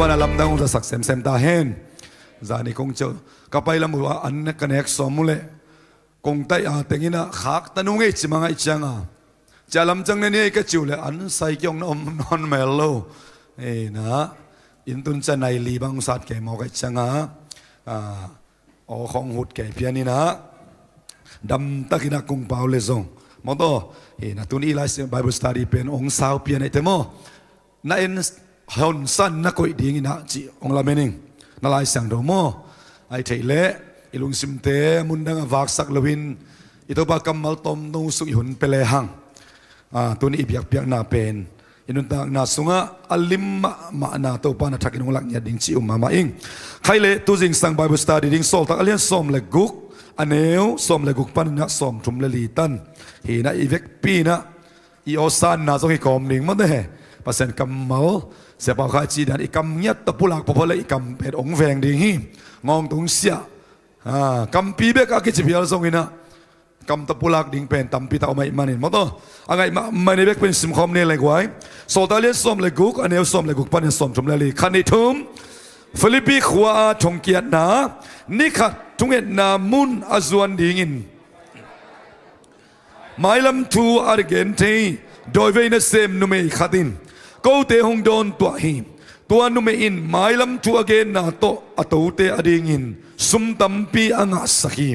ปนลำดังจะสักเซมตาเฮนจานี่คงเจอกไปลำบัวอันนักกันเอกสมุเลคงไตอาเต็งนะขักตันุงเอจิมังไอจังอ่ะจะลำจังเนี่ยก็จิวเลยอันใส่เกี่ยวนอมนอนเมลโลนะอินตุนจะในลีบังสัตแกมอกไอจังอ่ะของหุดแกเพียนี่นะดำตะกินักคงเปล่าเลยส่งมอโตนะตุนอีไลส์ไบเบิลสตัดดี้เป็นองสาวเพียนไอเตโมนั่นฮอนสันนักกุยดิ้งนะจีองลาเมนิงนั่นไลส์สังโดโมไอเทเลอิลุงซิมเตมุนดังวักสักลวินอิตัวปากกัมมัลตอมนูสุยหุนเปเลหังตัวนี้เบียกนาเป็นอินุนตากนาสุงะอัลลิมมานาตัวปานาทักอินุงลักเนี่ยดิ้งจีอุมาอิงใครเลตัวจิงสังไบเบิลสตัดดี้ดิ้งโซลตักอเลียนสอมเลกุกอันเนวสอมเลกุกปันนะสอมทุมเลลีตันนะอีเวกปีนะอีโอซันนะจงอีกอมหนึ่งมันเด้ภาษากัมมัลเสียเปล่าข้าจีดันอีกำเงียบตะปุลักพอเลยอีกำเป็นองแวงดิ่งฮีงองตรงเสียกำปีเบกอากิจิพิอาลทรงอินะกำตะปุลักดิ่งเป็นตำปีตาอไม่มานินมั้งต่ออะไรมันเบกเป็นสิมคอมเนี่ยเลยกว่าโซตาเลียสอมเลยกุกอันเนวสอมเลยกุกปันเนี่ยสอมชมเลยคันนี้ทุ่มฟิลิปปีขวาทงเกียรตินานี่ขัดทุงเอ็ดนามุนอาจวนดิ่งินหมายลำทูอาร์เกนตีโดยเวนเซมนุเมย์ขัดินกูเตหงโดนตัวหิมตัวนุเมอินหมายลำทูอาเกนนาโตอัตโตเตอดิงินสุมตัมปีอังสักี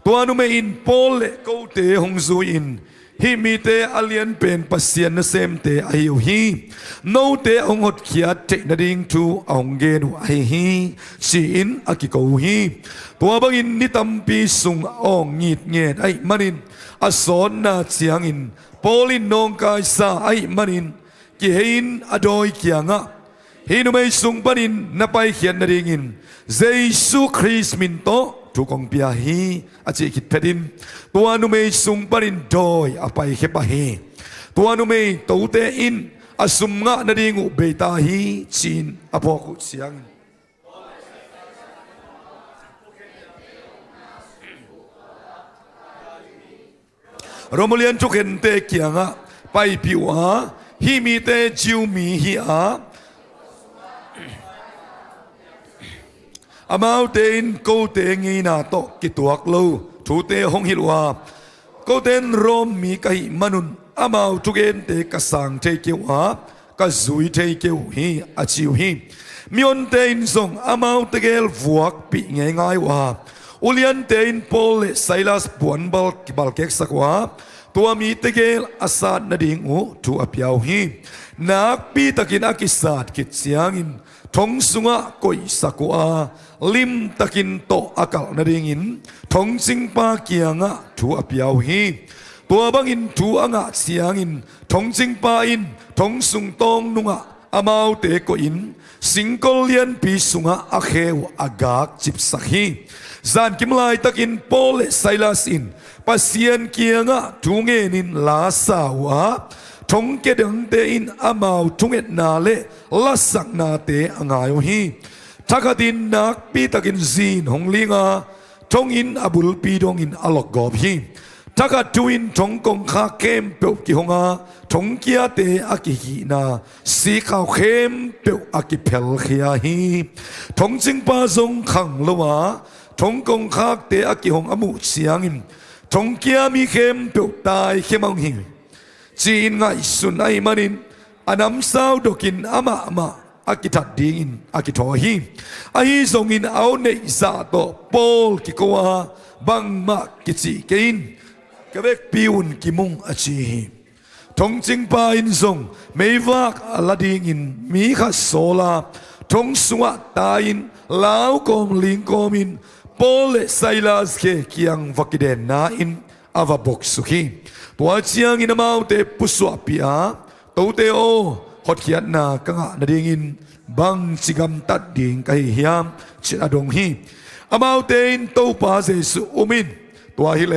ตัวนุเมอินโปเลกูเตหงซูอินฮิมีเตอเลียนเป็นปัสเซียนเซมเตอายุฮีโนเตองหดเขียดเทนดิงทูองเกนุไอฮีชีอินอากิโกฮีตัวบังอินนิตัมปีสุงองงีดเงดไอมันินอสอนนาเชียงอินโปลินนองกายซาไอมันินกิเฮินอดอยเกียงะฮินุเมสุงปันินนับไปเขียนนดิงินเจสุคริสมินโตทุกองพิอาฮีอาจิคิดเพดินตัวนุเมสุงปันินดอยอไปเขปะฮีตัวนุเมตูเตอินอสุมงะนดิงูเบตาฮีจีนอพอกุเสียงโรมเลียนทุกเห็นเตเกียงะไปผิวหาฮิมีเตจิวมีฮิอาอามาเตนกูเตงีนาโตกิตัวกลูทูเตหงฮิลวากูเตนโรมมีกะหิมนุนอามาทุกเห็นเตกสังเทเกียวหากะซุยเทเกียวฮีอาจิวฮีมีอนเตนส่งอามาเตเกลฟวกปีง่ายๆว่าอุเลียนเตนโปเลไซลัสปวนบัลเก็กสักว่าตัวมีเตเกลอาซาดนดิงอูทูอพยาวฮีนักปีตะกินอากิสาดกิจเสียงินทงสุงะกอยสักว่าลิมตะกินโตอากาศนดิงินทงสิงปาเกียงะทูอพยาวฮีตัวบังอินทูอ่างะเสียงินทงสิงปาอินทงสุงตองนุงะอามาวเตโกอินสิงโกเลียนปีสุงะอาเขวอากาศจิบสักฮีจานกิมไลตะกินโปเลไซลาสินปัสเซียนเกียงะทุงเอนินลาสาวะทงเกดังเตอินอามาวทุงเอนาเลลาสักนาเตอ่างายฮีทักดินนักปีตะกินซีนหงลิงาทงอินอบุลปีดงอินอลอกกอบฮีทักดูอินทงกงคาเข้มเปียวกิหงาทงเกียเตอากิฮีนาสีขาวเข้มเปียวอากิเพลเขียฮีทงจิงปาซงขังละวะทงกงคากเตอากิหงอมุเสียงอินทงเกียมีเข้มเปียวตายเข้มองหิงจีนไงสุนไอมันินอันน้ำสาวดกินอามาอากิทัดดิงินอากิทอฮีไอซงอินเอาเนซาโตโปลกิโกวาบังมากิจิเกินกเวกปิวนกิมุงอาชีทงจิงปาอินซงไม่วักลาดิงินมีขัดโซลาทงสวะตาอินลาวกอมลิงกอมินโปเลไซลาสเคเกียงวักเดนนาอินอาวบกสุขีตัวเชียงอินมาเตปุสวะปีอาตัวเตโอฮอดเขียนนากังะนดิงินบังจิกัมตัดดิงไกเฮียมชิดอดงฮีอามาเตอินตัวปาเซสุอุมินตัวฮิเล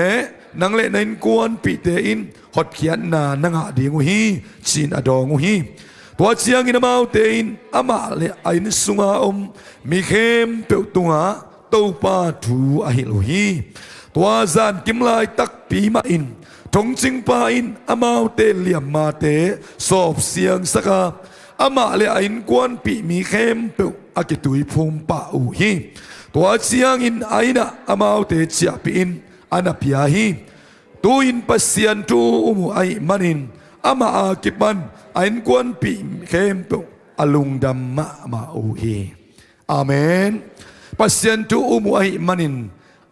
นังเลนินกวนปีเตอินฮอดเขียนนานังะดิงฮีชินอดงฮีตัวเชียงอินมาเตอินอามาเลไอนิสุงาอมมีเข้มเปียวตุงะตัวปาทูอหิโลฮีตัวจานกิมไลตักปีมาอินทงจิงปาอินอามาวเตเลียมมาเตสอบเสียงสกา อามาเลยอินกวนปีมีเข้มเปอากิตุยพุมปะอูฮีตัวเชียงอินไอนะอามาเอาเตเชียปีอินอานาพิยาฮีตูอินปัสยันตูอุมุไอมันินอามาอากิบันอินกวนปีเข้มเปอาลุงดัมมะมาอูฮีอาเมนปัสยันตูอุมุไอมันิน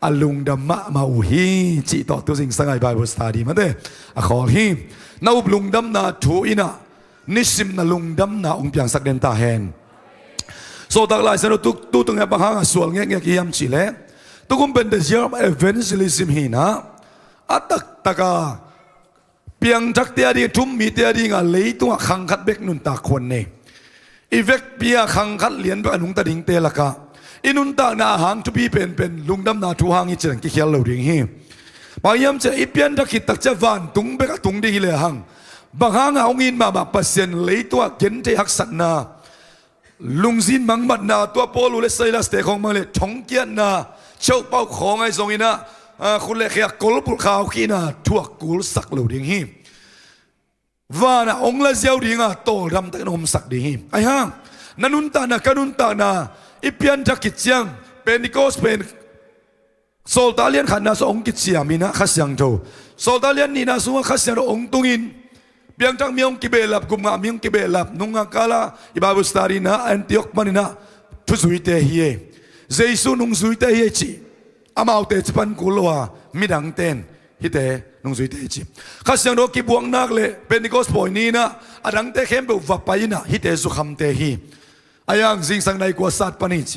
อาลุงดัมมะมาอูฮีจิตต่อตัวสิ่งสังไงไบเบิลสตาดีมาเด้อขอฮีนาอุบลุงดัมนาทูอินะนิสิมนาลุงดัมนาองเปียงสักเดนตาแหนโซตักลายสนุตุตุตงเงปะหางส่วนเงี้ยกิยามชิเลตุกุมเป็นเดเซียร์เอเวนซิลิซิมฮีนะอัตตะกาเปียงจักเตียดีทุ่มมีเตียดีงาเลยตัวขังคัดเบกนุนตาคนเนี่ยอีเวกเปียขังคัดเหรียญไปอนุงตาดิงเตละกาอินุนตาหน้าหางทุบีเป็นลุงดัมนาทูหางอีเจริญกิเขียนเหล่าดิ่งฮีบางยามจะอีเปียนตะกิดตักจะวันตุงเบกตุงดีเลยหังบางหางเอางินมาปัสเซนเลยตัวเกณฑ์ที่หักสันนาลุงซินมังบัดนาตัวโปลูเลสไซลัสเตของมาเลยชงเกียนนาเช่าเป้าของไอ้ทรงอินะคุณเลขกลปุขาวขีนาทั่วกุลสักเหล่าดิ่งฮีว่านะองค์ละเจ้าดิ่งอ่ะโตรำแต่นมสักดิ่งฮีไอ้ห่างนันุนตานะกันุนตานาอีเปียนจักกิจยังเป็นนิโคสเป็นโซลตาเลียนขันนาสองกิจเสียมีนะขัดยังโจโซลตาเลียนนี่นะสุวขัดยังองตุงินเบียงจังมีองกิเบลับกุมงามีองกิเบลับนุ่งกาลาอิบาบุสตารีนะแอนติโอกมันนะทุสุยเตฮีเอเจสุนุ่งสุยเตฮีจีอามาเอาเตจปันกุลวามิดังเตนฮิเตนุ่งสุยเตจีขัดยังโรกิบวงนักเลยเป็นนิโคสปอยนี่นะอดังเตเข้มเบวับไปนะฮิเตสุขัมเตฮีอายังสิ่งสังในกว่าสัตว์ปนิจ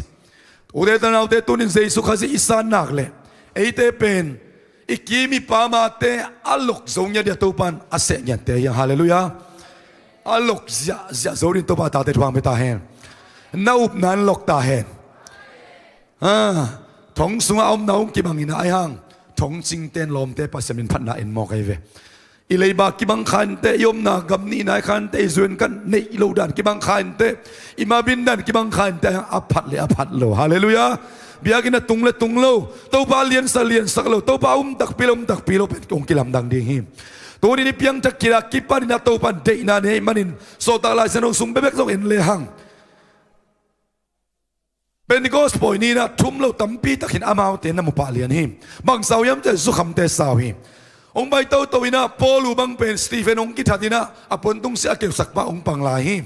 อุเดตันเอาเตตุนินเจสุขัดอิสานนักเลยเอเตเป็นอีกีมีปามาเตอลกซงยาเดียตุปันอาเซยันเตยังฮาเลลูยาอลกจะโซรินตุปาตาเตทวางไปตาเฮนนาอุบนันลกตาเฮนทงสุงอาอมนาองกิบังอินาไอฮังทงจิงเตนลมเตปัสมินพันนาเอ็นมอกไอเวอิเลยบากิบังขันเตยมนากำนีนายขันเตยส่วนกันในอิโลดันกิบังขันเตอิมาบินดันกิบังขันเตอภัดเลยอภัดโลฮาเลลูยาbiar kita tung lo tau balian salian saklo tau pa tak pilo pet kong kilam dang ding him tu ni piang tak kira kipan na tau pan de na ne manin so ta lai sanong sung bebek song en le hang Pentecost point ni na thum lo tampi takin amau te na mo palian him bang saw yam te su kham te saw him ong bai tau to ina polu bang pen Stephen ong kithatina apon tung si akel sakpa ong panglai him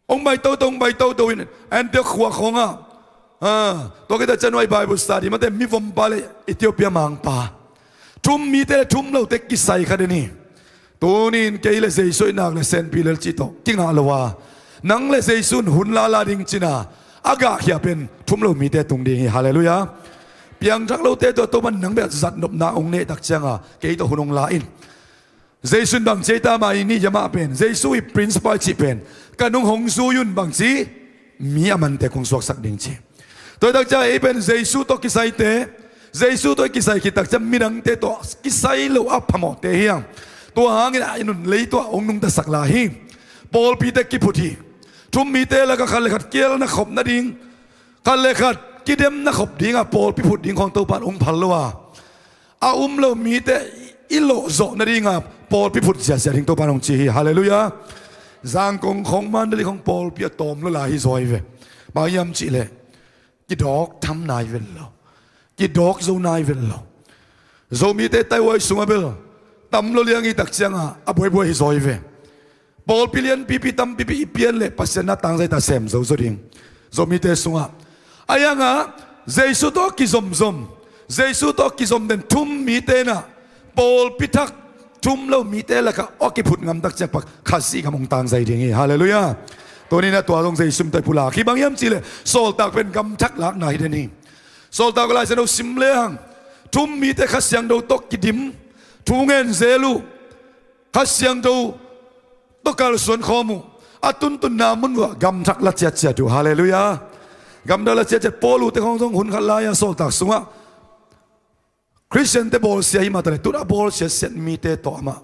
ong bai tau to in and te khwa khongaตัวก็จะเจนไว้ไบเบิลสตาดีมาแต่มีวงบาลีเอธิโอเปียมังปาทุ่มมีแต่ทุ่มเราเต็กกิไซคันนี้ตัวนี้เกยเลเซย์สวยนักเลเซนปีเลจิโตกิงอาลวานังเลเซย์ซุนหุ่นลาลาดิงจินาอากาเขียเป็นทุ่มเรามีแต่ตรงนี้ฮาเลลูยาเปียงจักเราเตตัวมันนังแบบจัดนบนาองเนตักเชียงอ่ะเกยตัวหุ่นองลาอินเซย์ซุนบางเจตามาอินี่ยามาเป็นเซย์ซุยปรินซ์ปาจิเป็นกันนุ่งหงซูยุนบางจีมีอามันแต่คงสวกสักดิงจีตัวตักจะเป็นเจสุตัวกิไซเตเจสุตัวกิไซคิดตักจะมีดังเตตัวกิไซโลอัพพมอเตเฮียงตัวหางอินุนเลยตัวองนุ่งตะสักลาหิปอลปีเตกิพุทีทุ่มมีเตแล้วก็คันเลขัดเกลนักขบนัดดิงคันเลขัดกิเดมนักขบดิงอ่ะปอลปีพุดดิงของตัวปานองพันละว่าอาเรามีเตอิโลโซนัดดิงอ่ะปอลปีพุดเสียดิงตัวปานองจีฮาเลลูยาจางกงของมันเดลิของปอลปีตอมละลายซอยเวบางยามจีเลกิดอกทำนายเวลล์กิดอกโซนายเวลล์โซมีเตไตไว้สุงเบลตั้มโลเลียงอีตักเชียงอ่ะบ่อยซอยเวบอลพิเลียนปีตั้มปีอีเปียนเล่ปัสเซนาตังใจตาเซมโซดิงโซมีเตสุงอ่ะอายังอ่ะเจสุโตกิซอมเจสุโตกิซอมเดนทุ่มมีเตนะบอลพิทักทุ่มเรามีเตละก็อกิพุดงำตักเชียงปักขัดสีกับมงตังใจดิงฮาเลลูยาตัวนี้นะตัวตรงใจซิมไตพุลาคีบางยามจีเลยโซลตักเป็นกำทักหลักไหนเดนี่โซลตักอะไรจะดูซิมเลียงทุ่มมีแต่ขัดเสียงดูตกกิดิมทุ่งเงินเซลูขัดเสียงดูตกการส่วนข้อมูอัตุนตุนนามุนว่ากำทักละเจียดดูฮาเลลูยากำทักละเจียดโปลูแต่ของทรงหุ่นขัดลายโซลตักสุงะคริสเตียนแต่บอลเสียหิมาแต่ตุนบอลเสียเสียมีแต่ต่อมา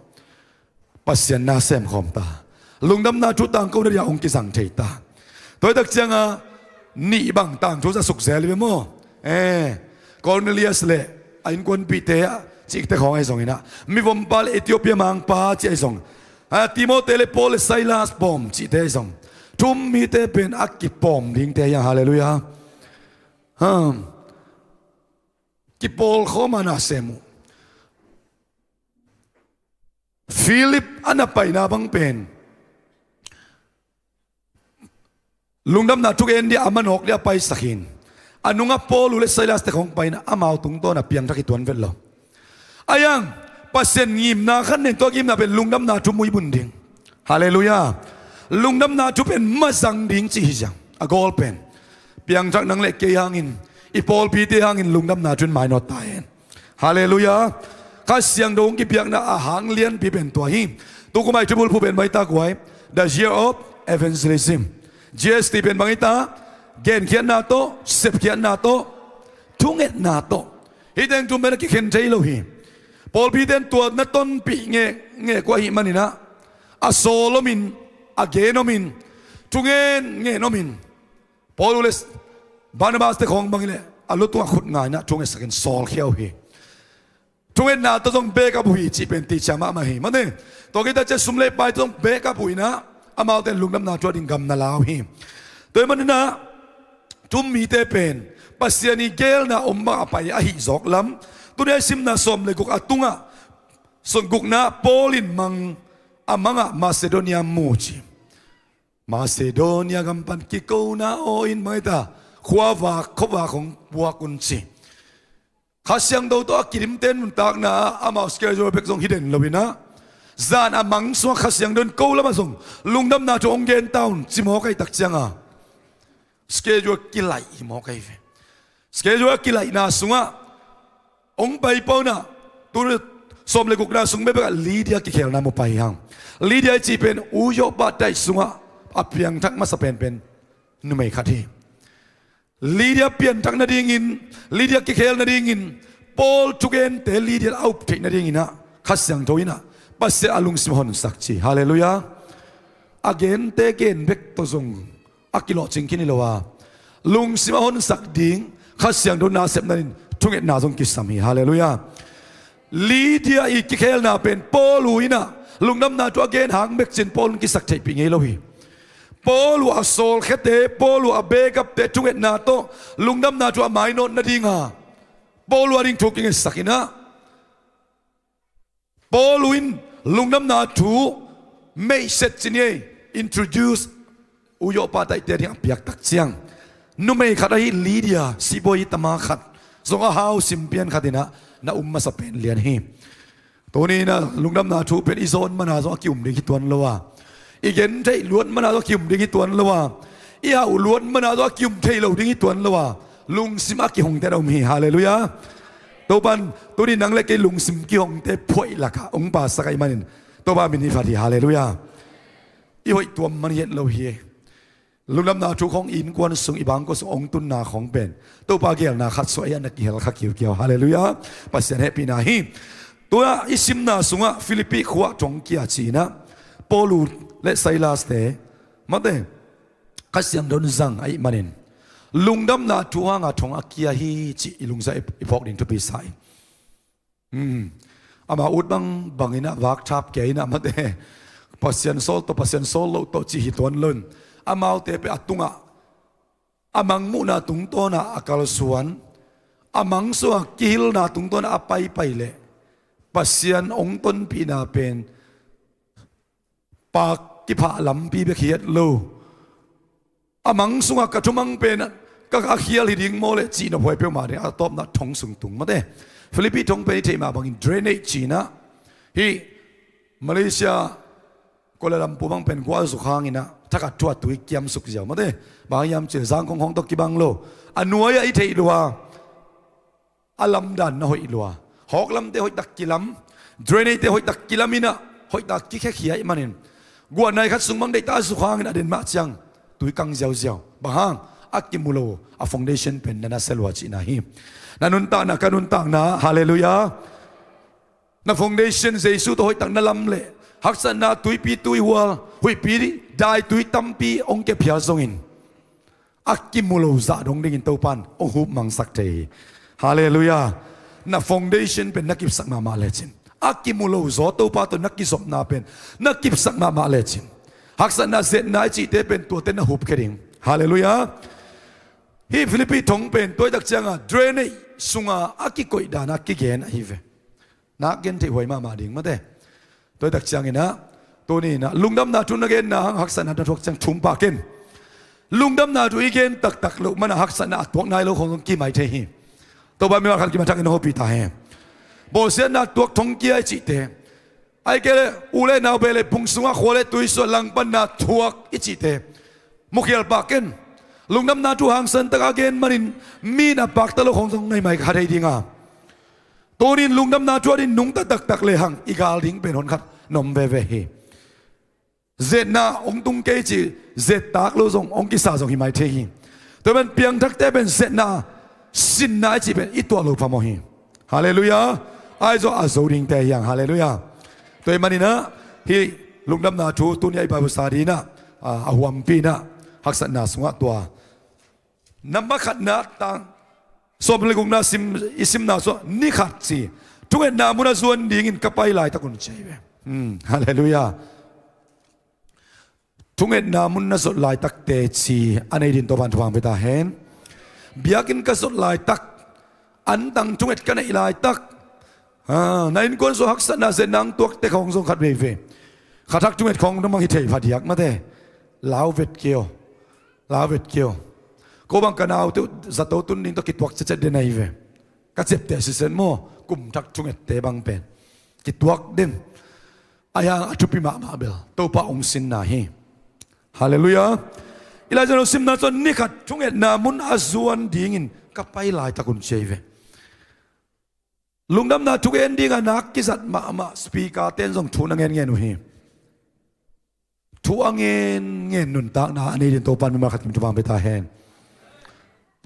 ปัสเซียนนาเซมคอมตาลุงดำนาชุดต่างก็ได้ยาองกิสังเทตาตัวตักเจียงอ่ะนี่บางต่างชุดจะสุกเสรีไปมั้งกอร์เนเลียสเล่อินควนปีเตะจิกแต่ของไอ้สองนี่นะมีวงปาลเอธิโอเปียมังปาจีไอ้สอง ติโมเตเลโปเลไซลาสปอมจิเตซงทุมมีเตเป็นอักกิปอมดิ้งเตยังฮาเลลูยากิปอลเข้ามานาเซมูฟิลิปอันนั้นไปนาบังเป็นลุงดำนาทุกเอ็นเดียอามันหกเดียไปสักินอันนุงอโปลุเลไซลาสเตของไปนะอามาตุงโตนะเพียงทักตัวนั้นเวลาอายังปัสเซนยิมนาขันเนตัวยิมนาเป็นลุงดำนาทุมุยบุญดิ่งฮาเลลูยาลุงดำนาทุเป็นมาสังดิ่งจีจังอากอลเป็นเพียงทักนังเล็กเกียงอินอีพอลพีเตียงอินลุงดำนาจุนหมายนอตายฮาเลลูยาข้าเสียงดงกิเพียงนาอาหารเลี้ยนปีเป็นตัวหิมตุกุไม่จุบุลผู้เป็นใบตากไว้ The Year of Evangelism GST เป็นบางอิตาเกณฑ์เขียนนาโตเสพเขียนนาโตทุ่งเอ็ดนาโตฮิตเองจุ่มเป็นกิเข็นใจโลหิพอลพีเดนตัวนัต้นปีเงกว่าหิมันนี่นะอาโซโลมินอาเกโนมินทุ่งเงินเงโนมินพอลเลสบานาบาสเตของบางอิเลอาลุตัวขุดง่ายนะทุ่งเอ็ดสักเงินโซลเขียวหิทุ่งเอ็ดนาตัวต้องเบกับหุยจีเป็นตีจามาหิมันเนี่ยตัวกิตาจะสุ่มเล็บไปต้องเบกับหุยนะอามาเตลุงน้ำนาจวดิงกำนาลาวหิตัวมันนะทุ่มมีเตเป็นปัสยานิเกลนะอมมาไปอาหิจอกล้ำตัวนี้ซิมนาสมเลยกุกอตุงะส่วนกุกนะโปลินมังอามังะมาซิโดเนียมูจิมาซิโดเนียกำปันกิโกนาโออินไม่ตาขวาวาขวาของบัวกุนจิข้าเสียงดูตัวกิริมเต้นมุนตากนะอามาสเกจโรเบกซงฮิเดนลวินะจานอามังสวข้าเสียงเดินโกลมาส่งลุงดำนาจงเกนตาวน์จิมอไกตักจังอ่ะสเกจโรกิไลมอไกเฟสเกจโรกิไลนาสุงอ่ะองไปเป้านะตัวสมเลกุกนาสุงไม่เป็นลีเดียกิเคลนาโมไปยังลีเดียจีเป็นอุโยบาได้สุงอ่ะอภิยังทักมาสเปนเป็นนุ่มไม่ขัดที่ลีเดียเปลี่ยนทักนาดีงินลีเดียกิเคลนาดีงินปอลทุกเอ็นเตลีเดียเอาเทนาดีงินนะขัดเสียงโจยนะปัสเซอลุงสิมฮอนสักจีฮาเลลูยาอเกนเตเกนเบกตัวทรงอักิโลจิงคินิโลวาลุงสิมฮอนสักดิ่งขัดเสียงโดนนาเซปนันทุกเอ็นนาทรงกิสามีฮาเลลูยาลีเดียอีกิเคลนาเป็นปอลุยนะลุงน้ำนาตัวเกนหางเบกจินปอลกิสักใจปิงเอโลฮีปอลูอาโซลเคเตปอลูอาเบกับเตทุกเอ็นนาโตลุงน้ำนาตัวไม้นนนาดิงาปอลูอาดิงทุกยังสักนะปอลูอินลุงน้ำนาทูไม่เสร็จสิเนี่ย introduce อุโยปาไตเตที่อับยักตักเชียงนุ่มไม่ขัดให้ลีเดียสิบอยตมาขัดส่งอาหาวสิมเปียนขัดนะน่ามาสเปนเลียนฮีตัวนี้นะลุงน้ำนาทูเป็นอิโซนมานาส่งกิมดีกิตัวนั้นละว่าอีกเห็นใจล้วนมานาส่งกิมดีกิตัวนั้นละว่าอีหาล้วนมานาส่งกิมเทเราดีกิตัวนั้นละว่าลุงสิมากิหงแต่เรามีฮาเลลูยาตัวบันตัวนี้นังเล็กไอ้ลุงสิมกิหงแต่พ่วยละค่ะองค์ป่าสกายมันตัวบ้านมินิฟาดีฮาเลลูยาอีหอยตัวมันเห็นเราเฮียลุงลำนาทุกของอินกวนส่งอีบางก็ส่งองตุนนาของเป็นตัวปาเกียลนาขัดสวยนักเกียลขัดเกี่ยวฮาเลลูยาปัสเซนเฮปีนาฮีตัวอิซิมนาสุงะฟิลิปปิขวาจงเกียจีนะปอลูและไซลาสเตมาเตขัดเสียงโดนจังไอ้มันเองลุงดำนาทัวงาทงอากียฮีจีลุงจะอีพอกดิ่งทุปีไซอามาอุดบังอินะวักทับเกยนะมาเตปัสเซนโซลตัวปัสเซนโซลโตจีฮิตวันลุนอามาเตไปอัตุงะอามังมุนาตุงโตนะอากาลสวนอามังสวกกิลนาตุงโตนะอไปเลยปัสเซียนองต้นปีนาเป็นปากกิผาลำปีเบขียดโลอามังสวกกระชุมังเป็นก็อาเคียลิดิงโมเลจีนพวยเปียวมาเนี่ยตอบนัดทงสุงตุงมาเด้ฟิลิปปินส์ทงไปที่มาบางอินเดรเนจีนะฮีมาเลเซียกัวลาลัมพูบังเป็นกัวสุขางอินะถ้ากัดตัวตุยเกียมสุกเจียวมาเด้บางยามเจอสังของตกิบังโลอันนัวยไอเทอิลัวอาลัมดันนะหอยอิลัวหอกลำเตหอยตักกิลัมเดรเนเตหอยตักกิลัมินะหอยตักกิแค่ขี้ไอ้มันเองกัวในขัดสุงบังได้ตาสุขางอินะเด่นมาจังตุยกังเจียวบางอักกิมุโลอะฟาวเดชั่นเป็นนันเซลวาจินาฮีนันุนตานะกันุนตานะฮาเลลูยานัฟาวเดชั่นเจสุตัวหอยตักนั่นลำเล่ฮักษณะตุยปีตุยหัวหุยปีได้ตุยตั้มปีองเก็บพิอาซงอินอักกิมุโลซาดงดิ่งตัวปันโอ้โหมังสักเทฮาเลลูยานัฟาวเดชั่นเป็นนักกิบสักมาเลจิน อากิมุโลโซตัวปาตัวนักกิสมนาเป็นนักกิบสักมาเลจินหักษณะเสร็จนายจีเตเป็นตัวเต้นหุบแค่ดิ่งฮาเลลูยาฮีฟิลิปปีทงเป็นตัวดักจังอ่ะเดรนสุงอากิโกยดานักกิเกนฮีเวนักเกนที่หวยมาดิ่งมาเต้ตัวดักจังนะตัวนี้นะลุงดำนาทุนนักเกนนะหักษณะนักจังทุ่มปากเกนลุงดำนาทุยเกนตักลุมันหักษณะพวกนายโลกของกี่ไม่เทหีตัวบ้านไม่ว่าขันกี่มาทักอินโฮปีตาเฮโบเสียนัดตัวทงกี้ไอจิเตไอเกลอูเลนาเบลพุงสุงาโคเลตุยส่วนหลังปันนาทัวกอิจิเตมุขยลปากเกนลุงดำนาทุหังสันตะกาเกนมันมีนาปากตะโลของทรงในไม่ขาดไอดิ่งอ่ะตัวนี้ลุงดำนาทัวดินนุ่งตักเลยหังอีกาลิงเป็นคนขัดนมเวเวเฮเจน่าองตุงเกจิเจตากโลซงองกิสาซงหิไม่เทหิตัวมันเพียงทักเตเป็นเจน่าสินนายจีเป็นอีตัวโลพามหิฮาเลลูยาไอ้จ้าอาโซดิงแต่ยังฮาเลลูยาตัวมันนี่นะที่ลุงดำนาทูตุนยัยบาบุสาดีนะอาหวมปีนะหักษณะสงตัวนับมาขัดนะต่างสมเลกุงนาซิมอิซิมนาสนี่ขัดสิทุกเอ็นนามุนาส่วนดิ่งินกับไปหลายตะกุนใจเว้ฮาเลลูยาทุกเอ็นนามุนาส่วนหลายตักเตชีอันนี้ดินตัวบันทวางไปตาเห็นเบียกินกระสุนลายตักอันตังทุกเอ็ดกันในลายตักในอินคนสุหักษณะเสนังตัวเตะของทรงขัดเวขัดทักทุกเอ็ดของน้ำมันหิเทพัดยักมาเตะลาวเวทเกียวก็บางกันเอาตัวจัตโตตุนนินตัวกิตวักจะเดินในเวก็เจ็บแต่สิเซนโมกุมทักทุกเอ็ดเตะบางเป็นกิตวักเด่นอายังอจุปิมาเบลตัวพระองค์สินนาฮีฮาเลลูยาอิลาจานุสิมนาจนนี่ขัดทุกเอ็ดนามุนอาส่วนดิ่งินกับไปหลายตะกุนเชยเวลุงดำนาทุกเอ็นดิ่งนักกิสัตมาสปีกาเต้นส่งทูนังเงินหุยทูเงินนุนตากนาอันนี้เดินโตปันมาขัดมิตรวางไปตาแหน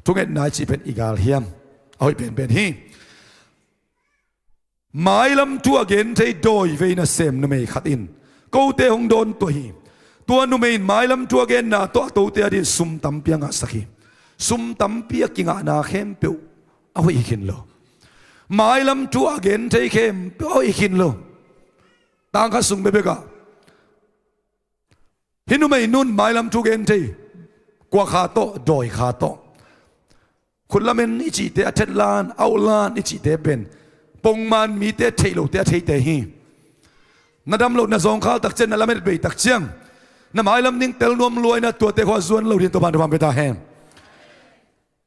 ทุกเอ็ดนายจีเป็นอีกาเฮียมเอาเป็นฮีหมายลำตัวเงินที่โดยเวนัสเซมนุ่มเอขัดอินกูเตหงโดนตัวฮีตัวนุ่มเอหมายลำตัวเงินนาตัวเตดิสุมตั้มเปียงสักฮีสุมตั้มเปียกิงานาเข้มเปียวเอาอีกินโลหมายลำตัวเงินที่เข้มเอาอีกินโลต่างกันสุงเบเบกะฮินุไม่นุ่นหมายลำตัวเงินที่กว่าขาโตโดยขาโตคุณละเมนอิจิเตอเทลานเอาลานอิจิเตเป็นปงมันมีเตเทโลเตเทเตฮีนาดำโลนาซองข้าวตักเจนนาละเมนเบยตักเจียงน้ำหมายลำนิ่งเตลนวมรวยนะตัวเตขวาส่วนเราเรียนตัวบ้านตัวบ้านไปตาแหง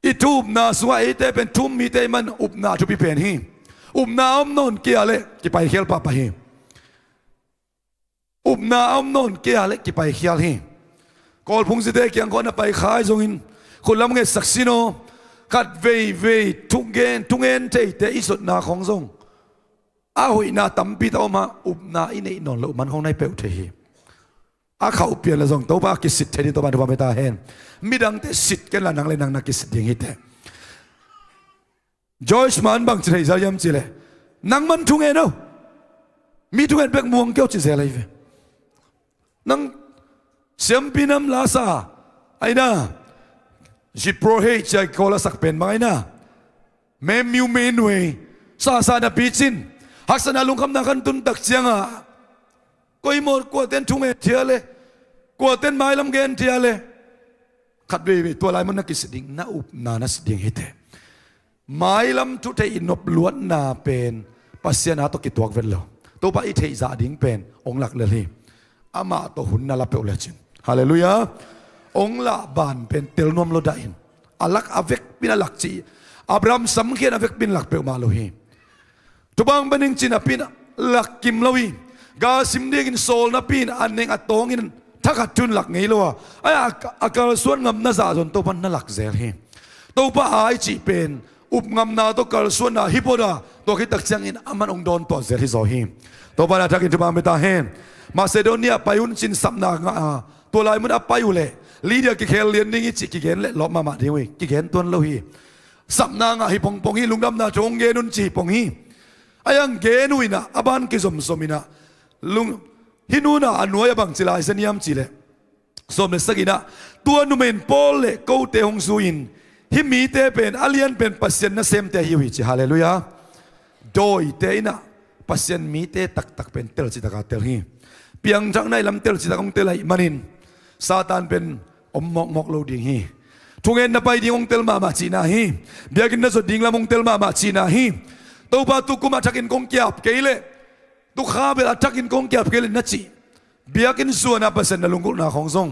อีทูบนาสวายเตเป็นทุ่มมีเตมันอุบนาทุบิเป็นฮีอุบนาอมนนเกียร์เละกี่ไปเขียลปะไปฮีอุบนาอมนนเกียร์เละกี่ไปเขียลฮีกอลพุงสิเตเกียงก่อนไปขายทรงอินคนละมึงเงสักซิโนกัดเวทุกเงินเตอิสุดนาของทรงอาหุยนาตั้มปีตอมาอุบนาอินนนละมันของนายเปลวเทฮีอาเขาเปลี่ยนละทรงตัวบ้ากิสิทธิ์เทดิตัวบ้านตัวบ้านไปตาเห็นมิดังเตสิทธิ์กันละนังเลยนังนักกิสิทธิ์ยังฮิตเตจอยส์มันบางจีเลยจะย้ำจีเลยนังมันทุ่งเงินเอามีทุ่งเงินเบกม่วงเกี่ยวจีเซลัยเวนังเสียมปีน้ำลาซาไอ้น่าจิโปรเฮใจโคลาสักเป็นไหมน่ะเมมิวเมนเวซาดาปีจินฮักษณะลุงคำนักขันตุนตักเจียงอ่ะก็อีโมดกว่าเต้นทุ่งเงินเทียเลยกว่าเต้นไม้ลำเงินเทียเลยขัดเวตัวลายมันนักกิสดิ่งน่าอุบนานัสดิ่งฮิตเตไม้ลำทุเทอินนบล้วนนาเป็นปัสเซียนาตกิตัวเวลโลตัวป้าอิเทอิซาดิ่งเป็นองค์หลักเลยอามาตัวหุ่นนาลาเปลเลจินฮาเลลูยาองค์ละบานเป็นเตลนวมโลดาอินอัลลักอเวกบินหลักจีอับรามสัมเขียนอเวกบินหลักเปลมาโลฮีตัวบางเป็นจินอปินหลักกิมลวีกาซิมเดกินโซลนับปีนอันเองอัตตงินถ้าขัดจุนหลักไงล่ะไอ้อาการส่วนงำน่าจะจนตัวพันน่าหลักเซลเฮตัวป้าไอจีเป็นอุบงำนาตัวการส่วนน่ะฮิปโปดาตัวคิดตักเชียงอินอามันองดอนตัวเซลฮิโซฮิตัวป้าทักอินจะมาเมตาเฮมาเซโดเนียไปอุนจินสับนางตัวลายมันอับไปอยู่เลยลีเดียกิเคลเลียนนี่จิกิเกนเละล้อมาดีเว้ยกิเกนตัวโลฮีสับนางฮิปงฮีลุงดำนาจงเกนุนจีปงฮีไอ้ยังเกนุยนะอบันกิสมนะลุงฮินูน่ะอันวยบังจิลายเสนียมจิเลสมเลสกินะตัวนุเมนโปเลกูเตหงซูอินฮิมีเตเป็นอเลียนเป็นปัสเซนนะเซมเตฮิวิจิฮาเลลูยาโดยเตนะ ปัสยันมีเตตักเป็นเตลจิตกาเตลฮีเปียงจังในลำเตลจิตกงเตลไอมันินซาตานเป็นอมมอกโลดิงฮีทุกเงินนับไปดิ้งองเตลมาจีนาฮีเบียกินนัสดิ้งละมงเตลมาจีนาฮีตัวปาตุกุมาจักินกงเกียบเกลเลตุข้าเบลจักินกงเกียบเกลเลนัจีเบียกินส่วนนับเปอร์เซ็นต์นลุงกุนาของทรง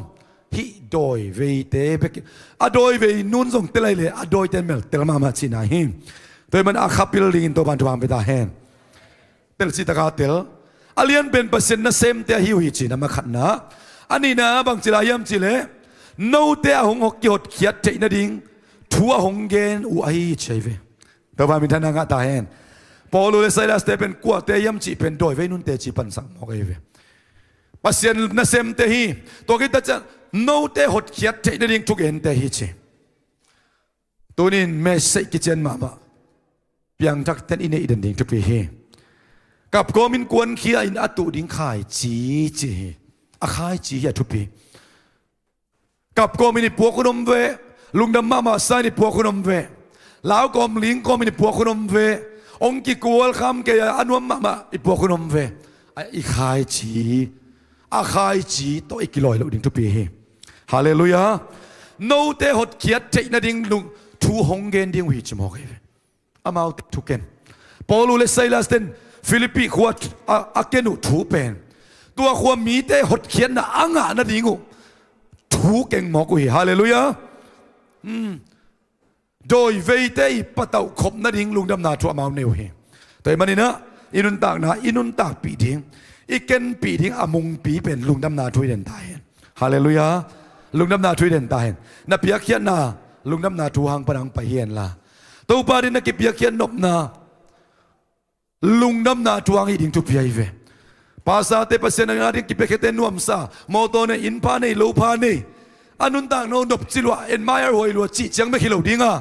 ฮิโดยเวเตเบกอโดยเวนุนทรงเตลเลยอโดยเตลเมลเตลมาจีนาฮีตัวมันอาคาปิลลินตัวบันทวามไปตาแหนเตลจิตกาเตลอาเลียนเป็นเปอร์เซ็นต์นะเซมเตหิวฮิจีนะมาขัดนะอันนี้นะบางจิลายมจิเลโนเตะหงหกยดเขียดใจนาดิงทัวหงเกนอุไอใช่เวแต่ว่ามีท่านงาตาแหนพอรู้เลยไซลัสเตเป็นกัวเตยมจีเป็นโดยเวนุนเตจีปันสังมอกไอเวปัสยันนะเซมเตฮีตัวกิตาจะโนเตหดเขียดใจนาดิงทุกเอ็นเตฮิจีตัวนี้เมสเซกิเจนมาบ้าเพียงทักเต้นอินเนอิดันดิงทุกปีเฮกับกอมินกวนเขียอินอัตุดิงขายจีอาขายจีเฮทุกปีกับกอมินิปัวคุนมเวลุงดำมาสายนิปัวคุนมเวแล้วกอมลิงกอมินิปัวคุนมเวองกิกวลคำเกียอันวมมาอิปัวคุนมเวอีขายจีอาขายจีตัวอีกลอยแล้วดิ่งทุกปีฮาเลลูยาโนเตหดเขียดใจนาดิ่งลุงทูหงเกนดิ่งวิจมอกเวอามาทุกเกนปอลูเลไซลัสเตนฟิลิปปีขวดอาเกนุทูเป็นตัวขวดมีเตหดเขียนนะอ่างนาดิ่งทูเก่งหมอกวีฮาเลลูยาโดยเวเตปะเต่าขบนาดิ่งลุงดำนาทัวมาเนวเฮแต่มันนี่นะอินุนตากนะอินุนตากปีดิ่งอีเกนปีดิ่งอามุงปีเป็นลุงดำนาทุยเด่นตายฮาเลลูยาลุงดำนาทุยเด่นตายนับเปียกเขียนนาลุงดำนาทูหังปนังไปเฮียนละตัวปารินักกิเปียกเขียนนบนาลุงดำนาทูหังอีดิ่งทุกปีไอเวภาษาเตปเสนงาดิ่งกิเปียกเตนวมซามอโตเนอินพาเนโลพาเนอันนุนตากโนดบจิลวะเอ็นมายร์หอยลัวจีจังไม่คิดเหล่าดิ่งอ่ะ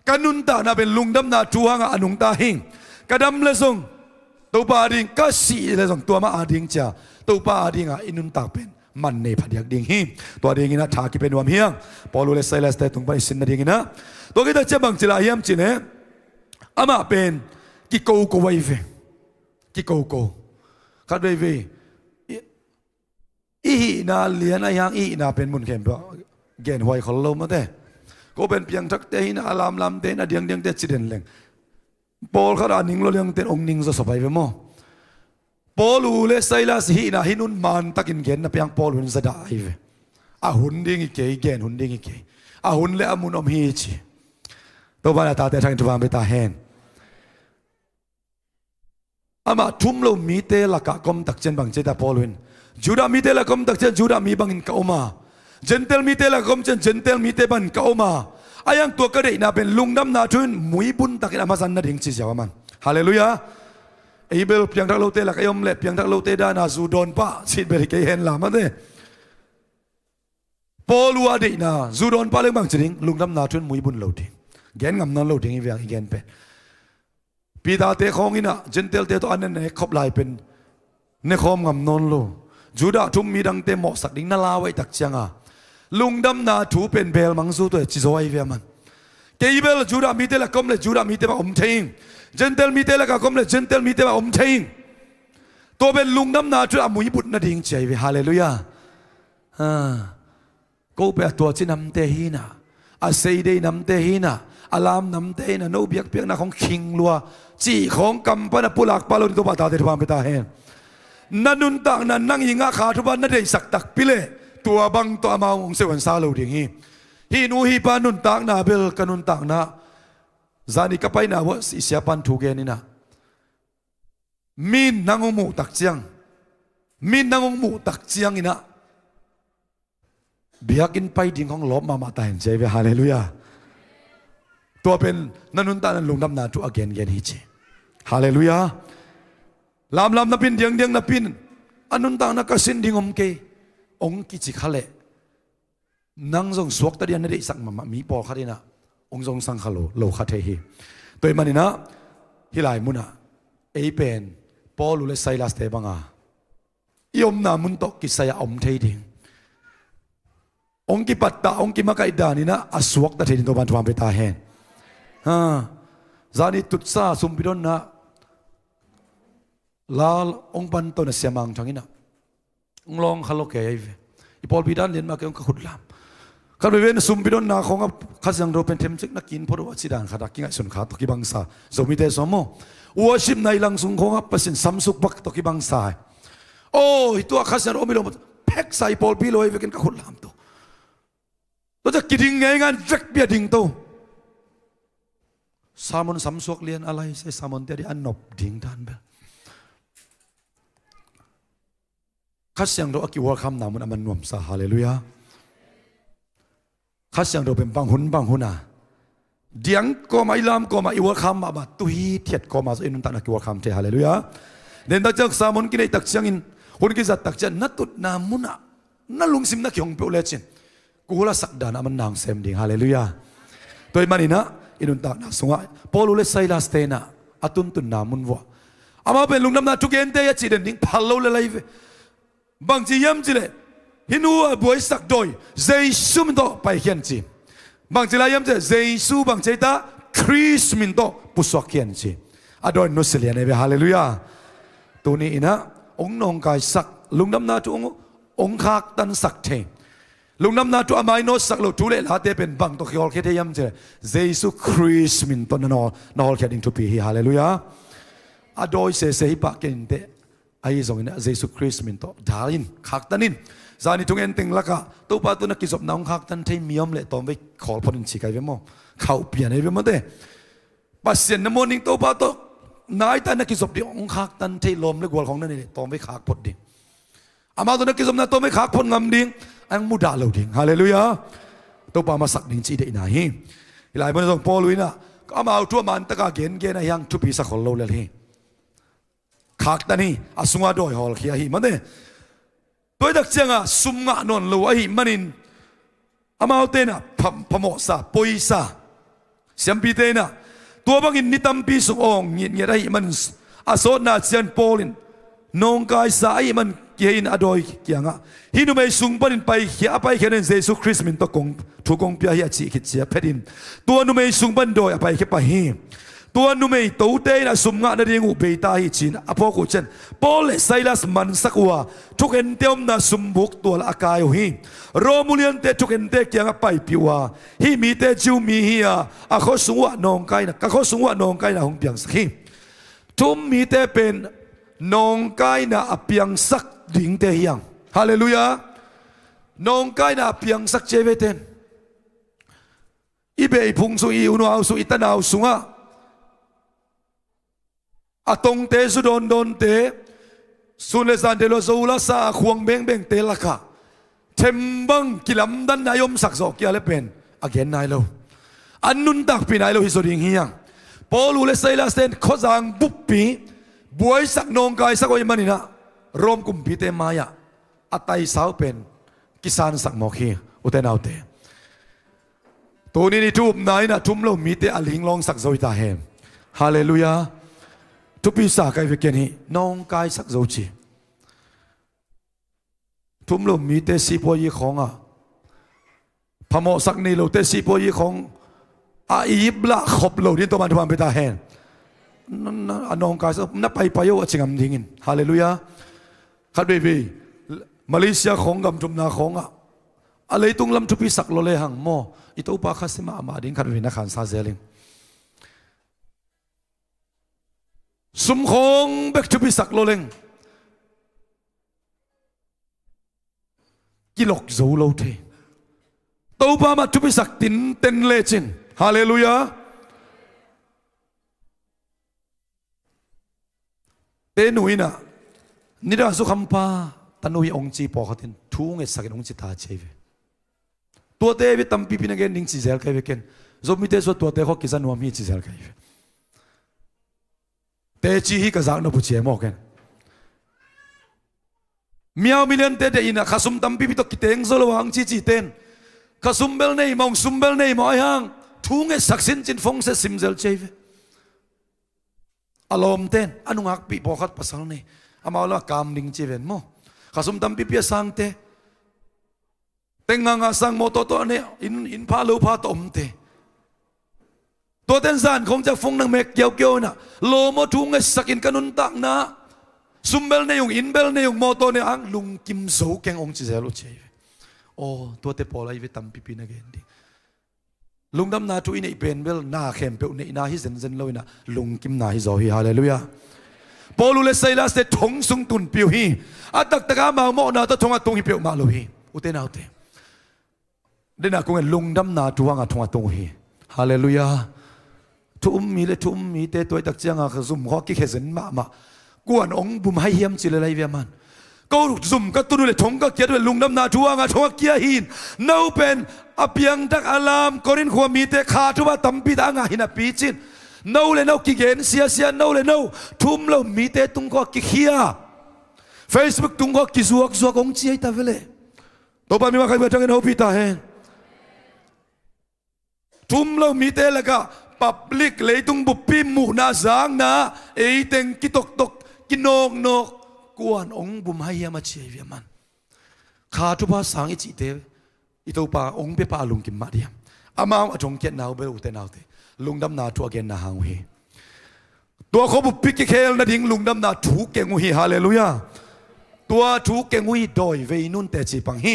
กันนุนตากน่าเป็นลุงดำนาทูหังอนุงตาหิงกระดำเลสงตัวปาดิ่งก็สีเลสงตัวมาอาดิ่งจ้าตัวปาดิ่งอ่ะอินุนตากเป็นมันในพัดยักดิ่งหิตัวดิ่งนะทากิเป็นวมเฮียงพอรู้เลยไซเลสเตตุงไปสินนาดิ่งนะตัวกิตาเจ็บังจิลายมจิเนะอามาเป็นกิโกโกไวเวกิโกโกคัดไวเวอีนาเลียนอะไรอย่างอีนาเป็นมุนเข้มตัวเกณฑ์หวยเขาลมมาเต้ก็เป็นเพียงทักเตหินาลามเตนะเดียงเตจิเดนเลงปอลเขาด่านิงเราเลี้ยงเตองนิงจะสบายไปมั้งปอลูเลไซลัสฮีนาฮินุนมันตักินเกณฑ์นะเพียงปอลุนจะได้เวอาหุนดิ่งอีกเกณฑ์หุนดิ่งอีกอาหุนเลอามุนอมฮีจีตัวบ้านตาเตะทางจุบานไปตาแหนอามาทุ่มโลมีเตลักกอมตักเจนบังเจตาปอลุนจูดามีเตลักกอมตักเจนจูดามีบังอินเก้ามาเจนเตลมีเตลักกอมเจนเจนเตลมีเตบันเก้ามาอายังตัวกระเดน่าเป็นลุงดำนาทุนมุยบุญตักอินอามาซันนาดิ่งจิจาวมันฮาเลลูยาเอเบลเพียงทักโลเตลักยมเล็บเพียงทักโลเตดานาซูดอนป้าสิเบลิเกเฮนลามันเตปอลัวเดน่าซูดอนป้าเลี้ยงบังจิงลุงดำนาทุนมุยบุญโลดิ่งเกณฑ์งำนอนโลดิ่งอีเวียงอีเกณฑ์เป็นปีดาเตะของอินะเจนเตลเตตัวอันนั้นเนี่ยขบลายเป็นเนคอมงำนอนโลจูดาทุ่มมีดังเตหมอกสักดิ่งนาลาไว้ตักเชียงอ่ะลุงดำนาถูเป็นเบลมังสูตัวจิโซไอเวียมันเกย์เบลจูดามีเตละกอมเลจูดามีเตมาอมเทิงเจนเตลมีเตละกอมเลเจนเตลมีเตมาอมเทิงตัวเป็นลุงดำนาจูดามุยบุตรนาดิ่งใจเวฮาเลลูยากูเป็นตัวที่นำเตหินะอาศัยได้นำเตหินะอารามนำเตนะโนเบียกเปียกนะของคิงลัวจีของกำปนะปุลักปาลุนตัวบาตาเตทวามไปตาเฮนนันนุนตักนันนั่งยิงอาขาทุบันนั่นได้สักตักพิเลตัวบังตัวมาองเสวันซาโลดิ่งฮีนูฮีปานุนตักนาเบลกันุนตักนะจานิกไปนะว่าสิเสียปันถูกเกนี่นะมินนางงมูตักเจียงมินนางงมูตักเจียงนี่นะเบียกินไปดิ่งของล้อมมาตายเจเวฮาเลลูยาตัวเป็นนันนุนตักนันลุงดำนาทุกเกนฮิเจฮาเลลูยาลามนับพินเดียงนับพินอนุนตังนักสินดิ่งอมเกองกิจิขะเลนังทรงสวกตะเดียนนั่นได้สักมามีปอขัดนะองทรงสังขโลโลขัดเทฮีตัวมันนี่นะฮิลายมุนะเอเป็นปอลุเลไซลัสเตบังายอมนามุนโตกิสยาอมเทดิ่งองกิปัตตาองกิมาไกดานี่นะอสวกตะเทดินตัวบันทวามไปตาแหนจานิตุตซาสุมพิดอนนะ ลาองค์ปันตัวน่ะเสียมังทางนี้นะลองขลุ่ยไอ้เวอีพอลบิดานเรียนมาเกี่ยวกับขุดลามข้าไปเว้นซุมบิดอนนาของข้าสังโดเป็นเทมซิกนักกินพอรู้ว่าสิดานขาดกินไอ้ส่วนขาตกิบังซาโซมิเตสโมวัวชิมในลังสุงของปัสสินซัมซุกบักตกิบังซาโอ้ตัวข้าสังโดไม่รู้แพ็กใส่พอลบิโลไอ้เวกันกับขุดลามตัวจะกินไงงานเวกเบียดิ่งตัวสามอนซัมซุกเลียนอะไรใส่สามอนเดียดอันนบดิ่งทานเบลข้าเสียงเราอกิวคำนามันมันนวมสาฮาเลลูยาข้าเสียงเราเป็นบางหุนเดียงก็มาอิลามก็มาอิวคำมาบัดตุยเทียดก็มาอินุนตันอกิวคำเทฮาเลลูยาเดินตักจากสามอนกินไอตักเสียงอินคนกิจัดตักเจนนัดตุดนามุนะนั่นลุงซิมนักยองเปเลจินกูละสักดานะมันนางเซมดิ่งฮาเลลูยาตัวมันนี่นะอินุนตักนะสงฆ์พอลุเลไซลาสเตนะอัตุนตุนนามุนวะอามาเป็นลุงน้ำนาทุกเย็นเตยจีเดนดิ่งพัลโลเลไลฟ์บางทีย้ำจีเลยฮินูบวยสักโดยเจสุมินโตไปเขียนจีบางทีเราย้ำจีเจสุบางทีตาคริสมินโตปุสวกเขียนจีอดอยนุสเลียนเอเบฮาเลลูยาตัวนี้นะองค์นองกายสักลุงน้ำนาทุองค์ขากตันสักเทลุงน้ำนาทุอามายโนสักโลทุเล่ลาเตเป็นบางตัวเขียวเขียนย้ำจีเจสุคริสมินโตนนอลเขียนอินทุปีฮาเลลูยาอดอยเสฮิปะเกินเตไอ้ทรงนี้เยซูคริสต์มินโตดารินขักตันินจานิทุงเอ็นติงละกะตัวป้าตัวนักกิจศพน้องขักตันที่มีอมเละตอมไปขอพนินชิกายเวมอเขาเปลี่ยนให้เวมอเต้ปัสเซียนน้ำมันนิงตัวป้าตัวนายตันนักกิจศพเดียวองขักตันที่ลมเล็กวัวของนั่นนี่ตอมไปขักพดดิ่งอามาตัวนักกิจศพนั้นตอมไปขักพดงำดิ่งอังมุดาเหลาดิ่งฮาเลลูยาตัวป้ามาสักดิ่งจีเดอินาฮีหลายมันส่งพอลุยนะก็เอามาเอาทั่วมันตะกาเกณฑ์นะยังทุบปีสักคนโลเลยฮีขากตานี่อาสุงอาดอยฮอลขี้หิมันเด้ตัวดักเจียงอ่ะสุมงะนนลูหิมันินอามาเอาเตนะพมอสาปอยสาเสียมปีเตนะตัวบางอินนิตัมปีสุงองเงียได้มันอาโซนาเจียนโปลินนงกายสายมันเกียนอดอยเกียงอ่ะฮินุไม่สุงปนินไปเขียไปเขียนเยซูคริสต์มินตกงถูกงเปียเฮียจีคิดเสียเพดินตัวนุไม่สุงปันโดยไปเขียไปฮีตัวนุ่มไอ้ตัวเตยนะสมงะนั่นเองอุเบตาฮิจินอพอกุเชนปอลไซลัสมันสักว่าทุกเห็นเตียมนะสมบุกตัวละอากายหิโรมุเลียนเตทุกเห็นเตเกียงไปปิวาฮิมีเตจิวมีฮิอาอะเขาสงวนนองไกนะเขาสงวนนองไกนะหงเปียงสักฮิทุมมีเตเป็นนองไกนะอเปียงสักดิ่งเตยังฮาเลลูยานองไกนะเปียงสักเจเวเตนอีเบยพุงสุอีอุนเอาสุอิตานาวสุงะอะตงเตสุดอนเตสุนเลซันเดโลโซลาซาควงเบงเตลักะเทมบังกิลัมดันนายมสักโซกิอาเลเป็นอเกนนายโลอันนุนตักปีนายโลฮิโซดิงเฮียงพอลูเลไซลาสเตนขจังบุปปีบวยสักนองกายสักวันมันนี่นะรวมกุมพีเตมายะอัตัยสาวเป็นกิสานสักโมคีอุเตนเอาเตตัวนี้นี่ทุบนายนะทุมโลมีเตอลิงลองสักโซอิตาเฮมฮาเลลูยาทุกปีศาจไกลเวกนี้น้องกายสักโจจีทุ่มลมมีเตสีพอยีของอ่ะพมอสักนี่เราเตสีพอยีของอาอีบละขบเราที่ตัวมันทุกวันไปตาแหนน้องกายสักนับไปโยชิงอัมดิ่งินฮาเลลูยาขัดเบบีมาเลเซียของกำจุมนาของอ่ะอะไรตุงลำทุกปีสักโลเลหังโมอิตัวปาคัสมามาดิ่งขัดเบบีนักขันซาเซลิงสมของเบกทุบิสักโลเลงกิลกโซโลเทตัวปามาทุบิสักตินเต็นเลจินฮาเลลูยาเตนุยนะนิราสุขัมปาตันุยองจีปอขัดินทุ่งเอสักองจีตาเชฟตัวเตวิตัมปีปินักเกนนิงซิเซลไกเวเกนโซมิเตสวตัวเตขกิซันวามีซิเซลไกเวเตจีฮิกษัตริย์นบุเชียมอกันมีเอามิเลนเตเดอินะข้าสุมตัมปีปิตกิเตงโซลวังจีเตนข้าสุมเบลเนยมองสุมเบลเนยมอยหังทุ่งเอสักสินจินฟงเซซิมเซลเชฟอารมณ์เต้นอนุงักปีพอขัดภาษาเนี่ยอามาละกามดิ่งเจเวนโมข้าสมตั้มปีเปียสังเตเต็งงาสังโมโตโตเนี่ยอินพาลูพาตอมเตตัวเต้นซานคงจะฟงนังเมกเกี่ยวน่ะโลโมทุ่งเอสักินกันุนตักนะ ซุมเบลในยงอินเบลในยงโมโตในอังลุงกิมโซแกงองจิเซลเชยโอ้ตัวเตปอลายเวตัมปิปินักเอนดิลุงดำนาทุยในเป็นเบลนาเข้มเปลในนาฮิเซนเซนเลยนะลุงกิมนาฮิโซฮิฮาเลลูยาปอลูเลไซลาสเตทงสุงตุนเปียวฮีอัตตักตะกามาโมนาตะทงอัตุงฮิเปียวมาโลฮีอุเตนาอุเตเดน่าคงเงินลุงดำนาจวงอัทงอัตุงฮีฮาเลลูยาทุ่มมีเลยทุ่มมีเตตัวตักเจียงอ่ะซุ่มข้อกิเขนมากวนองบุมให้เฮียมจิเลไลเวียมันก็ซุ่มก็ตุนเลยทงก็เกียรติลุงดำนาจวงอ่ะทงเกียหินน่าเป็นอเปียงตักอารามกอรินขวามีเตขาทุบตัมปีต่างหินะปีจินน่าเลยน่ากิเกนเสียน่าเลยน่าทุ่มเรามีเตตุงก็กิเขีย Facebook ตุงก็กิจวกองเจียตาเวลตัวปามีมาใครมาจังเงินหัวปีตาเฮนทุ่มเรามีเตละก็ปับลิกเลยตุงบุปผิมูนาจางนะเอเต็งกิตกกินนกกวนองบุมให้ยามาเชียร์มันขาทุบาสังอิจิเตอิตัวปาองเปปาลุงกิมมาเดียมอามาอจงเกียนนาวเบลอุเตนาวเตลุงดำนาทัวเกนนาหางเฮตัวเขาบุปผิกิเคลนาดิ้งลุงดำนาถูกเกงหุยฮาเลลูยาตัวถูกเกงหุยดอยเวนุนเตจิปังฮี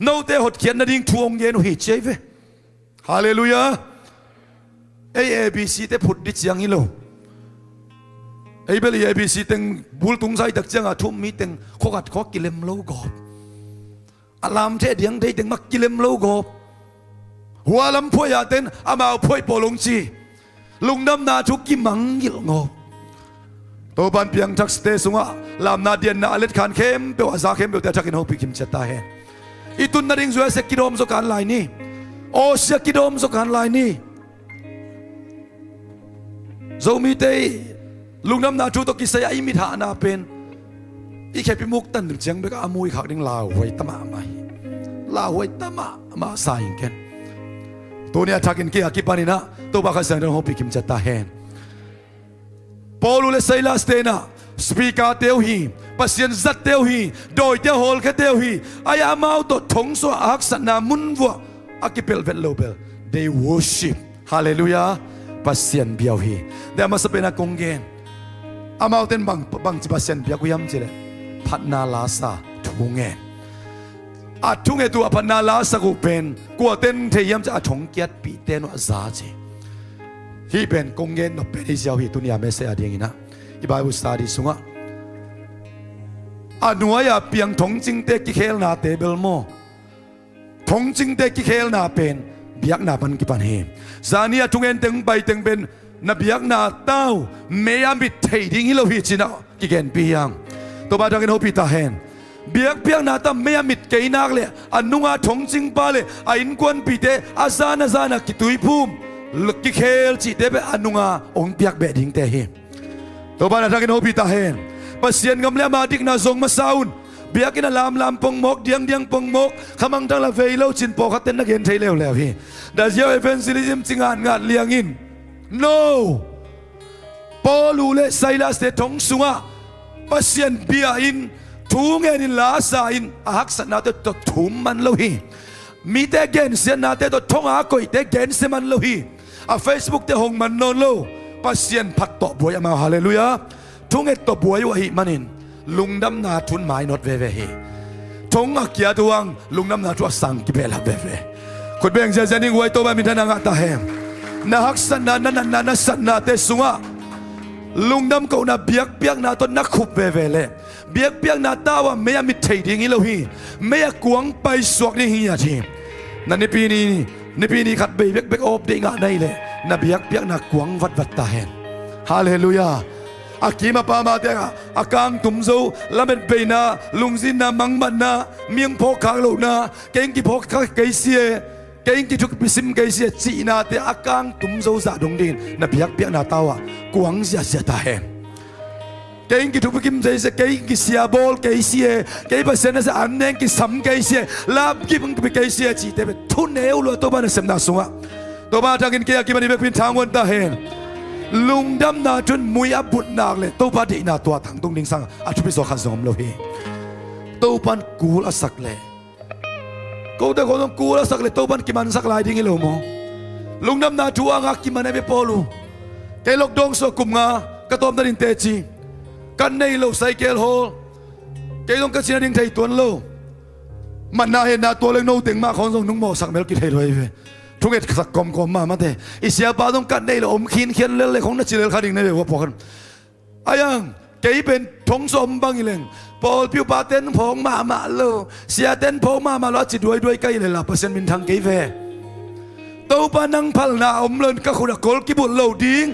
นาวเตหดเขียนนาดิ้งทวงเย็นหุยเจเวฮาเลลูยาABC เตพุดดิจังฮิโลเบลี ABC เต็งบุลตุงไซตักจังอาทุ่มมีเต็งขกัดขกิเลมโลกอบอารามเทเดียงได้เต็งมักกิเลมโลกอบหัวลำพ่อยาเต็นอามาพ่อยปอลงจีลุงดำนาทุกกิมังยิลงอบตัวบันเพียงทักสเตสุงะลำนาเดียนนาเล็ดขานเข้มเปียวอาซาเข้มเปียวแต่ทักกินหัวพิกิมเจตาเฮอีตุนนาดิงสวยเสกิโดมสการลายนี่โอเสกิโดมสการลายนี่Zomi te lungnam na chu to kisaya imi tha na pen I khepi muk tan jeng beka amui khak ding la hoi tama mai la hoi tama ma sai ken to ne athakin ke akipani na to ba kha sang ho pikim chata hen Paulu le Silas te na speaker teu hi pasien zat teu hi doi te hol khe teu hi aya mau to thong so ak san na mun wa akipel vet lobel they worship hallelujah pasien biau hi dah masa pena konggen amau ten bang pasien biau kuyam cile patna lasa thunge thunge tu patna lasa ku pen ku ten theyam cha thong kiat pi ten wa za che hi pen konggen no pen hiau hi tunia me se ading ina I Bible study sunga anuaya piang thong jing te ki khel na te bel mo thong jing te ki khel na pen biak na pan ki pan he zania tungen teng bai teng ben na biak na tau meya mit thei ding hi lo hi china ki gen piang to ba dang ho pi ta hen biak piang na ta meya mit ke nak le anunga thong jing pa le a in kwan pi te azana ki tui phum ki khel chi te be anunga ong piak be ding te hi to ba dang ho pi ta hen pasien ngam le ma dik na zong ma saun biakin lam pong mok diang pong mok khamang tang la vei lo chin po khaten na gen thei lew hi da zio evangelism chingan ngat liangin no Paulu le Silas te thong sunga pasien bia in thu nge in la sa in ahak sa na te to thum man lo hi mi te gen sian na te to thong a koi te gen se man lo hi a Facebook te hong man non lo pasien phat to boy ma hallelujah thung et to boy wa hi maninลุงดำนาทุนหมายนดเวเวฮีทงอักยาทวงลุงดำนาทัวสังกิเบลาเวเวคนเบ่งเจเจนิงไว้ตัวมันมีทนางตาแหมนาฮักสันนาสันนาเตสุงะลุงดำเขานาเบียกนาต้นนักขุบเวเวเล่เบียกนาตาว่าไม่ยามิเทดิ้งฮิโลฮีไม่ยากวงไปสวกดิ้งฮีอาทีนั่นในปีนี้ขัดเบียกโอบดิ้งอะไรเลยนาเบียกนากวงวัดตาแหมฮาเลลูยาอากีมาปามาเตะอากางตุ่มโซลาเม็ดเบน่าลุงซินนามังมันนาเมียงพกขางโลนาเก่งกี่พกเกยเสียเก่งกี่ทุกปิซิมเกยเสียจีนาเตะอากางตุ่มโซซาดงดินนับเบียกนาตาวะกวางเสียตาเห็นเก่งกี่ทุกปิกิมเสียเก่งกี่เสียบอลเกยเสียเกยปัสเซนส์อันเนงกี่สัมเกยเสียลาบกี่มึงกี่เกยเสียจีเตะทุนเอวลัวตัวบ้านเสมนาสุงะตัวบ้านทางกินเกียร์กี่มันเบกพินทางวันตาเห็นลุงดำนาจนมุยอับบุญนักเลยตัวพัดอีนาตัวถังตรงดิ่งสังอาชุบิโซขันสมโลหิตัวพันกูละสักเลยกูแต่คนต้องกูละสักเลยตัวพันกิมันสักลายดิ่งเหลวมอลุงดำนาชัวงักกิมันไม่พอลูเกลกดงสกุมงากระตอมตัดินเตจี กันในโลไซเคิลโฮเกยต้องกันสินาดิ่งไทยตัวโลมันน่าเห็นนาตัวเล็กโน้ตถึงมาของทรงนุ่งหมอกสักเมลกิไทยเลยทุกเอ็ดสักกลมมาเถอะอิเสียป้าต้องกันในโลอมขีนเขียนเล่นของนักจิเลขาดิ่งในเรื่องว่าพอกันอายังเกยเป็นทงสมบางอีเล่งพอพิวปาเต้นพงมาโลเสียเต้นพงมาแล้วจิตด้วยใกล้เลยล่ะเปอร์เซ็นต์มินทางเกยเวตัวปานังพัลนาอมเลินก็ขุดกอลกิบุลเหล่าดิ้ง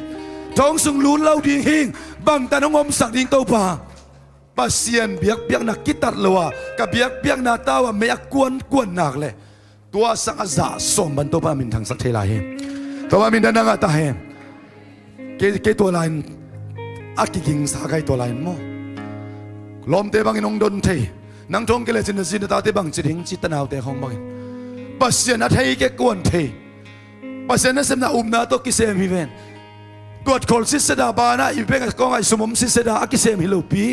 ท้องสุงลุนเหล่าดิ้งหิงบังตาน้องอมสักดิ้งตัวปาปัสเซียนเบียกนักกิตัดเลวะกับเบียกนาตาวะไม่อยากกวนนักเลยตัวสังอาซาสมบันตัวปามินทางสักเทลายตัวปามินดันนังอาตาเฮเกตัวลายอากิกิงสาไกตัวลายมั้งลมเตบังอินองดนเทนังทงเกลจินสินตาเตบังจิดิงจิตนาวเตของบังปัสเซียนอาเทเกกวนเทปัสเซียนนั้นเสมนาอุมนาโตกิเซมฮิเวนกวดคอลซิสดาบานะอีเบงกองไอสมมซิสดาอากิเซมฮิโลปี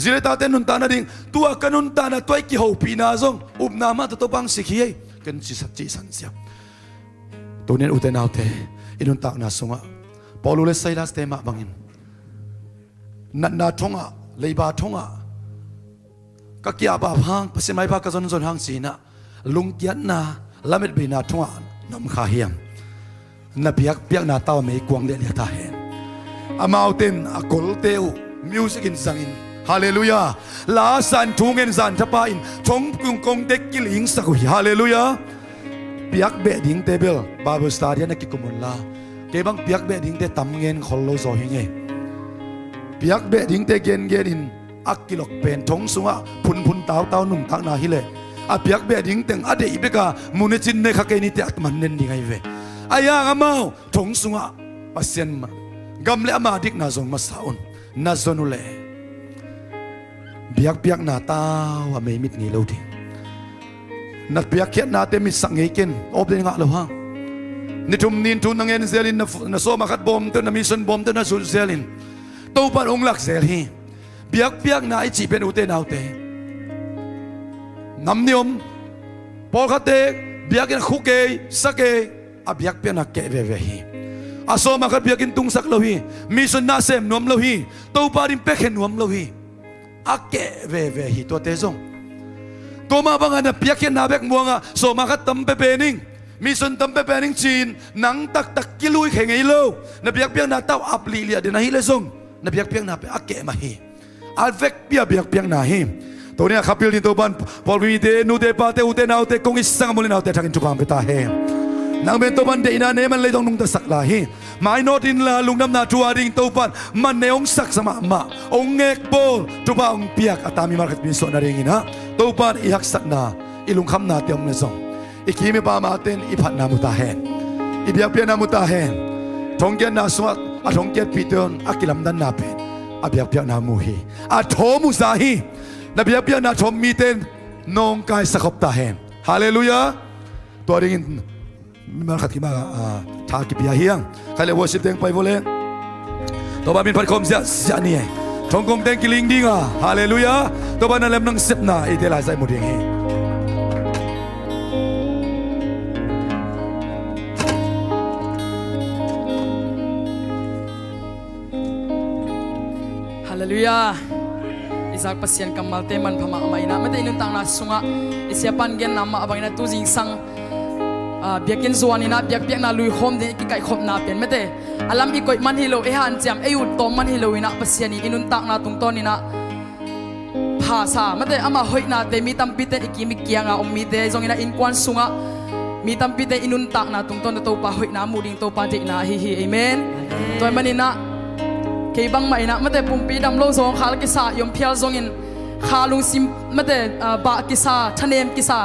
จิเลตาเตนุนตานาดิงตัวกันุนตานาตัวกิโฮปีนาซงอุมนามาตัวบังสิขีกันจิสัจจิสันเสียตัวนี้อุเตนาวเตอินุนตานาสงะปอลูเลสไซลัสเตมาบังอินนาทงะเลยบาทงะก็เกียบาพังปัสเซียนไม่พักกระซนหางสีนะลุงเกียนนาละเม็ดบีนาทงะนำขาเฮียมนับเบียกนาเต้าไม่กวางเดียนตาเห็นอามาเอาเต็นอากลเตวมิวสิกอินสังอินฮาเลลูยาลาสันทุ่งเงินสันทับอินทงกุงกงเด็กกิลิงสักวิฮาเลลูยาเบียกเบดิ้งเตเบิลบาบูสตาเดียนักกิกุมุลลาเก็บังเบียกเบดิ้งเตตำเงินขอลโลโซหิงเอเบียกเบดิ้งเตเกนอินอักกิลกเป็นทงสุงะพุนเต้านุ่งตักนาฮิเลอาเบียกเบดิ้งเต็งอเดอิเบกามุนจินเนขเกนิเตอัตมันเนนดิ่งไอเวอายางอามาทงสุงะปัสเซียนมากำเลอามาดิกนาซงมาสาวนาซนุเลเบียกนาตาวไม่มิดงี้เราดินัดเบียกเขียนนาเตมิสังเกนอบเดงะเราฮะนิทุมนินทุนนังเงินเซลินนาโซมาขัดบอมตัวนามิสันบอมตัวนาสุเซลินตัวปันองหลักเซลีเบียกนาไอจีเป็นอุเตนเอาเตน้ำนิยมพอขัดเตเบียกนักคุกเกยสักเกยอาเบียกเป็นนักเกเวเวฮีอาโซมาขัดเบียกินตุงสักเราฮีมิสันนาเซมนวมเราฮีตัวปาริมเป็กเห็นนวมเราฮีอาเกเวฮีตัวเตซงตัวมาบังอันเบียกเห็นนาเบกมัวงะโซมาขัดตั้มเปเปนิงมีส่วนตั้มเปเปนิงจีนหนังตักกิลุยเข่งไอโลนับเบียกนาเต้าอับลีเลียเดนฮิเลซงนับเบียกนาเปอาเกมาฮีอัลเวกเบียกนาฮีตัวนี้ขับพิลดินตัวบันพอมีเตนูเตปาเตอุเตนาวเตกงอิสังมุลินาวเตทักินจุกามเปตาเฮนางเป็นตัวบันเดนาเนมันเลยต้องนุ่งตะสักลาฮีหมายโนดินลาลุงน้ำนาทัวริงตัวบันมันเนองสักสมาองเงกโบตัวบังเปียกตามีมาร์เก็ตมีส่วนอะไรงี้นะตัวบันอีหักสักนาอีลุงคำนาเตียมเนซงอีกีมีปามาเตนอีพัดนามุตาเฮนอีเบียกเปียนามุตาเฮนทงเกียนนาสวัสอาทงเกียนปีเตอนอากิลัมดันนาเป็นอาเบียกเปียนามูฮีอาโถมุซาฮีนับเบียกนาชมมีเตนนองกายสกบตาเฮนฮาเลลูยาตัวเรื่องมันขัดที่มาทากิบยาเฮียงใครเลยวอชิปเต็งไปโวเลตัวบ้านมีพัดคมเสียนี่ทงกงเต็งกิลิงดิ้งฮาเลลูยาตัวบ้านนั่นเล่มนังเสพนาอีเดลายใจหมดยังไงฮาเลลูยาอิสักปัสยันกัมมัลเตมันพม่าไม่นะไม่ได้นุนตังนาสุงะอิเสียปันเกนนามาบางนะตุจิงสังเบียกินส่วนนี่นะเบียกนาลุยคมเด็กไก่คมนาเป็นไม่ได้อารมณ์อีกมันฮิโลเอฮันเจียมเอยุตอมันฮิโลวินะปัสยันนี่อินุนตักนาตรงต้นนี่นะภาษาไม่ได้อามาหอยนาเตมีตัมปิเตอีกมีเกียงอ่ะอมมีเตจงอินะอินควันสุงะมีตัมปิเตอินุนตักนาตรงต้นตัวปะหอยนามูดิงตัวปะเจนาฮิฮิเอเมนตัวมันนี่นะเคบังไม่นะไม่ได้ปุ่มปีดำโลงสองขาลกิสายมเพียลจงอินขาลุงซิมไม่ได้บะกิสาทะเนมกิสา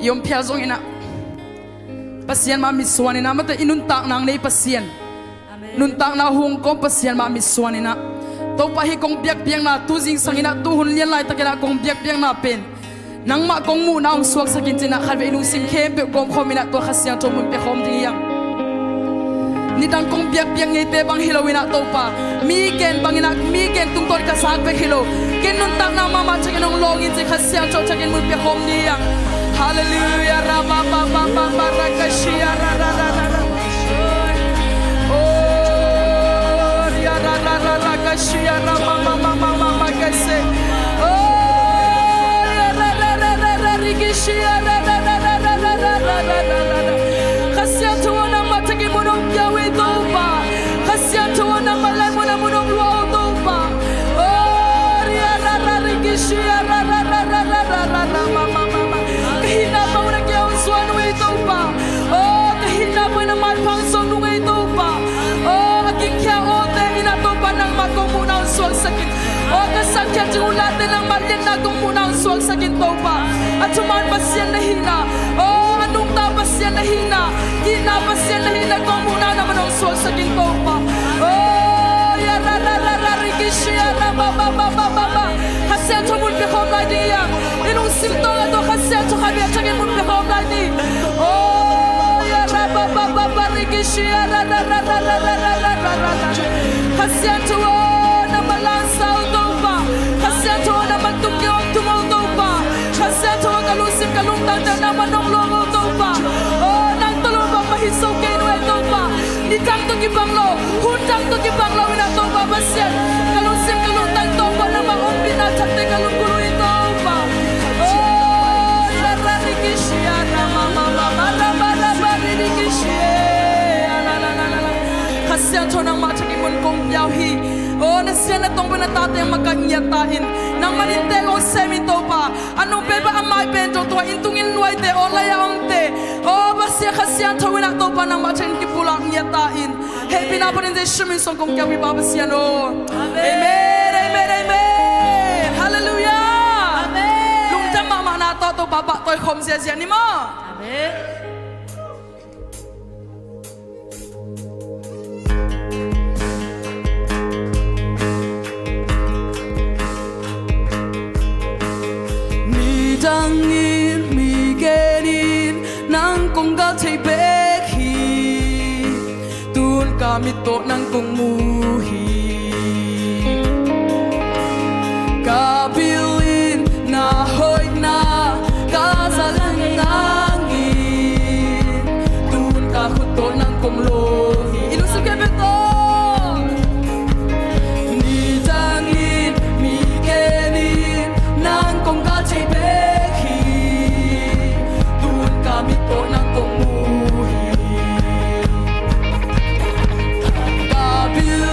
ยมเพียลจงอินะปัสยันมามิสวานินะมันแต่อินุนตักนางในปัสยันนุนตักนาหงกงปัสยันมามิสวานินะตัวปะฮิกงเบียกเบียงนาตูจิงสังอินะตูหุนเลียนไลตะกินะกงเบียกเบียงนาเป็นนังมากงมูนาองสวกสกินจินะขัดเวนุสิมเข้มเปียกงคอมินะตัวขัดเสียงตัวมุนเปียคอมทิ้งยังนี่ดังกงเบียกเบียงไงเตบังฮิโลวินะตัวปะมีเกนบังอินะมีเกนตุงต้นกระซากเบฮิโลเกนนุนตักนามามาจักนองลงอินจิขัดเสียงโจจักนมุนเปียคอมทิ้งยังHallelujah, Rabba, Baba, Baba, Rakashia, Oh, Rakashia, Rabba, kaya natin ang malyan na kung muna ang suwag sa ginto pa. At sumaan pa siya na hina. Oh, anong tapas siya na hina. Hina pa siya na hina kung muna naman ang suwag sa ginto pa. Oh, ya ra ra ra ra rikishia ra ba ba ba ba ba ba. Hasyan to mun behom lai di yang. Inong simtong ato hasyan to kami at sagin mun behom lai di. Oh, ya ra ba ba ba ba rikishia ra ra ra ra ra ra ra ra ra ra. Hasyan to na malansaw to pa. Hasyan to na magtukyong tumaw pa. Hasyan to kalusim kalungtang na naman ng longo to pa. Oh, nang tulong pa mahisaw kinwe to pa. Nikang to kibanglo, hundang to kibanglo ina to pa basyan. Kalusim kalungtang to pa na maumpi na tsakte kalungkulo ito pa. Oh, yararikishya na mama mama mama mama ririkishya. Hasyan to nang matsakimun kong yahi. Oh, nasyan na tong pinatate ang magkanyatain. Nang maninteng o semito pa. Anong beba ang may bento to? Intungin nuay te o layaong te. Oh, basya kasyan to winak to pa nang matsakin kipulang nyatain. Hey, pinapanin tayo sumisong kong kaya wibabasyan o. Amen, amen, amen. Hallelujah. Amen. Lungtang mama na to baba to'y kom siya siya ni mo. Amen. Dangin migenin nang kong gatay bekhi tun kami to nang kong muhi kabilin na hoy na kasalangangin tun kahuto nang kong lohi ilusog kebe to ni dangin migenin nang kong gatay bekhi kami to nang kumuhi. Kabil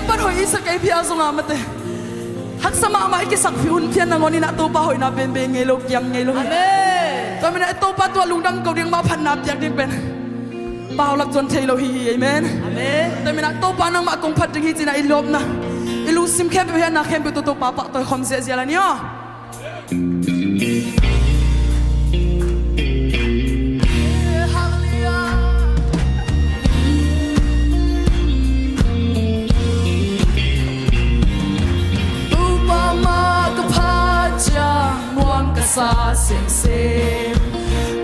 siam pan hoi isa kai pia zonga mate hak sama ma ki sak phiun phian na ngoni na to pa hoi na ben ben ngelo kiam ngelo amen to mina to pa to lungdam ko ding ma phan na piak ding ben bao lak jon thei lo hi amen amen to mina to pa nang ma kong phat ding hi china ilop na ilu sim khem pe na khem pe to pa pa to khom se zia la ni o sa sim sim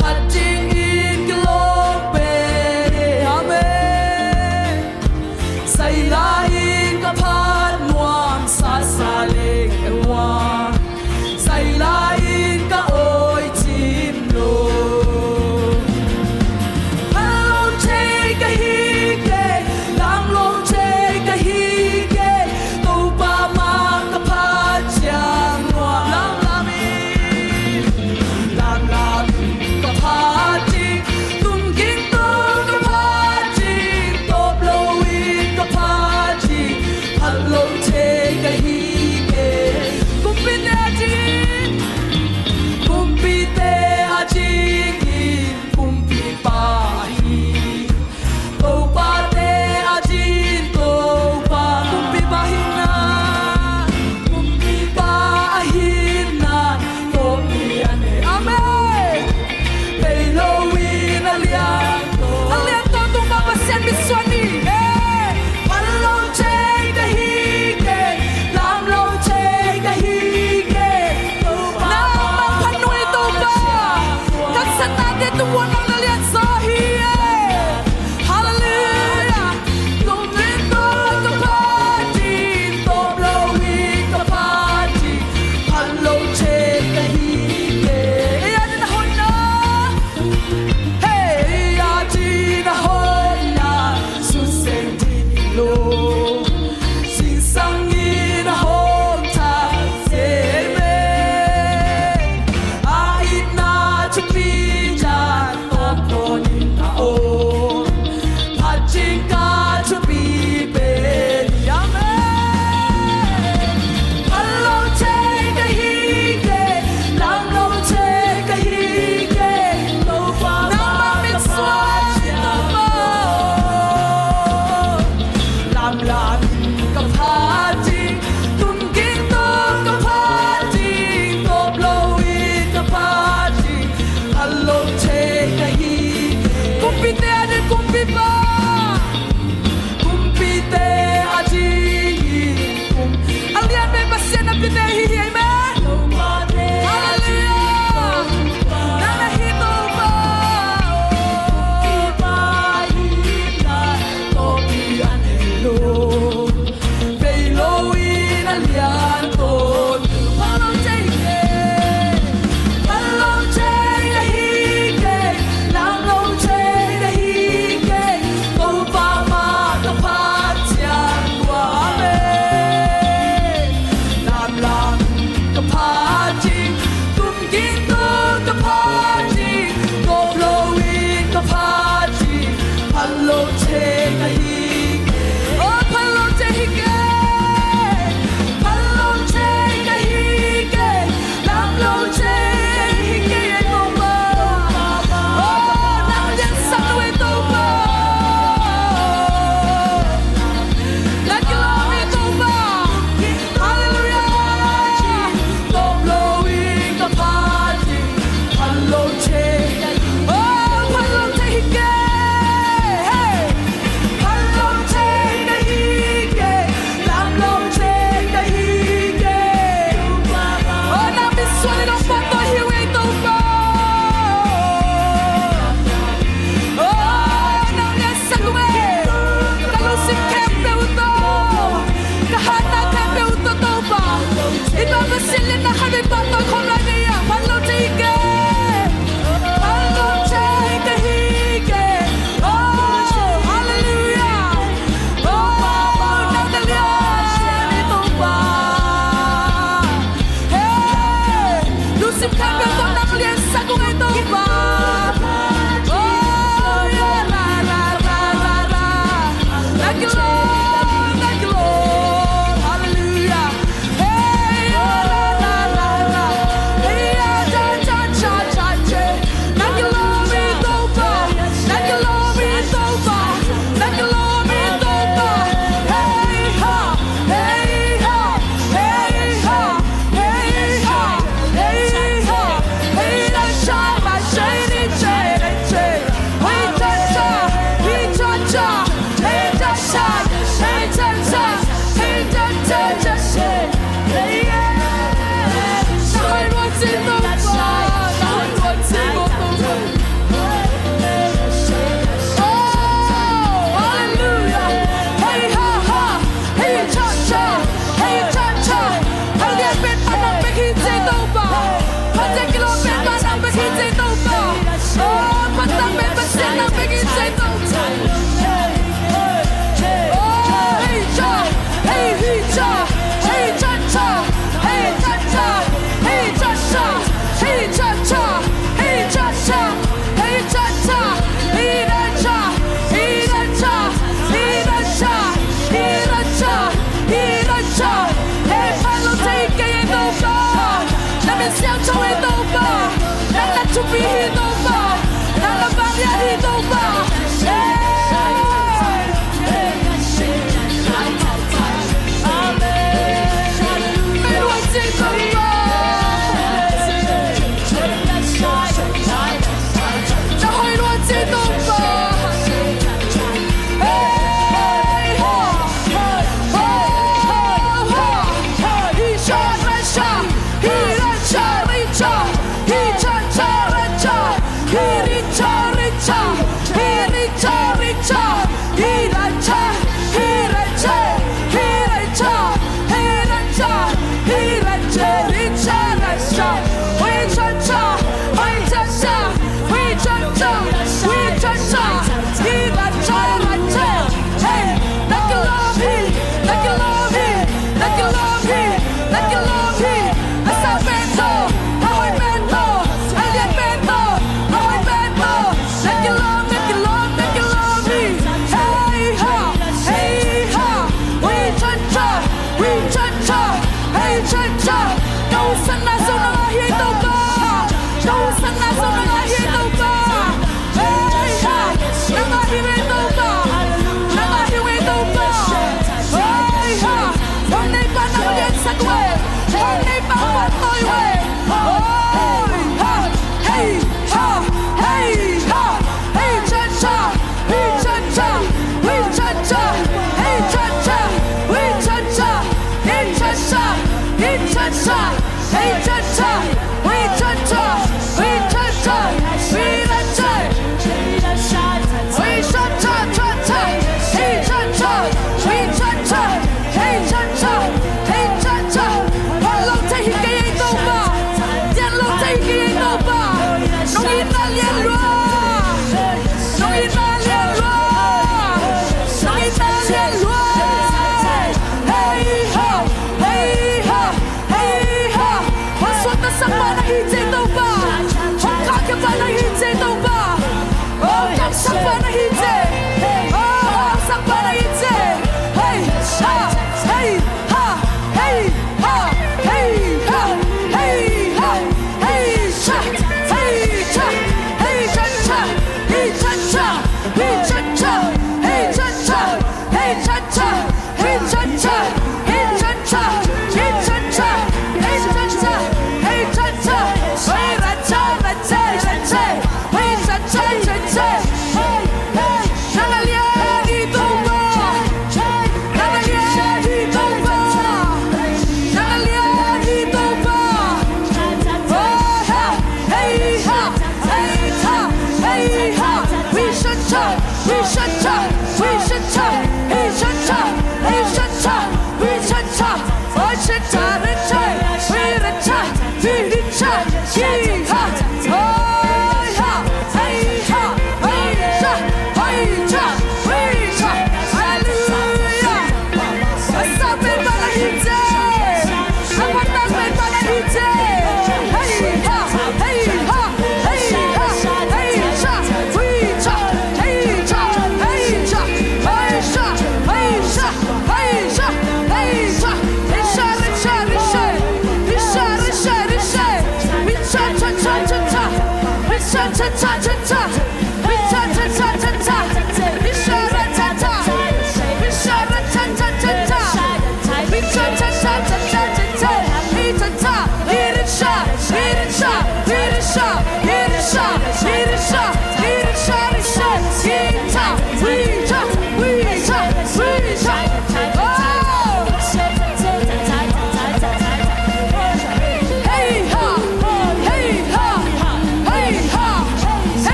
pating in globe amen say lain ka phan nuam sa sa le wa say lain ka o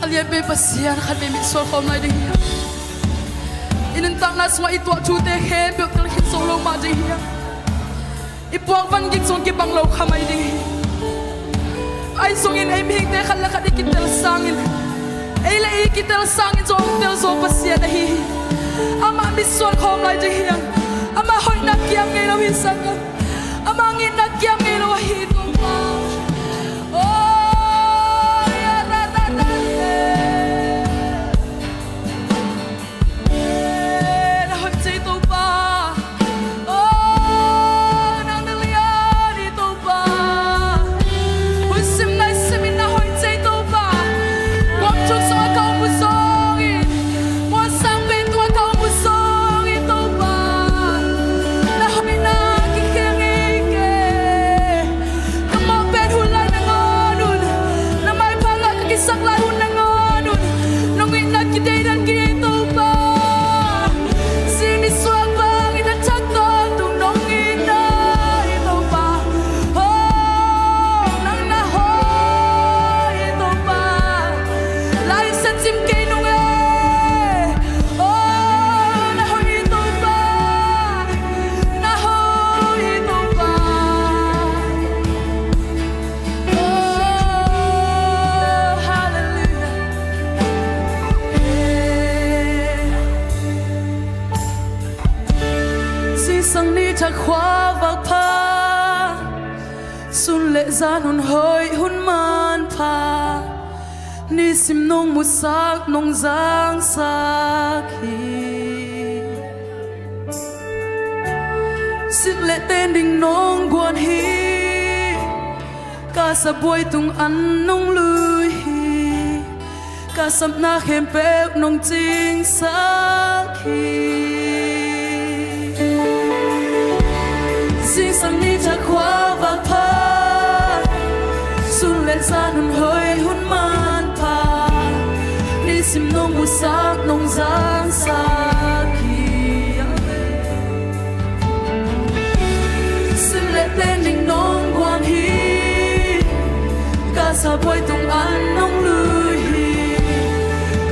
Lianboy pasian khat me mi sol khom lai ding inun tak na swa itwa chu te he be tel hin so lo ma ding hiya ipuak van gik song ki bang lo khamai ding ai song in ai mi te khala khat ki tel sang in ai la ki tel sang in zo tel zo pasian hi ama mi sol khom lai ding hiya ama hoi na kiam ngai lo hi sang ama ngin na kiam ngai lo hi to ma Zaazam hun hoi hun man pa ni sim nong musak nong zang sakhi sit le tên ding nong guan hi ka sa boy tung an nong lui hi ka sam na khem pe nong ching sakhi sing sang ni cha khwa va pa Zaazam hun hoi hun man pa ni sim nong musak nong zang sakhi sim le tên ding nong guan hi ka sa boy tung an nong lui hi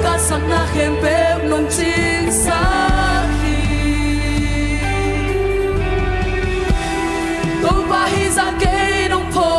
ka sam na khem pe nong ching sakhi to ba hi za ke nong po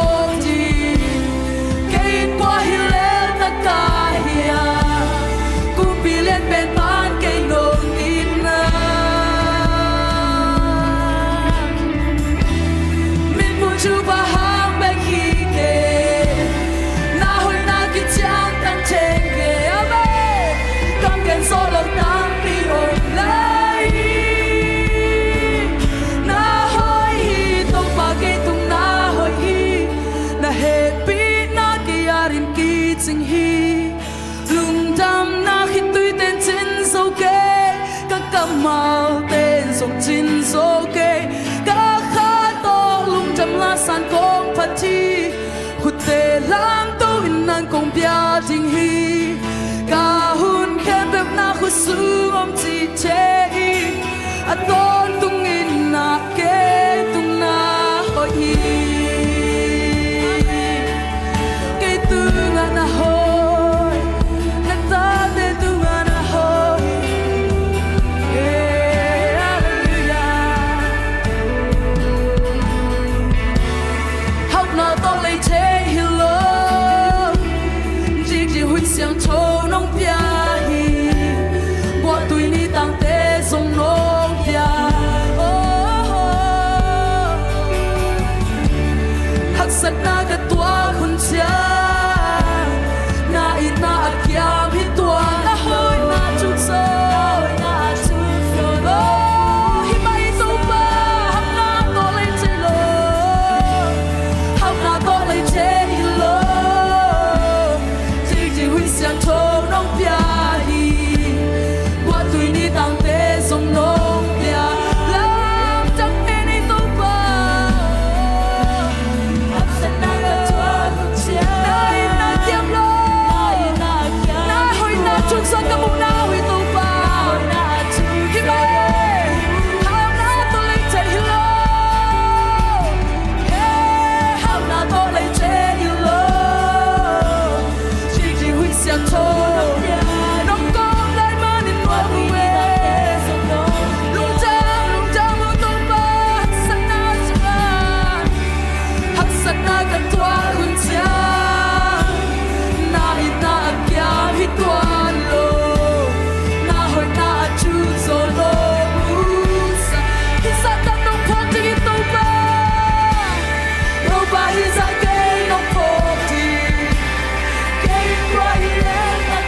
mau tên sông chín số kê cả khá to lung chăm la san công phát chi hụt tê lam tô in nan công bia ding hi cả hun khen bếp na khu su om chi che hi a ton tung in na kê tung na hoi hi kê tu nga na hoi na ta te tu nga na hoi xiang châu nông bia hi bộ tuổi ni tăng tế sông nông bia hắc sắt na cái tua khun chia na in na kiam hi tua na hoi na chút soi na chút soi hi mai sâu ba hắc na to lên chơi lo hắc na to lên chơi lo xiang châu nhà thô nông con lại mà nên qua về lung cha muốn tung ba sana sanaกันตัวคุณเจ้านาอินาक्या भी tuan lo na hoi na chu zo lo musa isa ta nong phong ti to ba lo ba isa ke nong phong ti ke right le na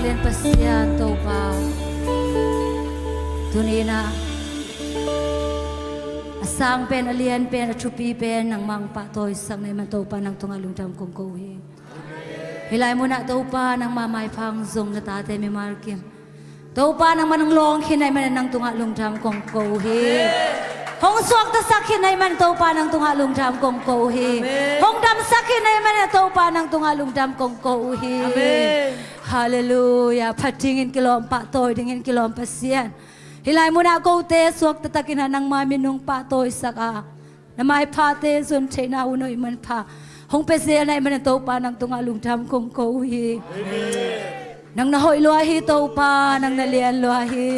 lian pasian to pa tunina asang pen alian pen achupi pen nang mang pa toy sang nay man to pa nang tungalung tam kong ko hi hilay mo na to pa nang mamay phang zong na tate mi malkim to pa nang manang long hinay man nang tungalung tam kong ko hi Hong suak ta sakhin ay man to pa nang tungalung dam kong ko hi. Hong dam sakhin ay man to pa nang tungalung dam kong ko hi. Hallelujah. Patingin kilom pa toy dingin kilom pasian. Hilay mo na ko te suak ta takin nang maminung pa toy saka. Na may pate sun chena unoy man pa. Hong pasian ay man to pa nang tungalung dam kong ko hi. Nang nahoy luahi to pa nang nalian luahi.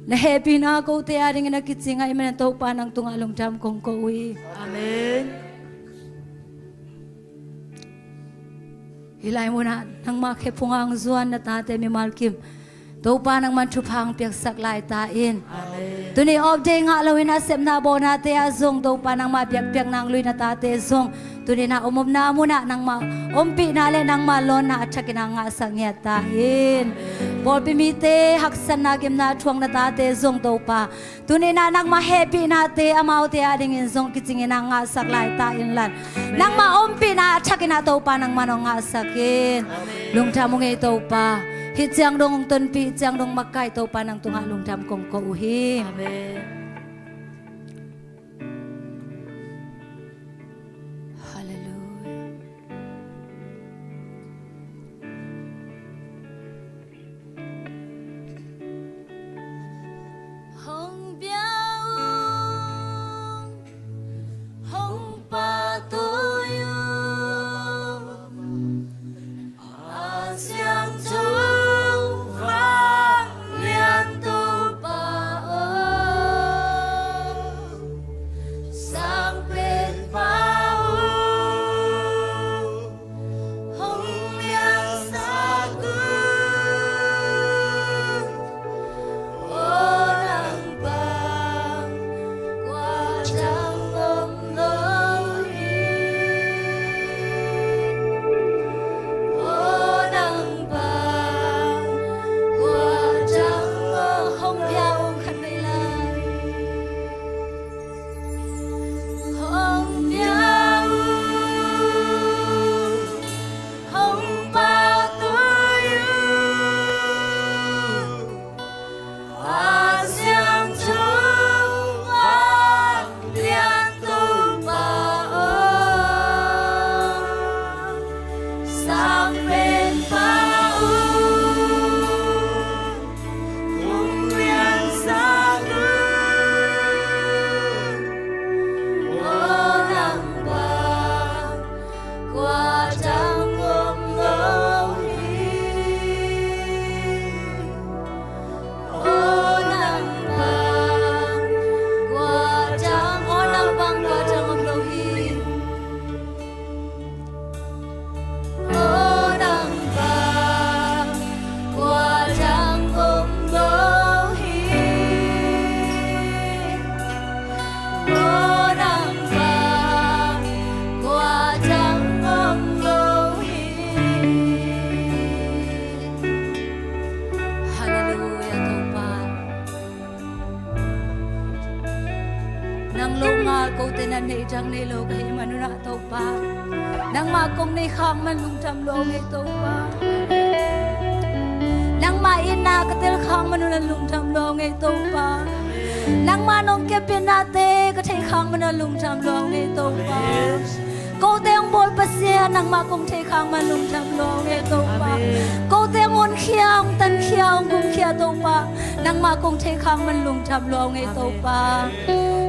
Na happy na ako te aring nakitsing ay man to pa nang tungalong dam kong kowi. Amen. Hilay mo na nang makipungang zuan na tate mi malkim. To pa nang manchupang piyak saklay tain. Amen. Tuni obday nga lawin asem na bo na te azong to pa nang mapiyak-piyak nang luy na tate zong. Tuni na umom na muna nang umpi na le nang malon na at sakin nga sangyat tain. Por pimite haksan nagim na chuang na tate zong to pa. Tuni na nang ma-happy na te amaw te ading in zong kitingin na nga saklay tain lan. Nang maumpi na at sakin na to pa nang manong nga sakin. Lungta mo ngay to pa. Hitsang dong tunpi, hitsang dong makay to pa nang tungalong dam kong kauhi. Amen. Hallelujah. Hong biao, hong pa toyo, asyang nay trăng nay lô cái mà nó đã tàu pa nang ma công nay khang man lung trăm lô ngay tàu pa nang ma ina cái tel khang man nó lung trăm lô ngay tàu pa nang ma nong ke pinate cái thai khang man nó lung trăm lô ngay tàu pa cô teng bol pasia nang ma công thai khang man lung trăm lô ngay tàu pa cô teng on khiang tan khiang kum khia tàu pa nang ma công thai khang man lung trăm lô ngay tàu pa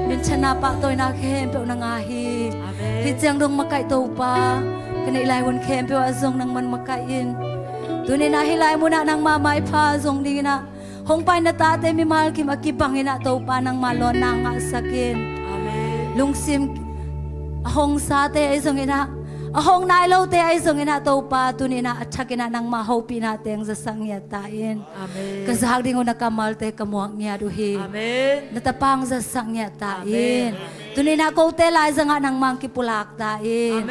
Min chana pa toy na khem pe nang ahi hi chang dong makai to pa kanai lai won khem pe azong nang man makai in tuni na hilai mo na nang mamai pha zong ding na hong pai na ta te mi mal kim akipang ina to pa nang malon na nga sakin amen lungsim hong sa te ai zong ina hong nai lo te ai zong ina to pa tuni na achakina nang ma hopi na teng za sangya ta in amen kazag ding na kamal te kamuak nya du hi amen natapang za sangya ta in ตุนีนาโกเตลายจังนังมังกิปุลักตาอิน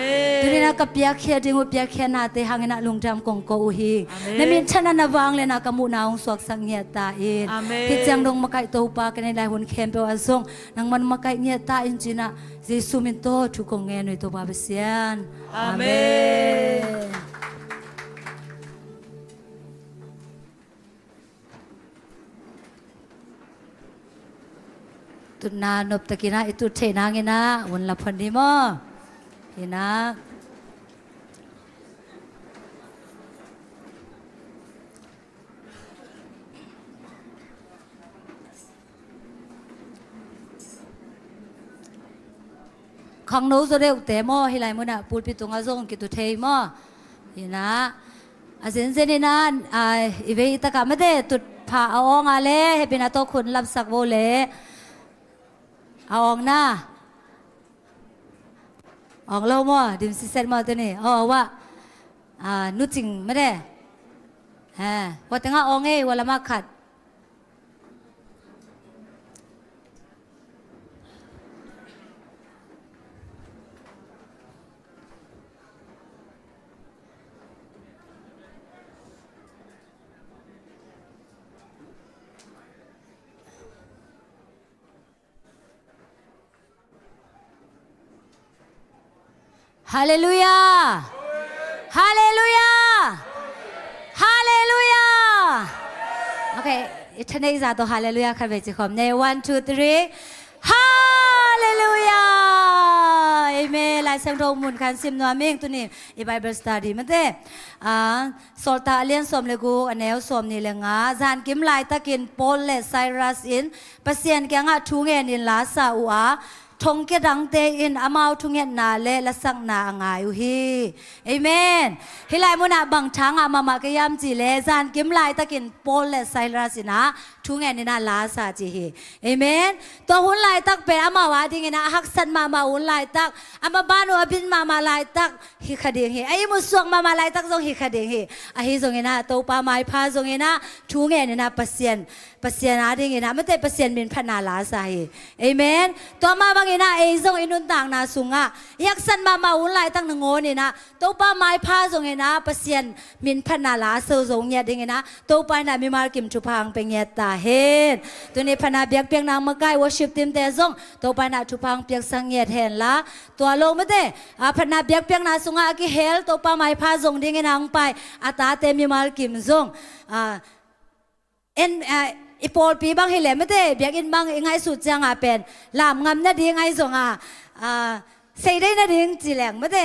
ตุนีนากับเปียเขียดิงุเปียเขียนาเตหังนะลุงจำกงโกอุหินมินชนะนาวางเลนากามุนาองสวกสังเงียตาอินพิจังดงมาไก่โตปากันในลายหุ่นเข้มเปวาซงนังมันมาไก่เงียตาอินจินะเยซูมินโตทุกงเงนุยโตบาเบเซียนอาเมนตุนานบตะกินะอิตุเทนางเนะวันละพันดีมั้งเห็นนะขังโน้ตเร็วแต่มั้งเฮลัยมั้งนะพูดพิจงอาซงกิตุเทมั้งเห็นนะอาเซนเซนี่นะอีเวอิตะกะไม่ได้ตุดผ่าเอาองอะไรให้เป็นอาโตคุณรับสักโวเล่เอาออกหน้าออกเล่ามั่วดิมซิเซนมาตัวนี้ว่านุจริงไม่ได้ว่าแต่งเอาองวันละมาขัดฮาเลลูยาฮาเลลูยาฮาเลลูยาโอเคท่านนี้จะตัวฮาเลลูยาขันไปจิคอมใน one two three ฮาเลลูยาเอเมนลายเสียงโดมุนคันซิมนัวเมงตัวนี้อีไบเบิลสตัดดี้มันเต้โซลตาเลียนสมเลกูอันเนวสมนี่เลงาจานกิมลายตะกินโปลเลไซรัสอินเปเซียนแกงะทุงเงินินลาซาอูอาทงเกดังเตอินอามาวทุงเงินนาเลละสังนาง่ายอุฮีเอเมนฮิไลมุนาบังช้างอามามากยามจีเลจานกิมลายตะกินโปลเลไซรัสอินะทุงเงินนินาลาซาจีฮีเอเมนตัวหุ่นลายตักเป็นอามาวาดิงินะฮักสันมาหุ่นลายตักอามาบ้านวบินมาลายตักฮิคดีฮีไอมุสวงมาลายตักทรงฮิคดีฮีอะฮิทรงเงินะตัวปาไม้พาทรงเงินะทุงเงินนินาเปเซียนอาดิงินะไม่ได้เปเซียนบินพันนาลาซาฮีเอเมนตัวมาบางนะเอซงอินุนต่างนาสุงะยักษันมาอุ่นลายตั้งงโงนี่นะตัวป้าไม้พาซงเงนะเปเซียนมินพันนาลาเซลซงเงียดเงนะตัวป้าน่ะมีมากิมชุพังเป็นเงียตาเห็นตัวนี้พนาเบียกเปียงนางมาใกล้วอชิปติมเตซงตัวป้าน่ะชุพังเปียกสังเงียดเห็นละตัวลงไม่ได้พนาเบียกเปียงนาสุงะกิเฮลตัวป้าไม้พาซงดิ่งนางไปอาตาเตมีมากิมซงอีปอลปีบางเฮเลไม่ได้เบียกอินบางยังไงสุดจังเป็นลามงำนั่นดียังไงส่งเสยได้นั่นดีจีแหลงไม่ได้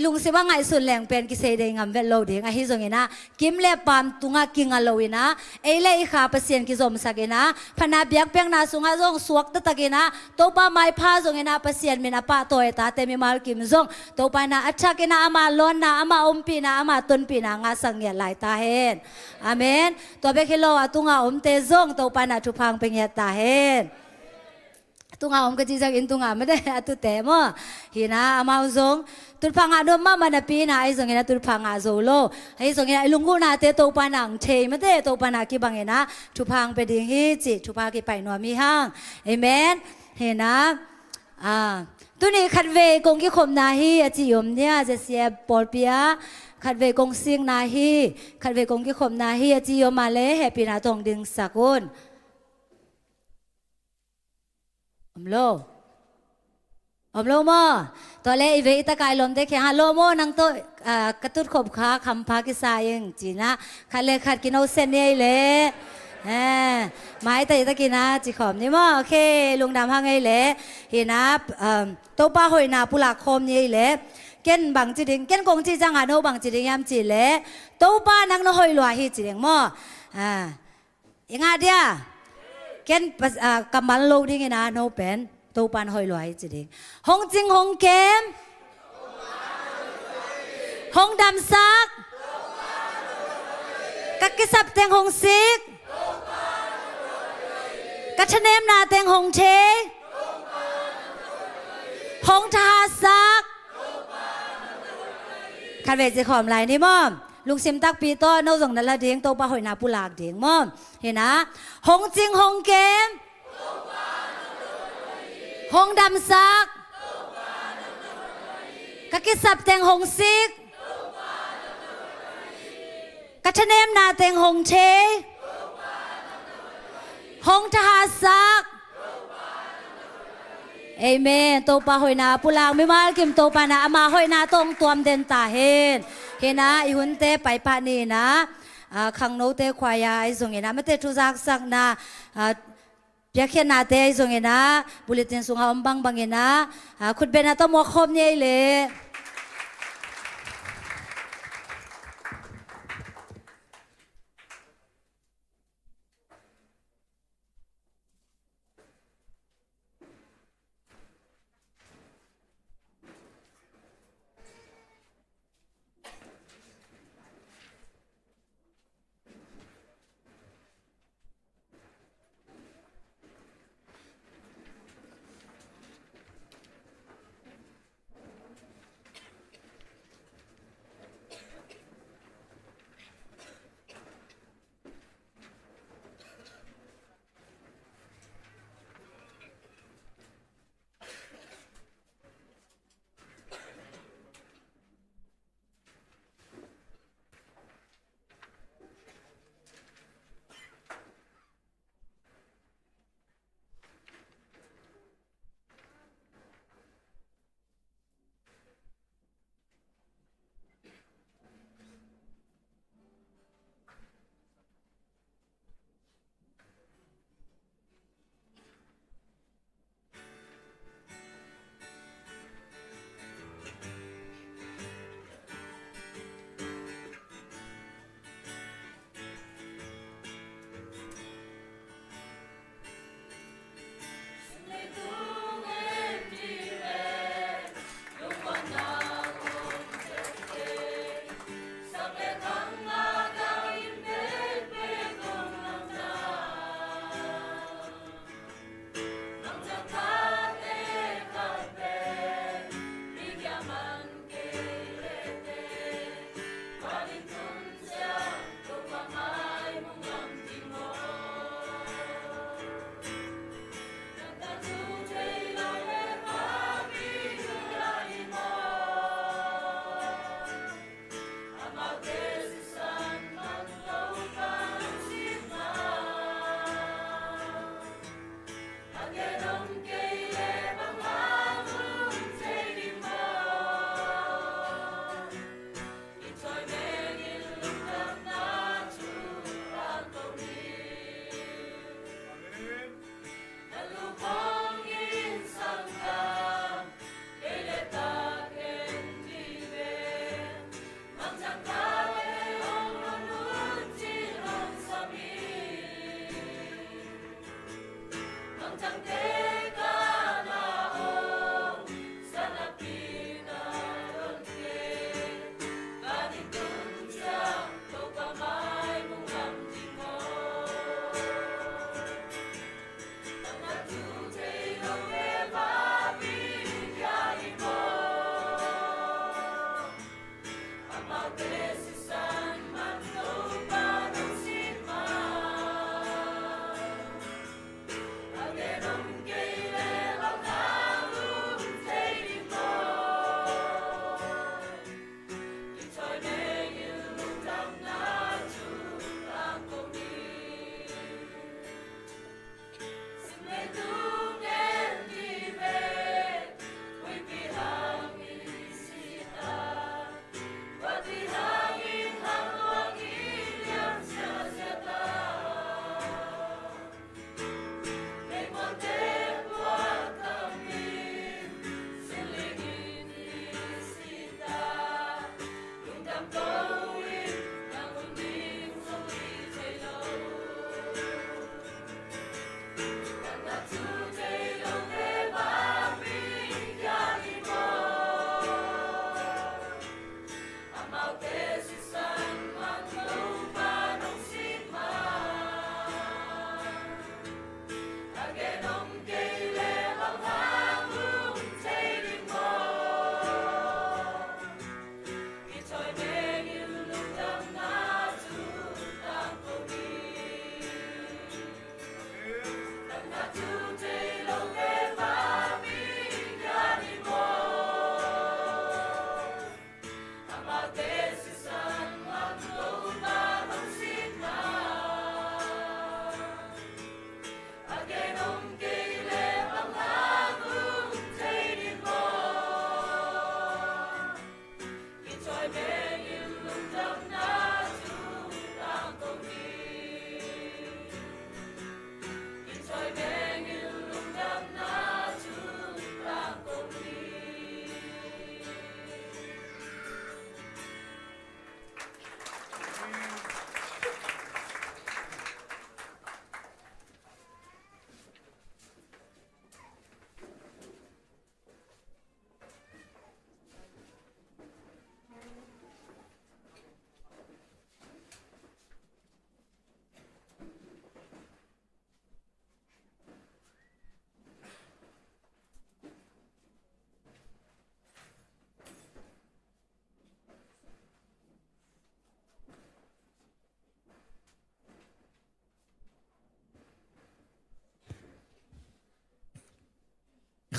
ลุงสิว่าไงสุดแหลงเป็นกิเสยได้งำเวลโลดีไงฮิส่งเนะกิมเล่ปามตุงกิงอโลวินะเอเล่ขาเปเซียนกิจมสักนะพนาเบียกเปียงนาสุงะซงสวกตะตะกินะตัวป้าไม้พาส่งนะเปเซียนมีนาป้าตัวตาเตมีมากิมซงตัวป้านาอัจฉรินะอามาล้นนะอามาอมปีนะอามาตุนปีนะงาสังเงียหลายตาเห็นอาเมนตัวเบคิโลตุงอมเตซงตัวป้านาทุพังเป็นเงียตาเห็นตุงอมก็จีจักอินตุงไม่ได้ตุเตมหินะอามาซงตุพังอาดมมามันปีนะไอ้ส่งเงินตุพังอาโซโลไอ้ส่งเงินลุงกูนาเตโตปานังเทไม่ได้โตปานากีบังเงินนะทุพังไปดิ่งฮิจิทุพังกีไปนัวมีห้างเอเมนเห็นนะตัวนี้ขัดเวกงกี่คมนาฮีอจิยมเนี่ยจะเสียปอลเปียขัดเวกงซิงนาฮีขัดเวกงกี่คมนาฮีอจิยมมาเลยแฮปปี้นาตรงดึงสักคนอมโลมอตัวเล่อีเวตะกายลมได้แค่ฮาโลโมนังตัวกระตุ้นขบขาคำพากิสายังจีนะขัดเลยขัดกินเอาเส้นเนี่ยเลยไม้แต่ตะกินนะจีขอมนี่มั้งโอเคลุงดำห้างไงเลยเห็นนะตัวป้าหอยนาปุลักคมนี่เลยเก้นบังจีดิงเก้นกงจีจังหาโนบังจีดิงยามจีเลยตัวป้านังโนหอยลอยฮีจีดิงมั้งยังไงเดียเก้นกำมันโลดิ้งนะโนเป็นตัวปานหอยลอยจีดิงหงจิงหงเกมหงดำซักกักกิสับเตงหงซิกกัชเนมนาเตงหงเชหงทาซักขันเวจีขอมลายนี่ม่อมลุงซิมตักปีโต้โนส่งนั่นละเดียงโตปาหอยนาปุลากเดียงม่อมเห็นนะหงจิงหงเกมห หงดำซักกะกิสับแตงหงซิกกะชะเนมนาแตงหงเชหงทหารซักเอเมนโตปาหอยนาปุลางไม่มากิมโตปานาอามาหอยนาตรงตวมเดนตาเฮนะอีหุนเตไปปานีนะขังโนเตควายาไอซงเงนะไม่เตทุจักสักนะเพียงแค่นาเตไอซงเงนะบุลตินสุงหาบังบังเงนะคุณเบนาต้องมัวคบเนี่ยเลย อ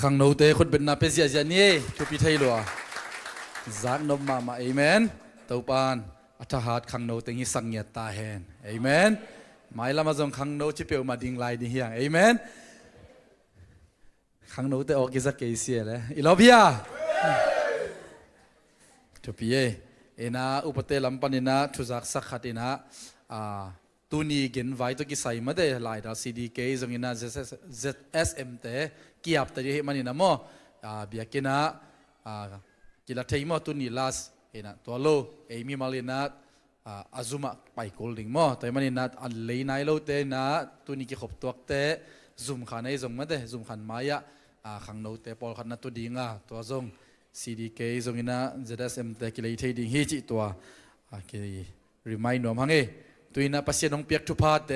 ขังโนเตคนเป็นนาเปเซียเจนี่ทุพิไทยลัวจากนมมาเอเมนเต้าปานอัฐหัดขังโนเตงิสังเกตตาเห็นเอเมนไม่ละมาจงขังโนชิเปียวมาดิ่งไลดิเฮียงเอเมนขังโนเตออกกิจเกยเสียเลยอีลอบียทุพิเอนาอุปเตลัมปันินาทุจักสักขัดินะตูนี้เกินไว้ตัวกิใส่มาได้หลายดาวซีดีเกย์จงอินาZSMเตกียบแต่ที่มันนี่นะมั่วเบียกินะกิลาเทย์มั่วตูนี้ลาสเห็นนะตัวโลเอมีมาลีนะอาซุมะไปโกลดิ้งมั่วแต่มันนี่นะอันเลยนายโลเตนะตูนี้กิขบตัวเตซุมขันไอจงมาได้ซุมขันมายะขังโนเตปอลขันนัตัวดิ้งตัวจงซีดีเกย์จงอินาZSMเตกิเลยเทย์ดิ้งฮิจิตัวกิรีมายน์นวมฮังเอตัวนี้ปัสยานองเปียกทุพาเต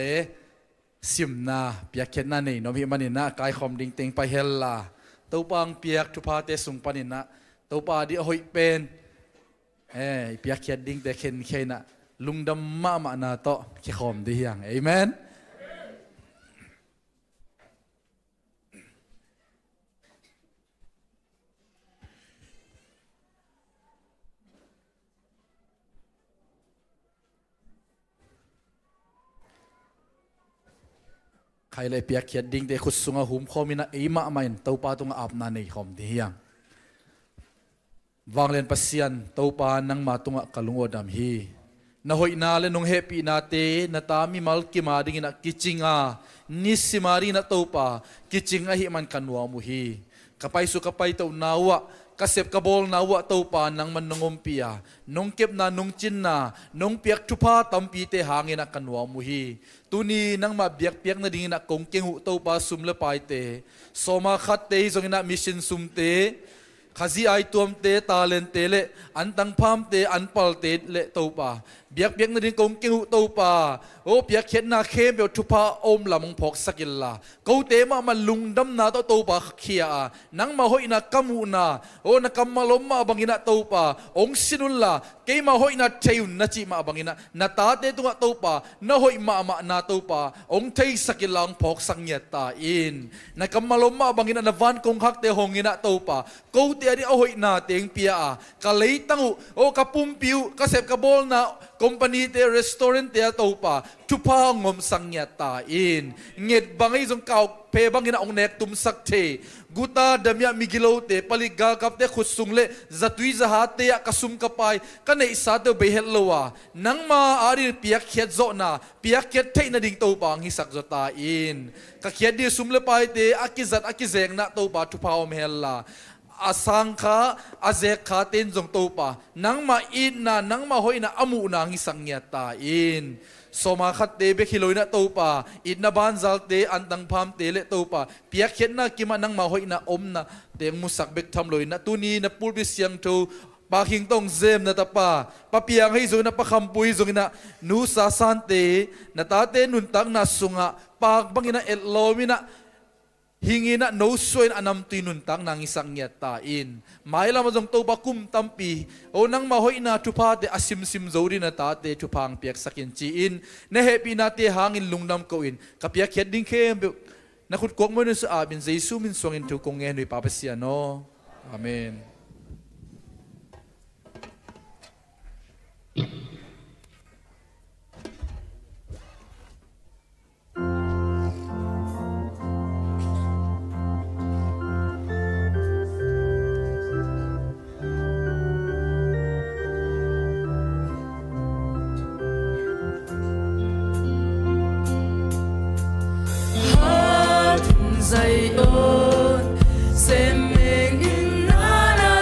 ซิมนาเปียกเข็นนั่นนี่น้องพี่มันนี่นะกายคอมดิ่งเต็งไปเฮลล่าตัวปังเปียกทุพาเตสุงปันนี่นะตัวปาดิหอยเป็นเปียกเข็นดิ่งแต่เข็นเข็นนะลุงดำมามานาโตเขคอมดีอย่างเอเมนใครเลยเปียกเขียดดิ้งเตขุดสุงหุมคอมินะเอมาไม่ตัวปาตรงอาบนาในคอมดีอย่างวางเลนปัสยันตัวปานังมาตรงกลุงอดามฮีนาหอยนาเลนงเฮปีนาเตนาตามีมัลกิมาดิ้งนะกิจิงานิสิมารีนาตัวปากิจิงาฮิมันกันวามุฮีกับไปสุกับไปตัวนาวะkasep kabol na wa to pa nang man nongompia nong kep na nong chin na nong piak thupa tampi te hangin na kanwa muhi tuni nang ma biak piak na ding na kong keng hu to pa sumle pai te soma khat te zong na mission sumte khazi ai tuam te talent te le antang pham te anpal te le to pa biak biak na ding kong keng hu to pa o piak khet na khem be thupa om lamong phok sakilla ko te ma man lung dam na to pa khia nang ma hoi na kamu na o na kamalom ma bangina to pa ong sinulla ke ma hoi na thayun na chi ma bangina na ta te tunga to pa na hoi ma na to pa ong thei sakilang phok sangya ta in na kamalom ma bangina na van kong hak te hongina to pa ko te ari hoi na teng pia ka leitangu o ka pumpiu ka sep ka bol na company te restaurant te to pa thupa ngom sangya ta in nget bangai jong kau pe bangina ong nek tum sak the guta damya migilo te paliga kap te khusung le zatui zaha te kasum kapai kanei sa te behel lowa nang ma ari piak khet zo na piak khet thei na ding to bang hi sak zo ta in ka khet di sum le pai te akizat akizeng na to ba thupa om hella asang kha azek kha ten jong to pa nang ma in na nang ma hoi na amu na ngi sangya ta in soma khat te be khiloi na to pa in na ban zal te antang pham te le to pa piak khet na kima nang ma hoi na om na teng musak bek tham loi na tuni na pul bi siang tho pa khing tong zem na ta pa pa piang hei zo na pa khampui zo na nu sa san te na ta te nun tang na sunga pak bangina el lomina hingina no soin anam tinun tang nang isang ta in mai lam jong to ba kum tampi o nang ma hoi na thupa te asim sim zori na ta te thupang piak sakin chi in na happy na te hangin lungnam ko in ka piak khet ding khem na khut kok mo sa abin jesu min songin tu kong ngen ri papa sia no amen dây ôn xem mình in na na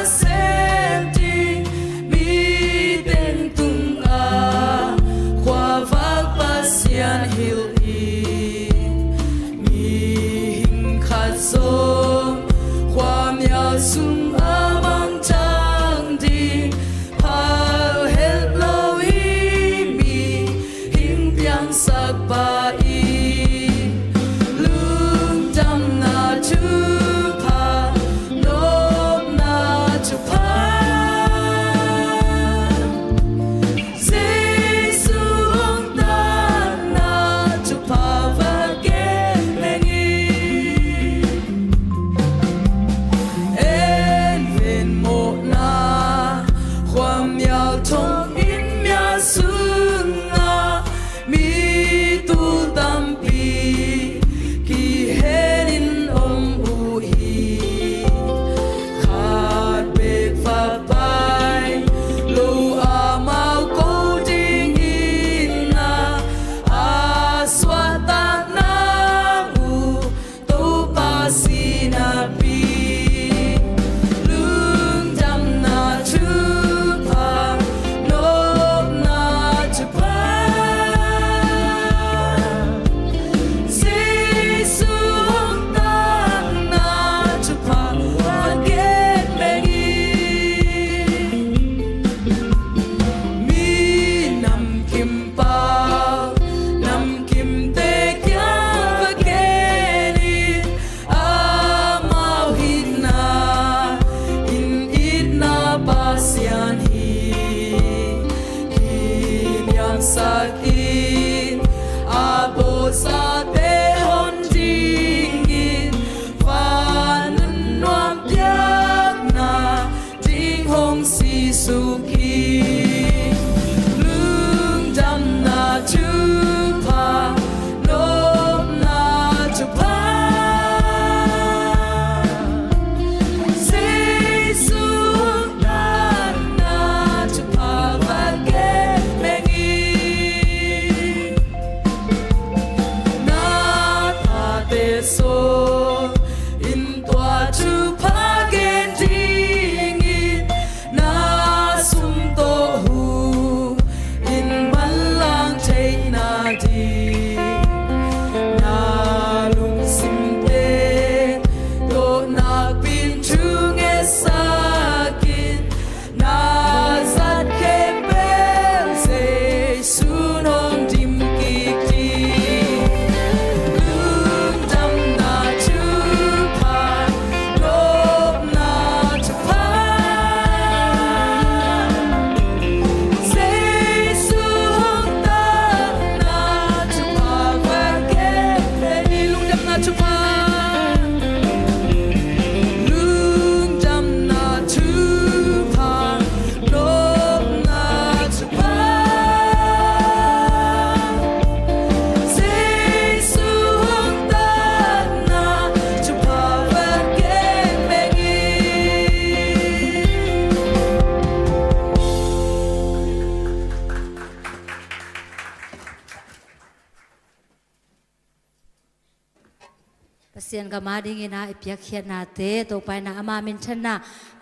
สียนกับมาดิ้งนะไอเปียกเขียนนาเตตัวไปนะอามามินชนะ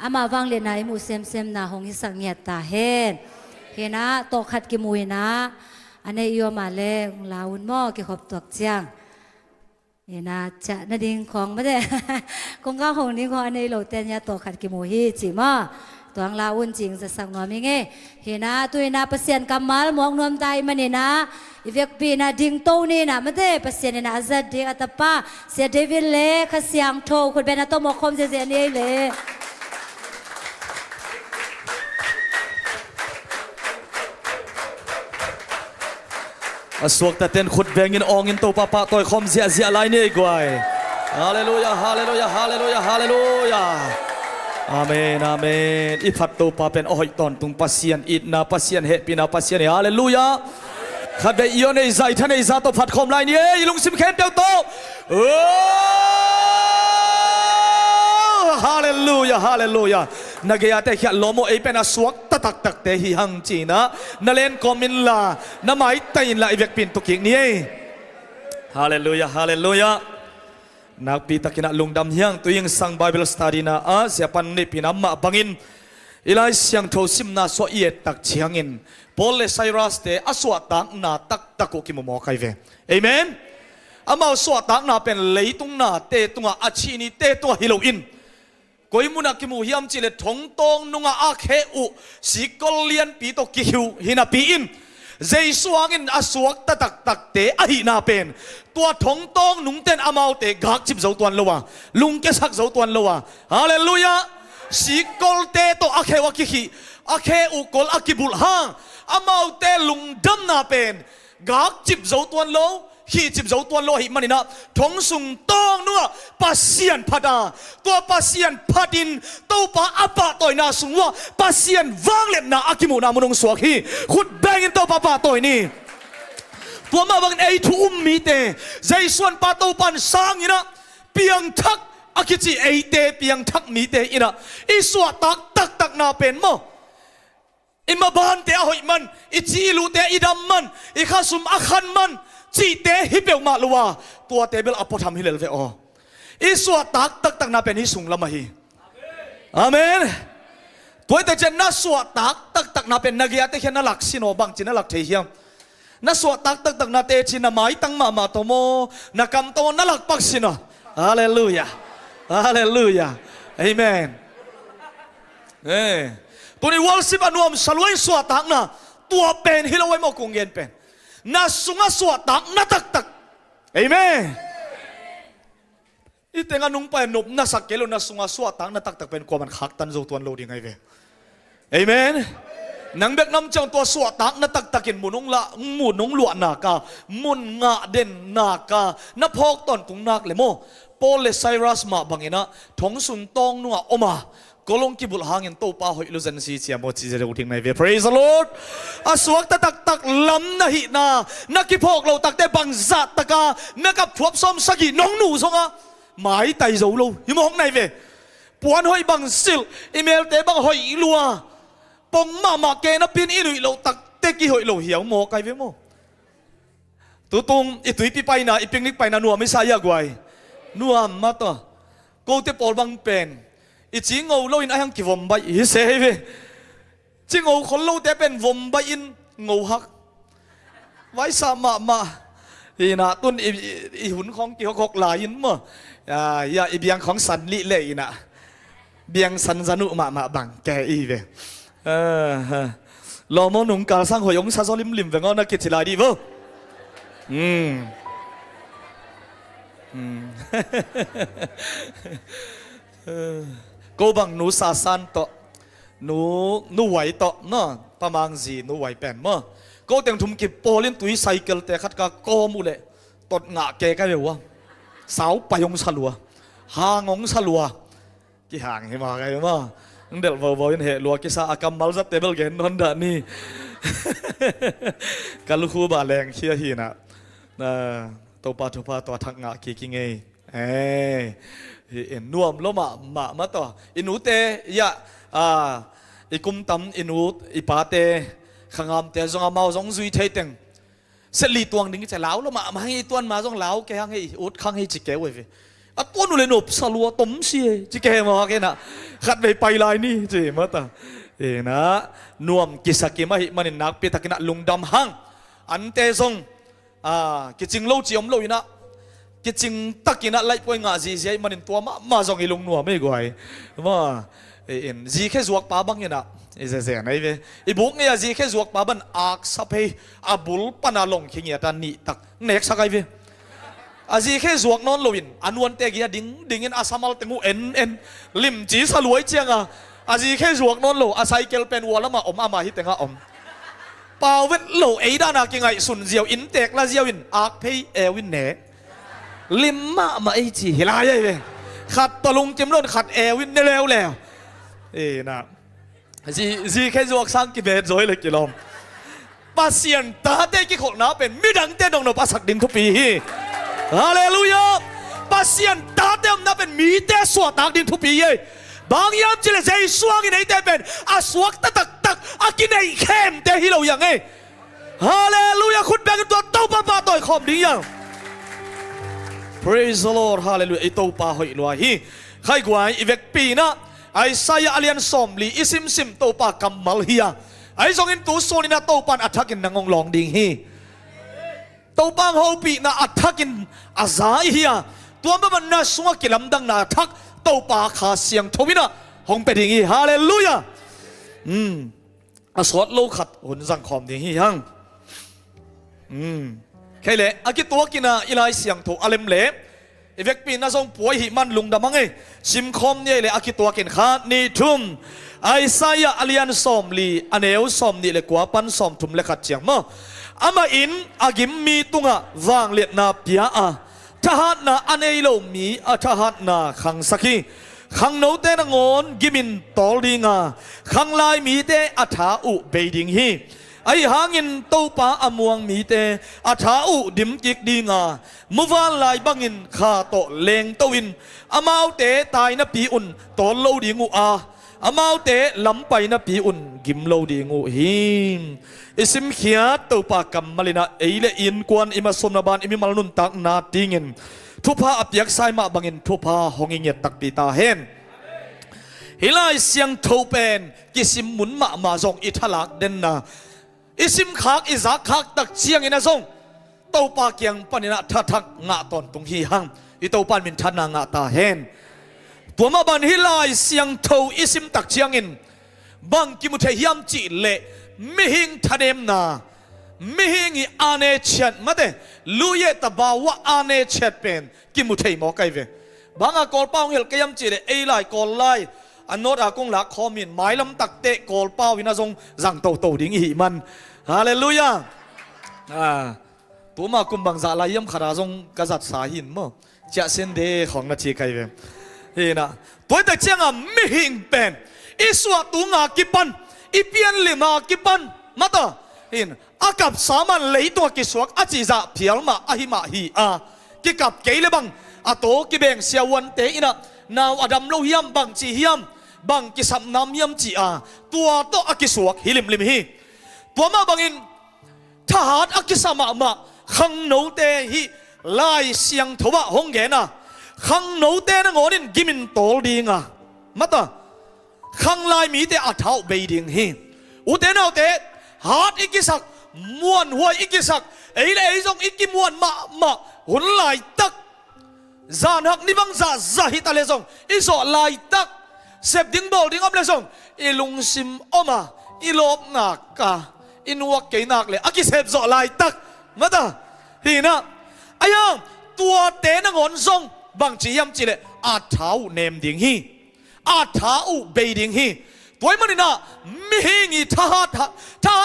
อามาวังเลนะไอมูเซมนะหงฮิสังเงียตาเฮนเฮนะโตขัดกิมุยนะอันนี้ยัวมาเลงลาวุนหม้อเกี่ยวกับตัวเจียงเฮนะจะนาดิ้งของไม่ได้คงก้าวของนี้ของอันนี้โหลดเตียนยาโตขัดกิมุยจีมาตัวลาวุนจริงจะสั่งนวมิเงเฮนะตัวนะเปอร์เซ็นต์กำมัลมองนวมใจมันนี่นะอีเวกปีนะดิ้งโตนี่นะไม่ได้เปอร์เซ็นต์นี่นะอาจจะดิ้งอัตป้าเสียเดวิดเล่ขเสียงโทคุณเป็นอัตโมคมเสียนี่เลยสวกแต่เต้นขุดแบงอินอองอินโตปะปะต่อยคมเสียอะไรนี่กวยฮาเลลูยาฮาเลลูยาฮาเลลูยาฮาเลลูยาอาเมนอาเมนอีพัดโตปะเป็นอ้อยตอนตุงปัสเซียนอิดนาปัสเซียนเฮปีนาปัสเซียนฮาเลลูยาขัดเดียในใจท่านในใจโตพัดคมลายนี้ลุงซิมเคนเปียวโตฮาเลลูยาฮาเลลูยานักยาเตะขยะล้มโอเอเป็นอสวกตักเตะหิฮังจีนะนั่นเล่นคอมินลาน้ำไม้ตีนละอีเวกปินตุกินี้ฮาเลลูยาฮาเลลูยานักปีตะกินะลุงดำยังตัวยังสังไบเบิลสตาดีนะเสียปันนี่ปีน้ำมาบังอินอีไลเสียงโทซิมนาสวเอียตักเชียงอินพอลเลไซรัสเตอสวตักนาตักโกกิมโมใครเวเอเมนอามาสวตักนาเป็นเลยตุงนาเตตุงอาชีนีเตตัวฮิโลอินกอยมุนักกิมูฮิมจิเลทงตงนุงอาเคอุสิกลเลียนปีโตกิฮิวฮินาปีอินเจสวงินอสวกตักเตอหินาเป็นตัวทงตงนุงเต้นอามาวเตกักจิบเจ้าตัวนัวลุงเกสักเจ้าตัวนัวฮาเลลูยาสิกลเตโตอาเควากิฮิอาเคอุกลอากิบุลฮาอามาวเตลุงดัมนาเป็นกักจิบเจ้าตัวนัวฮีจิบเจ้าตัวโลหิมันนี่นะทงสุงตองนัวปัสเซียนพัดาตัวปัสเซียนพัดินตัวปะอัปะต่อยนาสุงว่าปัสเซียนวางเล็บนาอากิมุนามุนงสวกฮีขุดแบงอินตัวปะต่อยนี่ตัวมาบังเอทูมีเตใจส่วนปะตัวปันสร้างนี่นะเปียงทักอากิจิเอเตเปียงทักมีเตอินะอิสวะตักนาเป็นมั้งอิมาบานเตอหอยมันอิจีลูเตอิดำมันอิข้าสุมอาคันมันจีเตฮิเบลมาลัวตัวเตเบลอพอทำฮิเลเวออิสวะตักนาเป็นฮิสุงละมาฮีอาเมนตัวแต่เจนนัสวะตักนาเป็นนักยาเตเขนนักสิโนบังจินนักเทียมนัสวะตักนาเตจินนาไม้ตั้งมาโตโมนักำโตนักปักสิโนฮาเลลูยาฮาเลลูยาอาเมนตัวนี้วอลสิบอนุมสลวยสวะตักนาตัวเป็นฮิโลไวโมกุงเงินเป็นนาสุงสวตักนาตักเอเมนอีเตงานุงไปนบนาสักเกลนาสุงสวตักนาตักเป็นกว่ามันขักตันโจตัวนโลดีไงเวเอเมนนังเบกน้ำจังตัวสวตักนาตักกินมุนงละมุนงลวดนากามุนงาเด่นนากานาพอกตอนตุงนักเลยโมโปเลไซรัสมาบังเงินะทงสุนตองนัวอมาก็ลงกิบุลหางินโตป้าหอยลุซันซีเซียโมจิเจรุทิงในเว praise the Lord อสวกตักลำนะหินานักกิพอกเราตักแต่บังจัดตะกาเมื่อกับทวบซ้อมสกีน้องหนูส่งอ่ะหมายไตโจโลยิ่งมองในเวปวนหอยบังซิลอีเมลเตบังหอยลัวปงมาเกนับปีนอีลุยเราตักเตกิหอยเราเหี่ยวโมไกเวโมตัวตรงอีตุยปีไปนะอีปิงนิกไปนะนัวไม่ใช่ยากไว้นัวมาต่อโกเตปอลบังเป็นอีจิงเอาโลอินไอฮังกิวมใบอีเซเวจิงเอาคนโลเตเป็นวมใบอินงูฮักไว้สามมาอีน่ะต้นอีหุ่นของกี่หกหลายอินมั้งอย่าอีเบียงของสันลิเลยน่ะเบียงสันสนุมาบังแกอีเวรอมอนุงกาสร้างหอยองซาโซลิมเวงอนักกิจลายดีบ่ก็บังหนูซาซันโตหนูไหวโตเนาะประมาณสี่หนูไหวเป็นมั้งก็แต่งทุ่มกิบโปลินตุยไซเคิลแต่ขัดกับโกมูเลยตดงะแกก็เดี๋ยวสาวไปยงสลัวหางงสลัวกี่ห่างให้มาไงมั้งเดี๋ยววอยน์เหลัวกิซาอากำมัลซับเตเบิลเกนนนดานี่กันลูกคู่บาแรงเชียฮีนะตัวปาตัวทักงะกี่กิงเอ็นนวมล้มาต่ออินูเตยะอีกุมตั้มอินูอีปาเตขงามเตจงอามาจงซุยเทติงเสลีตวงดิ้งจะเหลาล้มาให้ตัวมาจงเหลาแกให้อุดข้างให้จิกเกวเว อะตัวนุเลนบสลัวต้มเสียจิแกมาแกน่ะขัดไปลายนี่จีมาตานะนวมกิสกิมาหิมันนักปีตะกินะลุงดำหังอันเตซงกิจิงโลจิอมโลยนะกิจิงตักินะไล่ป่วยงาจีเสียมันตัวมาซงอีลุงนัวไม่กวยว่าจีแค่จวกปาบังเนี่ยนะเสียไหนเว้อีบุกเนี่ยจีแค่จวกปาบันอักสับให้อาบุลปนาลงเขียนตันนี่ตักเน็กสักไอเว้อาจีแค่จวกนอนโลวินอันวันเตกี้ดิ้งเงินอาสามัลเตงูเอ็นลิมจีสลวยเจียงอาจีแค่จวกนอนโลอาศัยเกลเป็นวัวแล้วมาอามาฮิตเตงอมเปล่าเวทโลไอ้ด้านากิงไงสุนเจียวอินเตกลาเจียววินอักเพย์เอวินเน่ลิมมาไอจีเฮลายเว้ขัดตะลุงจิมล้นขัดเอวินได้แล้วนะจีแค่จวกสร้างกิเบตจอยเลยกิลอมปัสเซียนตาเตกิขดน้าเป็นมิดังเตดงโนปัสสักดินทุกปีฮาเลลูยาปัสเซียนตาเตมน้าเป็นมีเตสวดตักดินทุกปีบางยามจิเลเซสวงกินไอเตเป็นอาสวกตักอากินไอเข้มเตฮิโลยังฮาเลลูยาคุณแบกตัวเต้าป้าต่อยขอบดียัง Praise the Lord ฮาเลลูยาไอเต้าป้าหอยลอยใครกว่าอีเวกปีนะไอ้สายอาเลียนสมลีอิซิมโตปากำมัลเฮียไอ้ทรงอินตูโซนินาโตปันอัฐกินนางงลองดิ่งฮีโตปังโฮปีนาอัฐกินอาซาเฮียตัวมันน่าสวกิลำดังนาทักโตปาขาเสียงทวินะหงเป็ดดิ่งฮีฮาเลลูยาอาสวดโลขัดหุ่นสังคมดิ่งฮีฮังแค่เละอากิตัวกินาอิไลเสียงโตอาเลมเล่อีเวกปีน่าส่งป่วยหิมันลุงดำมังซิมคอมเนี่ยเลยอากิตัวกินขานี่ทุ่มไอซายาอเลียนสอมลีอันเอวสอมนี่เลยกว่าปันสอมทุ่มเลยขัดเจียงมั้งอามาอินอากิมมีตุงะวางเลียนาเปียทหารนาอันเอโลมีทหารนาขังสักีขังโนเตนงอนกิมินตอลิงาขังลายมีเตอัฐาอุเบดิงฮีไอหางินโตป้าอมวงมีเตอาชาอุดิมกิกดีงามุวานลายบังินข้าโตเลงโตวินอามาวเตตายนะปีอุ่นโตโลดีงูอามาวเตลำไปนะปีอุ่นกิมโลดีงูหิมอิสิมเขียโตป้ากำมาลินะเอเลอินกวนอิมาสมนาบานอิมิมาลนุนตักนาติงินทุพาอภิยักไซมาบังินทุพาหงเงียตักปีตาเฮนฮิลายเสียงโทเป็นกิสิมมุนมาจงอิทลักเดนนาอิสิมขากอิซักขากตักเชียงอินะทรงเต้าปาเกียงปนินะทักงะตอนตรงฮีหังอิเต้าปานมินทันนางะตาเฮนตัวมาบันฮิลายเสียงโทอิสิมตักเชียงอินบังกิมุเทยามจีเละมิหิงทันเอมนามิหิงอาเนเชตมาเดลุยตบาวะอาเนเชตเป็นกิมุเทยมอไกเวบางกอลเป้าเฮลกยามจีเละเอไลกอลไลอันโนดอากงหลักคอมินหมายลำตักเตะกอลเป้าวินาทรงจังโตดิ่งอีมันฮาเลลูยาตัวมากุมบังซาลายมขาราทรงกษัตริย์สาหินมั้งจะเส้นเดของนาทีใครเวเฮ้นะตัวแต่เจ้าไม่หิงเป็นอิสวะตุงากิปันอิเปียนลิมากิปันมาต่อเห็นอากับสามันเลยตัวกิสวกอาจิจะเพียลมาอาหิมาฮีกิกับเกลบังอาโตกิเบงเสียวันเตอินะนาวอดัมโลหิมบังจีหิมบังกิสัมนามยมจีตัวโตอากิสวกฮิลิมฮีตัวมาบังอินทหารอากิสมาขังโนเตฮิไล่เสียงทว่าหงเกนะขังโนเตนะงอนินกิมินโตดีงามาต่อขังไล่มีเตอาเท้าเบดิงฮีอุเตนาเตหาดอิกิสักมวนหัวอิกิสักเอเลไอซงอิกิมวนมาหุ่นไล่ตักจานหักนิบังซาฮิตาเลซงอิโซไล่ตักเสพดิ้งบอลดิ้งอับเลซงอิลุงซิมอมาอิลบนักกาอินวักเกนักเลยอากิเสพโซไล่ตักมาตาฮีนะอายังตัวเตนงอนซงบางจียมจีเลอาเท้าเนมดิ้งฮีอาเท้าเบดิ้งฮีตัวมันนี่นะมิหิงอีทหา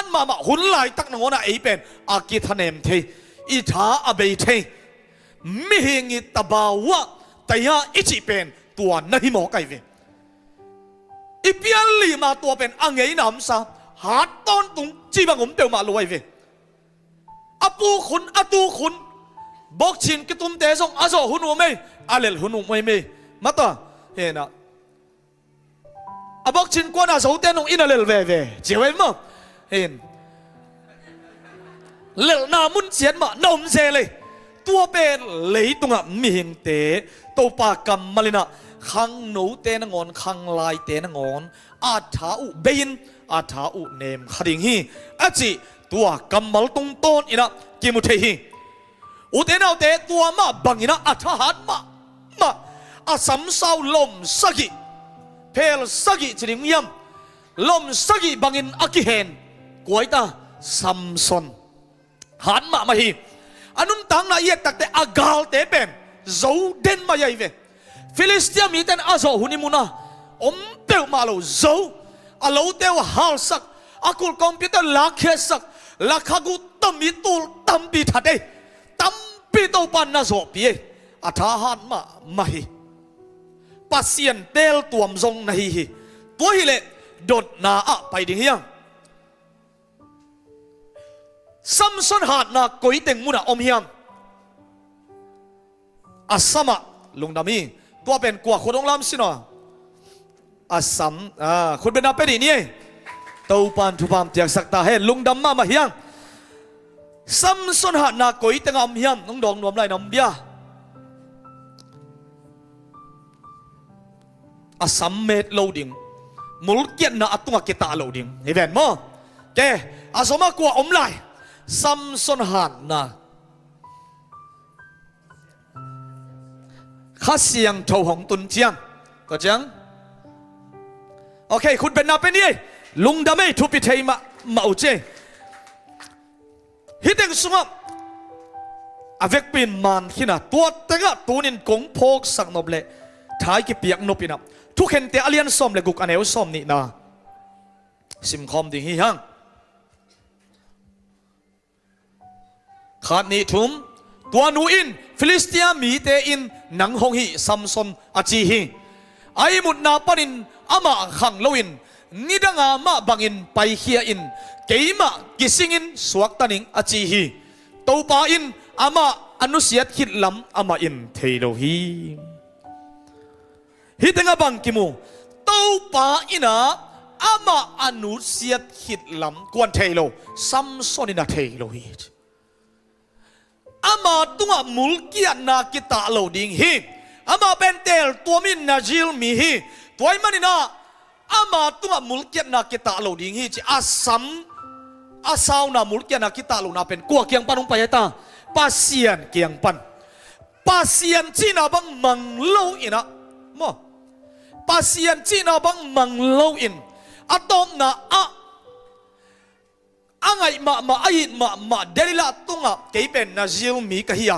รมาหุ่นไล่ตักนงอนะไอเป็นอากิทเนมเทอีท้าอเบเทมิหิงอีตบาวะแต่ยาอิจิเป็นตัวนั่นหิมอไกเวอีเปียนลีมาตัวเป็นอังเงยน้ำซาหาตอนตุงจีบังผมเตียวมาลอยเวอาปูขุนอาตูขุนบอกชินกิตุมเตซงอาโซหุนวไม่อาเลลหุนวไม่มาต่อเห็นนะอาบอกชินกวนอาโซเตนงอินาเลลเวเจียวมั้งเห็นเลลนามุนเสียนมานมเซเลย ตัวเป็นเลยตรงอ่ะมีหิงเตะตัวปากกำมาเลยนะขังหนูเตนงอนขังลายเตนงอนอาถาอุเบนอาถาอุเนมขดิงฮีอาจิตัวกำมัลตรงต้นอินะกิมุเทฮีอุเตนเอาเตตัวมาบังอินะอาถาหัดมาอาสัมสาวลมสกิเพลสกิจิริงยมลมสกิบังอินอากิเฮนกวยตาซัมซอนหันมาฮีอันนั้นตั้งนาเยตักเตอากาลเตเป็นโจเดนมาใหญ่เวฟิลิสเตียมีเตนอาโซหุนิมุนะอมเตวมาโลโจอาโลเตวฮัลสักอากุลคอมพิวเตอร์ลักเคสักลักขกุตัมมิตุลตัมปิทัดเดตัมปิโตปันนาโซปีอาทาหันมาฮีปัสเซียนเตลตัวมซงนาฮีตัวฮิเลดดนาอะไปดิ่งยังซัมซอนหาดนักกุยเต็งมุนะอมเฮียมอาสมะลุงดามีตัวเป็นกว่าคนองลำสินะอาสัมคุณเป็นนับเป็นนี่เต้าปานทุบามเตียงสักตาเฮลุงดำมาเฮียงซัมซอนหาดนักกุยเต็งอมเฮียมน้องดองนวมไรน้องเบียอาสัมเมตโลดิงมุลเกียนนะอัตุงกิตาโลดิงเห็นไหมมั้งแกอาสมะกว่าอมไลซัมซอนหันนะข้าเสียงโถหงตุนเจียงก็จังโอเคคุณเป็นนาเป็นนี่ลุงดำไม่ทุบพิเทยมาอุเจฮิตเองสุงะอเวกปินมันขี้น่ะตัวเตงะตัวนินกงพกสักนบเล่ท้ายกิเปียกนบินะทุกเห็นเตอเลียนซอมเลยกุกอันเอวซอมนี่นะซิมคอมดิ่งฮิฮังขาดนี้ทุ่มตัวนูอินฟิลิสเตียมีเตอินหนังหงฮีซัมซอนอาจีฮีไอมุดนาปนินอามาขังโลอินนิดังอามาบังอินไปเฮียอินเกยมากิสิงอินสวกตันิงอาจีฮีตัวปาอินอามาอนุเสียดขิดลำอามาอินเทโลฮีฮิตงาบังกิมูตัวปาอินะอามาอนุเสียดขิดลำกวนเทโลซัมซอนอินาเทโลฮีอามาตัวมุลกียนากิตาโลดิงฮีอามาเป็นเตลตัวมินนาจิลมีฮีตัวมันนี่นะอามาตัวมุลกียนากิตาโลดิงฮีจีอาสัมอาสาวนามุลกียนากิตาโลนาเป็นกัวเกียงปันลงไปตาปาเซียนเกียงปันปาเซียนจีนาบังมังโลอินะมอปาเซียนจีนาบังมังโลอินอะตอมนาอะอังไงมาไอ้มาเดลิลาตุงะเกย์เป็นนาจิลมีกะฮีย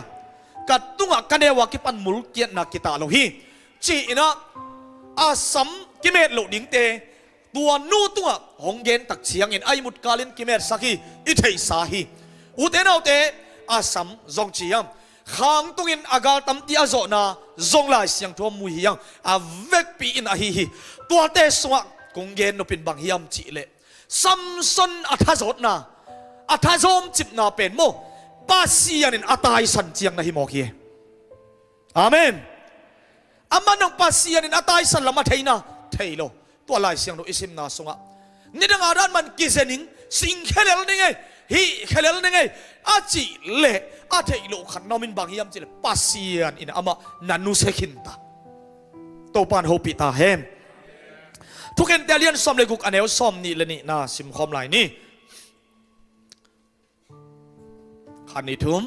กัดตุงะกันเดวะกิปันมุลเกียนักกิตาโลฮีจีนะอาสัมกิเมตโลดิงเตตัวนูตุงะหงเย็นตักเชียงอินไอมุดกาลินกิเมตสักฮีอิเทสาฮีอุเตนาเตอาสัมจงจียมขังตุงอินอากาตัมตีอาโจนาจงลายเสียงทัวมุฮียังอาเวกปีอินอาฮีตัวเตสวะกงเย็นนเป็นบางฮียมจีเลซัมซอนอัฐโจนาอัฐโจมจิบนาเป็นโมปาซียันอัตายสันเจียงนะฮิโมกีอาเมนอามันองปาซียันอัตายสันละมาเทยนะเทยโลตัวลายเสียงโนอิสิมนาสงะนี่ดังอารันมันกิเซนิงสิงเคเลลนี่ไงฮีเคเลลนี่ไงอาจิเลอาเทยโลขันนามินบางยามจิเลปาซียันอินอามานันุเซคินตาโตปานโฮปิตาเฮมทุกคนเดลียนซอมเลยกุกอันเอวซอมนี่เลยนี่นะซิมคอมไลนี่ขันนี้ทุ่ม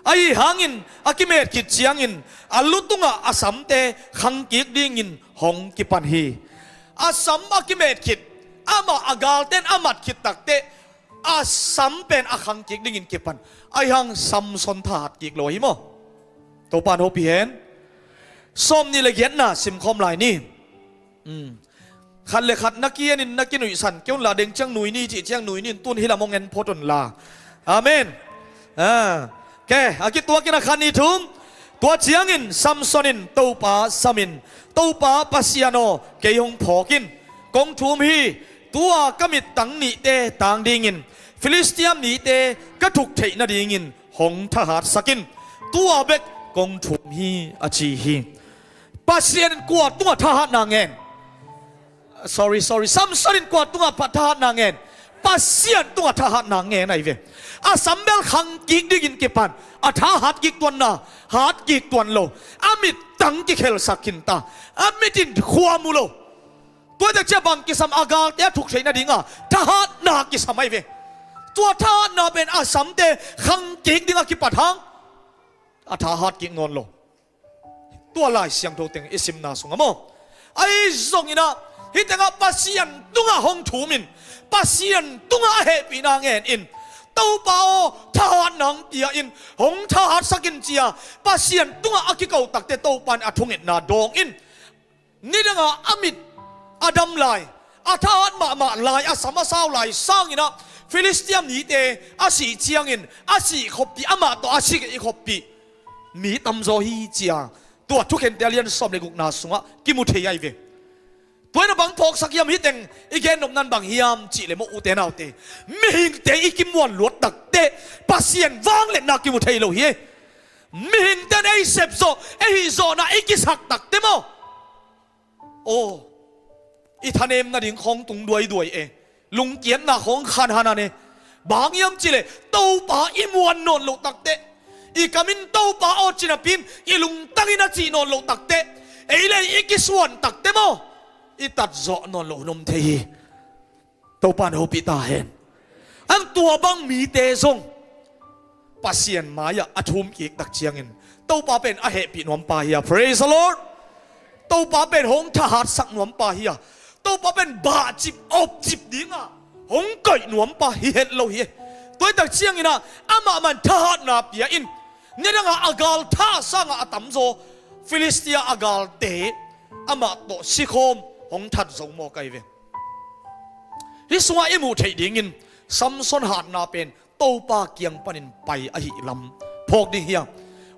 ไอ้หางอินอากิเมตกิจเชียงอินอาลุตุงะอาสัมเตขังกิกดิ่งอินหงกิปันฮีอาสัมอากิเมตกิจอามาอากาลเตนอามัดกิตักเตอาสัมเป็นอาขังกิกดิ่งอินกิปันไอ้หางซัมซอนถาดกิกโลหิโมตัวปานโฮปีเห็นซอมนี่เลยเย็นนะซิมคอมไลนี่ขัดเลยขัดนักเกียนินนักเกียนหนุ่ยสันเกี่ยวลาเด้งเชียงหนุ่ยนี่จีเชียงหนุ่ยนี่ตุนฮิลามองเงินพอตนลาอาเมนแกอากิตัวกินขันนี้ทุ่มตัวเชียงอินซัมซอนินตูปาซามินตูปาปัสยาโนเกยงพอกินกงทุ่มฮีตัวกมิดตังนีเตต่างดิ่งินฟิลิสเตียมนีเตก็ถูกเทนดิ่งินหงทหารสกินตัวเบกกงทุ่มฮีอาชีฮีปัสยานกวดตัวทหารนางเงินsorry ซัมซอนินกวดตัวพัฒนางเงิน ปัสเซียนตัวทหารนางเงยไหนเวอาสัมเบลขังกิกดิกินเก็บปันอาทหารกิกตัวน่ะหาดกิกตัวโลอามิดตังกิเคลสักกินตาอามิดินขวามุโลตัวเด็กเจ้าบังกิสามอากาศเดียถูกใช้นาดิงาทหารนากิสามไม่เวตัวทหารนาเป็นอาสัมเดขังกิกดิงากิปัดหังอาทหารกิกนอนโลตัวลายเสียงโตเต็งอิสิมนาสุงามอไอ้ซงอินะฮิตงาปัสเซียนตุงาหงถูมินปัสเซียนตุงาเฮปีนางเงินอินเต้าเปาทหารนางเตียอินหงทหารสกินเจียปัสเซียนตุงาอากิเกาตักเตเต้าปันอาทุงเอ็ดนาดองอินนี่ดังอามิดอาดัมลายอาทหารมาลายอาสามาสาวลายสร้างอินะฟิลิสเตียมนี้เตอาสีเจียงอินอาสีขบปีอามาต่ออาสีอีขบปีมีตำโซฮีเจียตัวทุกเห็นเดลียนสอบในกุกนาสุงะกิมุเทียเวตัวนั้นบางพอกสักยามฮิตเองอีกแค่นมนั้นบางฮิยามจีเลมอุเตนเอาเตไม่หิงเตอีกิมวนลวดตักเตปัสเซียนวางเล่นนักกิมุเทียโลเฮไม่หิงเตไอเซปโซไอฮิโซน่ะอีกิสักตักเตโมโอ้อีท่านเอ็มน่ะดิ่งของตุงด้วยเอลุงเกียนน่ะของขันฮานาเนบางยามจีเลเต้าป่าอิมวนนนลตักเตอีกามินเต้าป่าอจินาพิมอีลุงตั้งอินาจีนนลตักเตเอเลยอีกิสวนตักเตโมอีตัดเจาะนอนหลนมเทียตัวปานหูปิตาเห็นอันตัวบังมีเตซงปัสเซียนมายาอัฐุมอีกตักเชียงอินตัวปาเป็นอาเหปินวมปาเฮีย praise the Lord ตัวปาเป็นหงทหารสักนวมปาเฮียตัวปาเป็นบาจิบอบจิบดิ้งอ่ะหงไก่นวมปาเฮียโลเฮียตัวตักเชียงอินะอามามันทหารนาเปียอินเนี่ยดังอากาลท่าสร้างอาตัมโซฟิลิสเตียอากาลเตอามาโตซิโคมหงทัดสงโมไกเวฮิสวาอิมูเทดิงินซัมซอนหาดนาเป็นโตปาเกียงปนินไปอหิลำพกดิเฮีย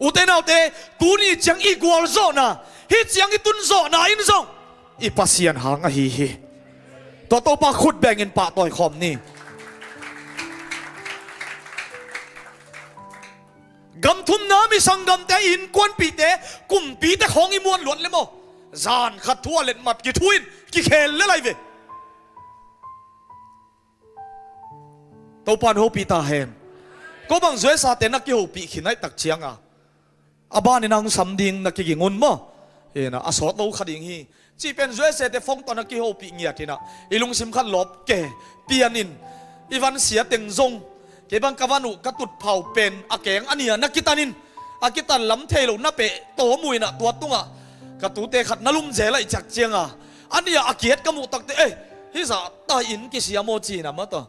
อุเตนาเตตูนี่จังอีกวอลโซนาฮิจังอีตุนโซนาอินซงอีปัสเซียนหางอหิฮิตัวโตปาขุดแบ่งเงินปะต่อยคอมนี่กำทุมน้ำมีสังกำแต่อินกวนปีเตกุมปีเตของอิมวนหลวนเลยโมจานขัดทั่วเล่นมัดกี่ทุยนกี่เขลเลยไรเวตัวปานหูปีตาเห็นก็บางส่วนสาเตนักกี่หูปีขินให้ตักเชียงอ่ะอาบ้านในนางสำดิงนักกี่งุนมั้งเห็นนะอาสอตัวขัดอย่างนี้จีเป็นส่วนเสด็จฟงตอนนักกี่หูปีเงียดที่นะอีลุงซิมขัดหลบแก่เปียนินอีวันเสียเต็งซงเก็บังกวานุกระตุดเผาเป็นอาแกงอันนี้นักกิตานินอากิตันล้ำเทลุน่าเปะโตมุยน่ะตัวตุ้งอ่ะกระตูเตขัดนลุ่มเจริญจากเจียงอ่ะอันนี้อาเกียรกมุตักเตฮิสาตาอินกิเสียโมจีนะมั้งต่อ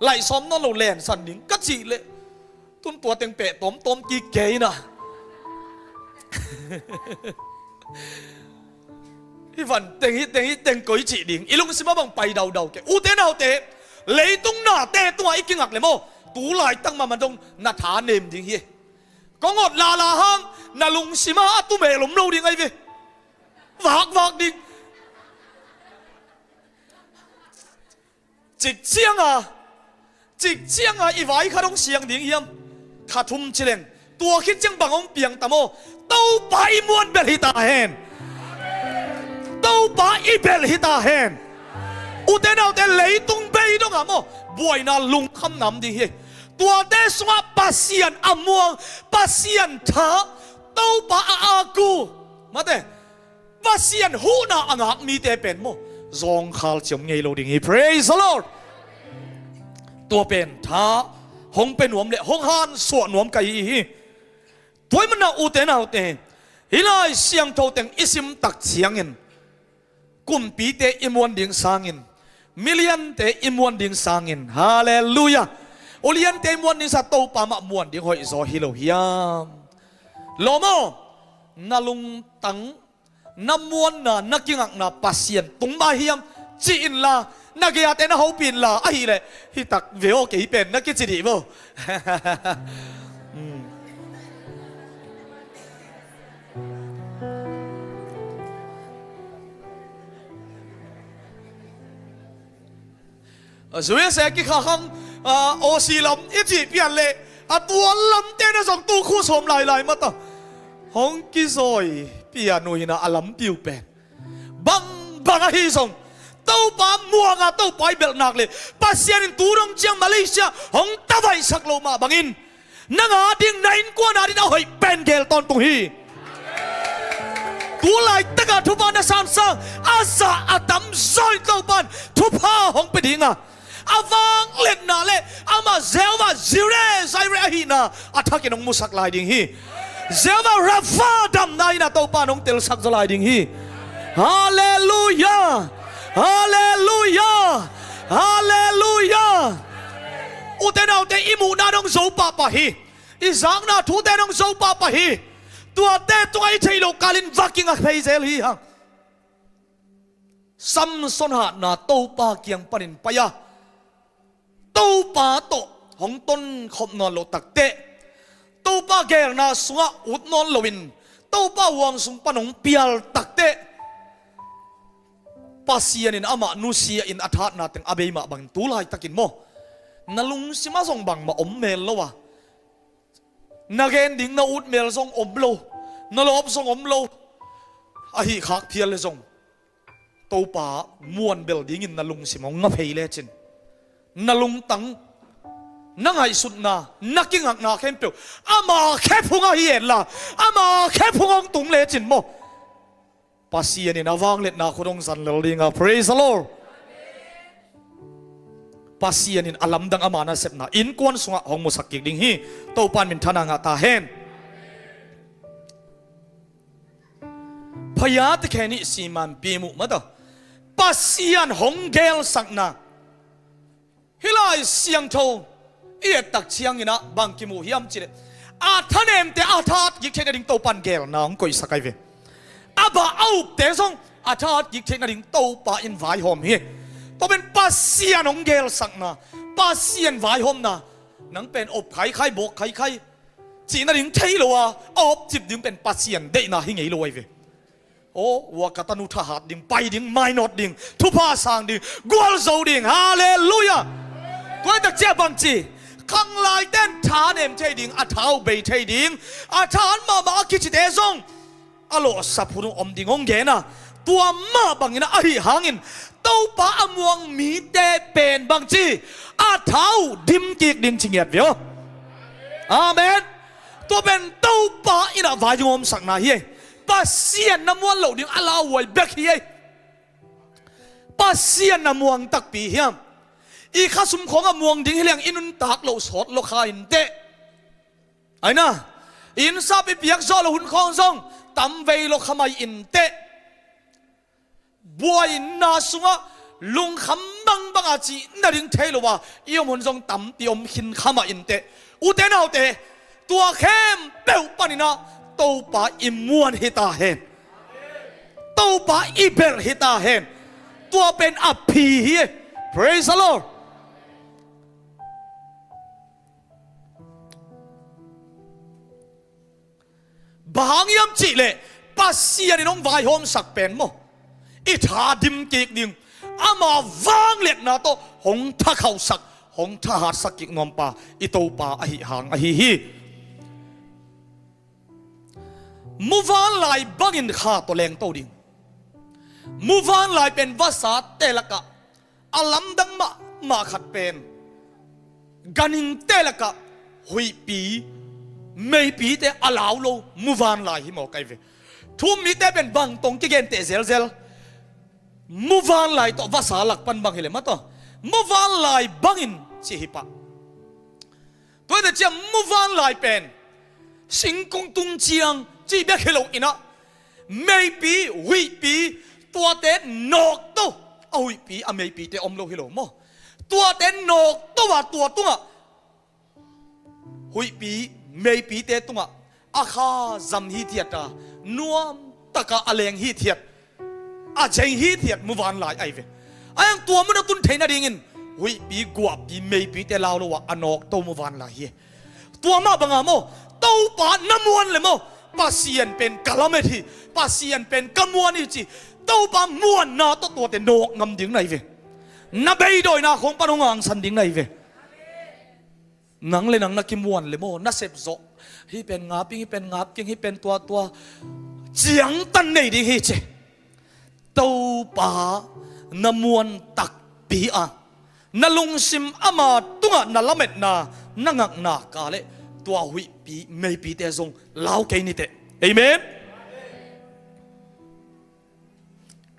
ไหลซ้อมนอนโลแลนสันนิงกัจจิเลยตุนตัวเต็งเปะต้มกีเกยนะฮิฟันเต็งกุยจีดิงอีลุงสิมาบังไปเดาเกอูเตนเอาเตเลยตุ้งหน้าเตตัวอีกิงักเลยโมตูไหลตั้งมามันตรงนาฐานเนมดิงเฮก็งดลาห้างนาลุงสิมาตุเมลมโลดิงไงเววากดิจิกเจียงอ่ะอีไว้ข้าต้องเสียงดิ่งเยี่ยมข้าทุ่มเชลงตัวคิดจังบังองเปียงตะโมเต้าไปมวนเบลฮิตาเฮนเต้าไปอีเบลฮิตาเฮนอุเตนเอาแต่เลยตุงเบยต้องอ่ะโมบวยนาลุงคำนำดิ่งเฮตัวเดสวะปัสเซียนอมวงปัสเซียนเถาเต้าไปอากูมาเตปัสเซียนหูน่าอ่างมีแต่เป็นโมจงขลจมเงยโลดิ่งฮี praise the Lord ตัวเป็นท้าหงเป็นหนวมเละหงหานสวนหนวมไก่ฮีตัวมันน่าอุเตนเอาเตฮิลายเสียงโตเต็งอิสิมตักเสียงเงินกุมปีเตอิมวนดิ่งสางเงินมิเลียนเตอิมวนดิ่งสางเงินฮาเลลูยาโอเลียนเตมวนดิ่งสัตโตปามะมวนดิ่งหอยโซฮิโลฮิยามโลโมนาลุงตังน้ำมวนน่ะนักกิงักน่ะปัสเซียนตุงมาเฮียมจีนละนักเกียรติน่ะเขาปีนละไอ้เลยฮิตักเวโอเกี่ยเป็นนักกิจดีบ่สวยเสียกิข้าขังโอซีลำอีจีเปลี่ยนเลยตัวลำเต้นส่งตู้คู่สมหลายมาต่อห้องกิซอยเปียโนหินะอลัมติวเป็นบังฮิส่ง tàu pa mua ngà tàu pa bel nak le pasien in turong chiang Malaysia hong tawai sak lo ma bangin nanga ding nain kwa na din hoi pen gel ton tung hi tu lai taka thu pa na sam sang asa atam zoi tàu pan thu pa hong pe dinga avang let na le ama zelwa zire zaire hi na athakin ong musak lai ding hi zelwa rafa dam na ina tàu pa nong tel sak zolai ding hi hallelujah hallelujah hallelujah uten autte imu na dong zo pa pa hi izang na thu te dong zo pa pa hi tua te tuai thailo kalin vaking a pheizel hi hang samson ha na to pa kiang panin paya to pa to hong ton khop non lo takte to pa ger na sunga ut non lowin to pa wang sung panong pial takte pasian in ama nusia in athat na teng abei ma bang tulai takin mo nalung sima song bang ma om mel lo wa nagen ding na ut mel song om lo nalop song om lo a hi khak phial le song to pa muan bel ding in nalung simong nga phei le chin nalung tang nangai sut na naking ak na khem pe ama khephunga hi en la ama khephungong tung le chin mo pasian in awang let na khorong san lelinga praise the Lord pasian in alam dang amana sep na in kwan sunga hong musakik ding hi to pan min thana nga ta hen phaya te khani siman pimu mata pasian hong gel sakna hilai siang tho ie tak chiang ina bang ki mu hiam chile a thanem te a that gi khena ding to pan gel na ong koi sakai ve aba au te song a that gi khena ding to pa in vai hom hi to ben pasian ong gel sakna pasian vai hom na nang pen op khai khai bok khai khai chi na ding thei lo wa op chip ding pen pasian de na hi ngei lo ve o wa katanu tha hat ding pai ding mai not ding thu pa sang ding gwal zo ding hallelujah ko ta che bang chi khang lai ten tha nem thei ding a thau bei thei ding a than ma ki chi de song alo sapuru om ding ong ge na tua ma bangina a hi hangin to pa amuang mi te pen bang chi a thau dim kik ding chingiat vio amen to ben to pa ina vai jom sak na hi pasian namuang lo ding ala wai bek hi pasian namuang tak pi hiam i khasum khong amuang ding hilang inun tak lo sot lo kha in te aina in sa pi piak zo lo hun khong song tam vei lo khamai in te boy na sunga lung kham bang bang a chi na ding thelo wa iom hon song tam ti om hin khama in te u te nau te tua khem peu panina to pa imuan hita hen to pa ibel hita hen tua pen a phi hi praise the Lord bang yam chi le pasian in ong vai hom sak pen mo i tha dim kik ding ama wang let na to hong tha khau sak hong tha hat sak kik nom pa i to pa a hi hang a hi muvan lai bangin kha to leng to ding muvan lai pen vasa telaka alam dang ma khat pen ganing telaka hui pi mei pi te alaw lo muvan lai hi mo kai ve thum mi te ben bang tong ki gen te zel zel muvan lai to vasa lak pan bang hele ma to muvan lai bangin chi hi pa to de cham muvan lai pen sing kong tung chiang chi be khelo ina mei pi hui pi tua te nok to hui pi a mei pi te om lo hilo mo tua te nok to wa tua tunga hui pi mei pi te tunga akha zam hi thiata nuam taka aleng hi thiat a jeng hi thiat muwan lai ai ve ayang tua mun tun theina dingin hui pi gua pi mei pi te lao lo wa anok to muwan lai hi tua ma banga mo to pa namuan le mo pasien pen calamity pasien pen kamuan hi chi to pa muan na to tua te nok ngam ding nai ve na bei doi na khong panong ang san ding nai ve nang le nang nakimuan le mo na sep zo hi pen ngap king hi pen tua chiang tan nei ding hi che to pa na muan tak pi a na lungsim ama tunga na lamet na nangak na kale tua hui pi mei pi te zong lau ke ni te amen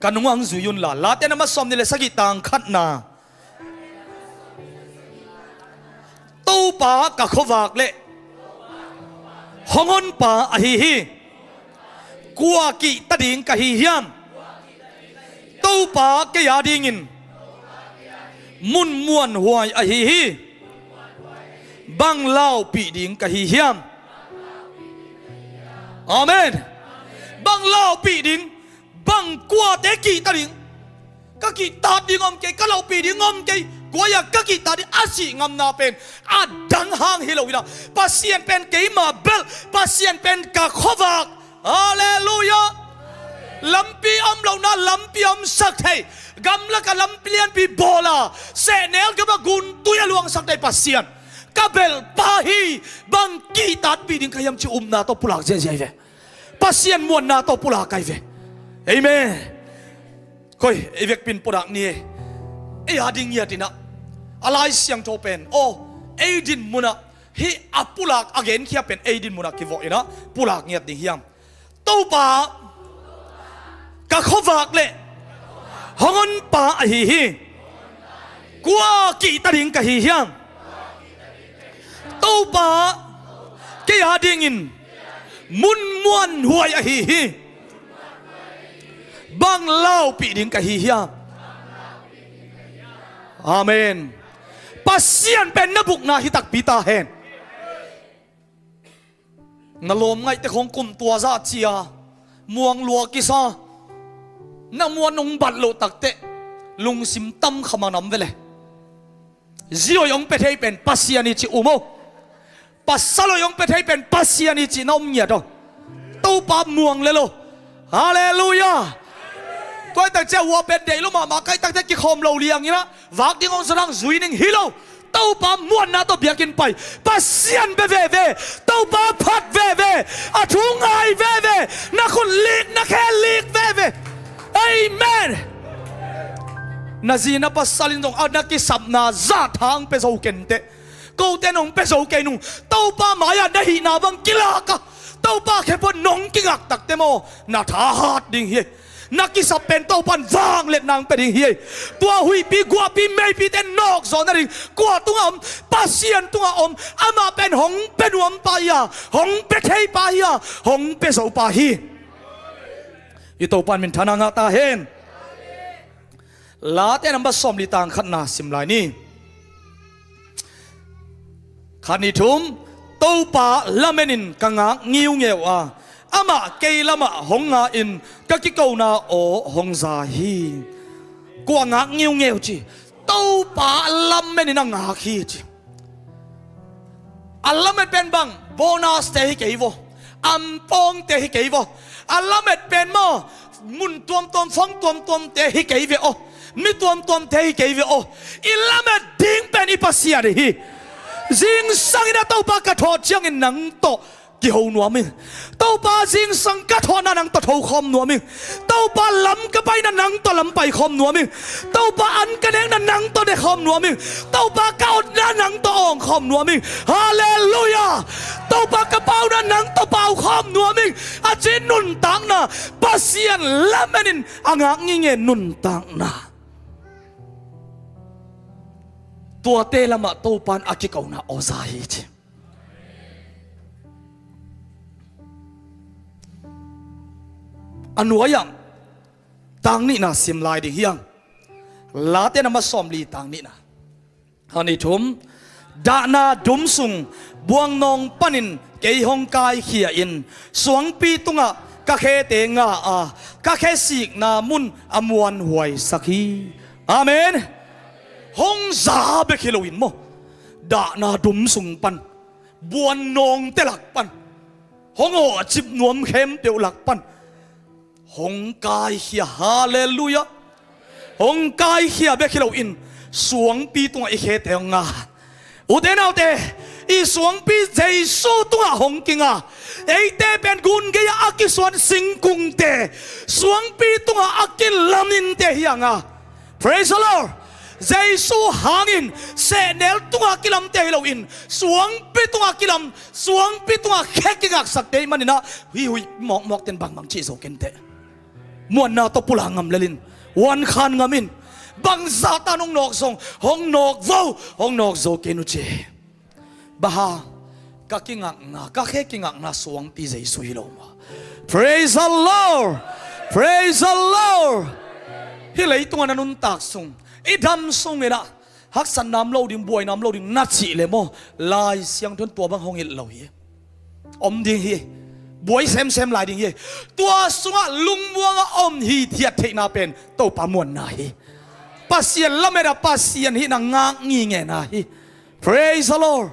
kanungang zuyun la late na masom nile sagi tang khat na to pa ka khowak le hongon pa a hi hi kwa ki ta ding ka hi hiam to pa ke ya ding in mun muan huai a hi hi bang lao pi ding ka hi hiam amen bang lao pi ding bang kwa te ki ta ding ka ki ta ding om ke ka lao pi ding om ke kwa ya ka ki ta di asi ngam na pen adang hang hilowina pasien pen ke ma bel pasien pen ka khowak hallelujah lampi am lo na lampi am sak thei gamla ka lamplian pi bola se nel ka ba gun tuya luang sak thei pasien kabel pahi bang ki tat pi ding kayam chi na to pulak je je ve pasien mon na to pulak kai ve amen koi evek pin podak ni e ading ya tina alai siang to pen o aidin muna hi apulak again khia pen aidin muna ki vo ina pulak ngiat ding hiam to pa ka khowak le hongon pa a hi hi kwa ki ta ding ka hi hiam to pa ke ya ding in mun muan huai a hi hi bang lao pi ding ka hi hiam amen pasien pen na buk na hi tak pi ta hen na lom ngai te khong kum tua za chia muang lua ki sa na muan nong bat lo tak te lung sim tam khama nam vele zio yong pe thei pen pasien chi umo pasalo yong pe thei pen pasien chi nom nya do to pa muang le lo hallelujah tôi ta che wa pen dei lo ma kai tak te ki khom lo liang ina wak ding ong sarang zui ning hilo tau pa muan na to biakin pai pasien be ve tau pa phat ve a thung ai ve na khun lik na khe lik ve amen na zina pasalin dong ad na ki sabna za thang pe zo kente ko te nong pe zo ke nung tau pa maya na hi na bang kilaka tau pa khe pon nong ki ngak tak te mo na tha hat ding hi nakisa pento pan vang let nang peding hiai tua hui pi gua pi mei pi ten nok zon ring kwa tungam pasien tunga om ama pen hong penuam pa ya hong pe thei pa ya hong pe so pa hi ito pan min thana nga ta hen la te namba som li tang khat na sim lai ni khani thum to pa lamenin kanga ngiu ngeu a ama kei lama honga in kakiko na o hongza hi kwa nga ngiu ngeu chi to pa lamen na nga khi chi alamet pen bang bonus te hi keivo ampong te hi keivo alamet pen mo mun tom phong tom te hi keive o mi tom te hi keive o ilamet ding pen i pasia de hi jing sang ina to pa ka tho chiang in nang to ki ho nuam mi to pa jing sang ka tho na nang to tho khom nuam mi to pa lam ka pai na nang to lam pai khom nuam mi to pa an ka deng na nang to de khom nuam mi to pa ka od na nang to ong khom nuam mi hallelujah to pa ka pau na nang to pau khom nuam mi a chin nun tang na pasien lamenin angak ngi nge nun tang na tua te lama to pan akikaw na ozahi chi anuayang tang ni na sim lai ding hiang la te na ma som li tang ni na hani thum da na dum sung buang nong panin ke hong kai khia in suang pi tunga ka khe te nga a ka khe sik na mun amuan huai sakhi amen hong za be khiloin mo da na dum sung pan buan nong te lak pan hong o chip nuam khem te lak pan hong kai hia hallelujah hong kai hia be khilo in suang pi tunga i khe te nga u de nau te i suang pi jesu tunga hong kinga ei te pen gun ge ya akiswan sing kung te suang pi tunga akil lamin te hianga praise the Lord Giêsu hangin se nel tunga kilam te lo in suang pi tunga kilam suang pi tunga khekingak sakte manina hui mok ten bang chi so kente muan na to pula ngam lelin wan khan ngamin bang zata nong nok song hong nok vo hong nok zo kenu che baha ka khekingak na suang pi Giêsu hi lo ma praise the Lord praise the Lord hi lei tunga nanun tak sung idam sung ina hak san nam lo ding boy nam lo ding na chi le mo lai siang thon tua bang hong il lo hi om ding hi boy sem lai ding hi tua sunga lung muanga om hi thiat the na pen to pa mon na hi pasien lamera pasien hi na nga ngi nge na hi praise the Lord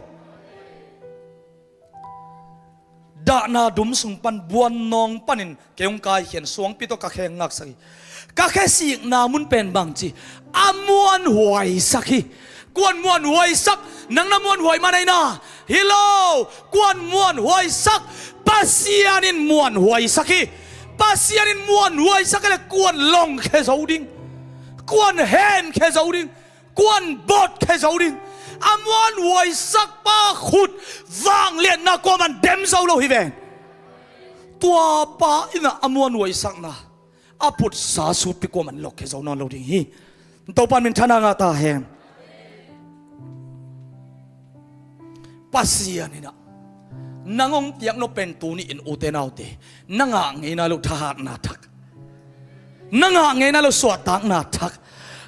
da na dum sung pan buan nong panin keung kai hian suang pi to ka kheng ngak sai ka khe si na mun pen bang chi amuan huai sakhi kwan muan huai sak nang na muan huai manai na hello kwan muan huai sak pasianin muan huai sakhi pasianin muan huai sak le kwan long khe zoding kwan hen khe zoding kwan bot khe zoding amuan huai sak pa khut wang lian na ko man dem zo lo hi ven tua pa ina amuan huai sak na aput sa su pi ko man lok khe zo non lo ding hi to pan min thana nga ta hen pasian ina nangong tiak no pen tu ni in utenaute nanga ngei na lo thahat na thak nanga ngei na lo swat tak na thak